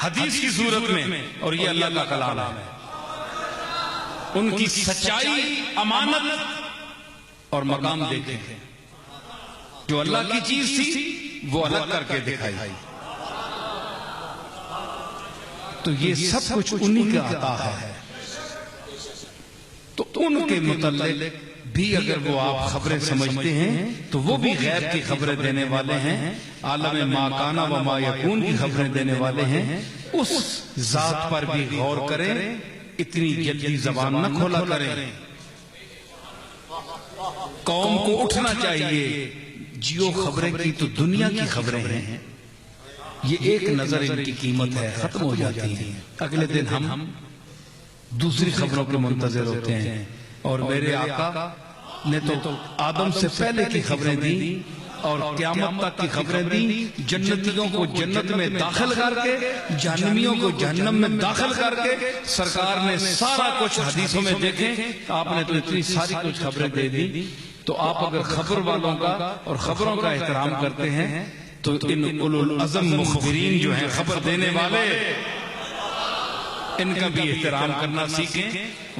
حدیث کی صورت میں، اور یہ اللہ کا کلام ہے. ان کی سچائی، امانت اور مقام دیکھیں. جو اللہ کی چیز تھی وہ الگ کر کے دکھائی. تو یہ سب کچھ انہی کا عطا ہے. تو ان کے متعلق بھی اگر وہ آپ خبریں سمجھتے ہیں تو وہ بھی غیب کی خبریں دینے والے ہیں، عالم ما کان و ما یکون کی خبریں دینے والے ہیں. اس ذات پر بھی غور کریں، اتنی جلدی زبان نہ کھولا کریں. قوم کو اٹھنا چاہیے. جیو خبریں کی تو دنیا کی خبریں ہیں، یہ ایک نظر ان کی قیمت ہے، ختم ہو جاتی ہیں. اگلے دن ہم دوسری خبروں کے منتظر ہوتے ہیں. اور میرے آقا نے تو آدم سے پہلے کی خبریں دی اور قیامت تک کی خبریں دی. جنتیوں کو جنت میں داخل کر کے، جہنمیوں کو جہنم میں داخل کر کے سرکار نے سارا کچھ حدیثوں میں دیکھیں. آپ نے تو اتنی ساری کچھ خبریں دے دی. تو آپ اگر خبر والوں کا اور خبروں کا احترام کرتے ہیں تو ان اولو العزم مخبرین جو ہیں، خبر دینے والے، ان کا بھی احترام کرنا سیکھیں.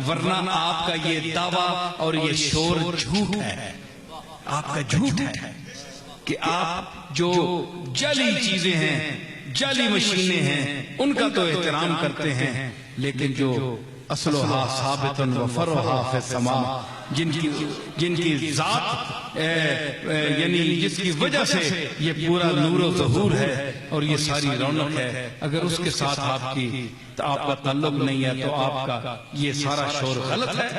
ورنہ آپ کا یہ دعویٰ اور یہ شور جھوٹ ہے، آپ کا جھوٹ ہے کہ آپ جو جعلی چیزیں ہیں، جعلی مشینیں ہیں، ان کا تو احترام کرتے ہیں، لیکن جو اصلها ثابت و فرعها فی السماء، جن کی ذات یعنی جس کی وجہ سے یہ پورا نور و ظہور ہے اور یہ ساری رونق ہے، اگر اس کے ساتھ آپ کا تعلق نہیں ہے تو آپ کا یہ سارا شور غلط ہے.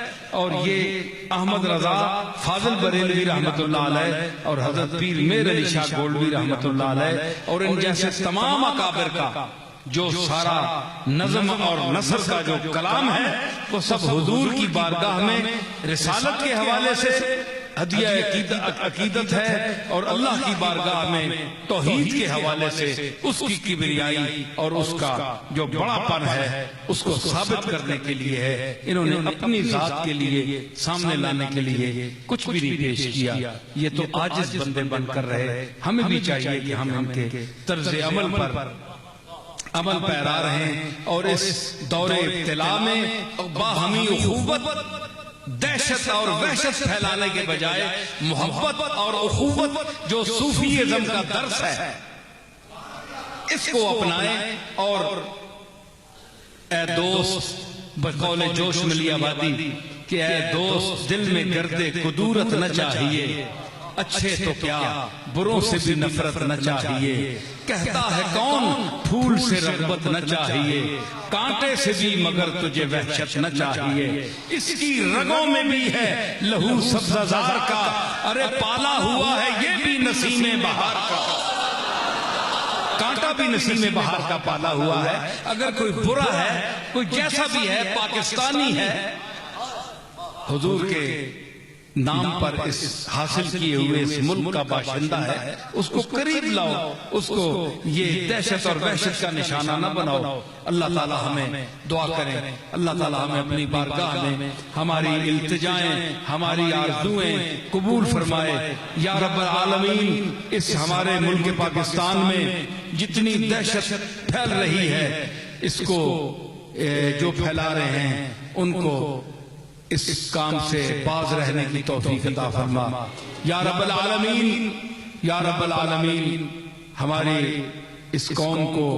اور یہ احمد رضا فاضل بریلوی رحمت اللہ علیہ اور حضرت پیر میر علی شاہ گولوی رحمت اللہ علیہ اور ان جیسے تمام اکابر کا جو سارا نظم اور نثر کا جو کلام ہے وہ سب حضور کی بارگاہ میں رسالت کے حوالے سے ہدیہ عقیدت ہے، اور اللہ کی بارگاہ میں توحید کے حوالے سے اس کی کبریائی اور اس کا جو بڑا پن ہے اس کو ثابت کرنے کے لیے ہے. انہوں نے اپنی ذات کے لیے سامنے لانے کے لیے کچھ بھی نہیں پیش کیا. یہ تو عاجز بندے بن کر رہے. ہمیں بھی چاہیے کہ ہم ان کے طرز عمل پر عمل پیرا رہیں اور اس دور ابتلا میں باہمی اخوت، دہشت اور وحشت پھیلانے کے بجائے محبت اور اخوت جو صوفیزم کا درس ہے اس کو اپنائیں. اور اے دوست، بقول جوش ملی آبادی کہ اے دوست، دل میں گردے قدورت نہ چاہیے، اچھے تو کیا بروں سے بھی نفرت نہ چاہیے. کہتا ہے کون پھول سے رغبت نہ چاہیے، کانٹے سے بھی مگر تجھے وحشت نہ چاہیے. اس کی رگوں میں بھی ہے لہو سبزہ زار کا، ارے پالا ہوا ہے یہ بھی نسیم بہار کا. کانٹا بھی نسیم بہار کا پالا ہوا ہے. اگر کوئی برا ہے، کوئی جیسا بھی ہے، پاکستانی ہے، حضور کے نام پر اس حاصل کیے ہوئے اس ملک کا باشندہ ہے، اس کو قریب لاؤ، اس کو یہ دہشت اور وحشت کا نشانہ نہ بناؤ. اللہ تعالی ہمیں دعا کریں، اللہ تعالی ہمیں اپنی بارگاہ میں ہماری التجائیں، ہماری آرزویں قبول فرمائے. یا رب العالمین، اس ہمارے ملک پاکستان میں جتنی دہشت پھیل رہی ہے، اس کو جو پھیلا رہے ہیں ان کو اس کام سے باز رہنے کی توفیق عطا فرما. یا رب العالمین، یا رب العالمین، ہماری اس قوم کو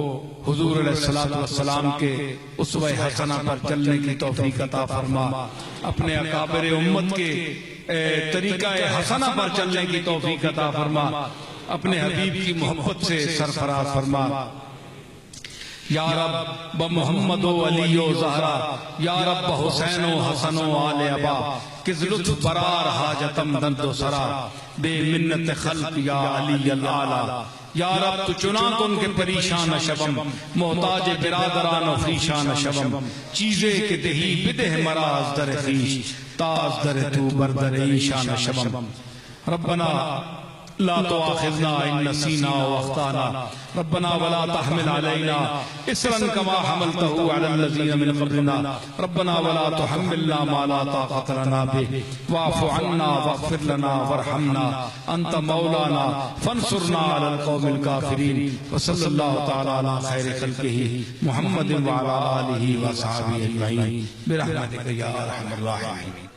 حضور علیہ السلام کے اسوہ حسنہ پر چلنے کی توفیق عطا فرما. اپنے اکابر امت کے طریقہ حسنہ پر چلنے کی توفیق عطا فرما، اپنے حبیب کی محبت سے سرفراز فرما۔ یا رب بمحمد و علی و زہرا، یا رب بحسین و حسن و آل ابا، کز لطف برار حاجتم دند و سرا، بے منت خلق یا علی العالی۔ یا رب تو چنا کن کے پریشان شبم، محتاج برادران و خیشان شبم، چیزے کے دہی بدہ مراز در خیش، تاز در تو بردر ایشان شبم۔ ربنا لا تؤاخذنا ان نسینا واخطانا، ربنا ولا تحمل علينا اسرا كما حملته على الذين من قبلنا، ربنا ولا تحملنا ما لا طاقة لنا به، واعف عنا واغفر لنا وارحمنا، انت مولانا فانصرنا على القوم الكافرين۔ وصلی اللہ تعالی علی خیر خلقہ محمد وعلى آلہ وصحبہ اجمعین برحمتک یا ارحم الراحمین۔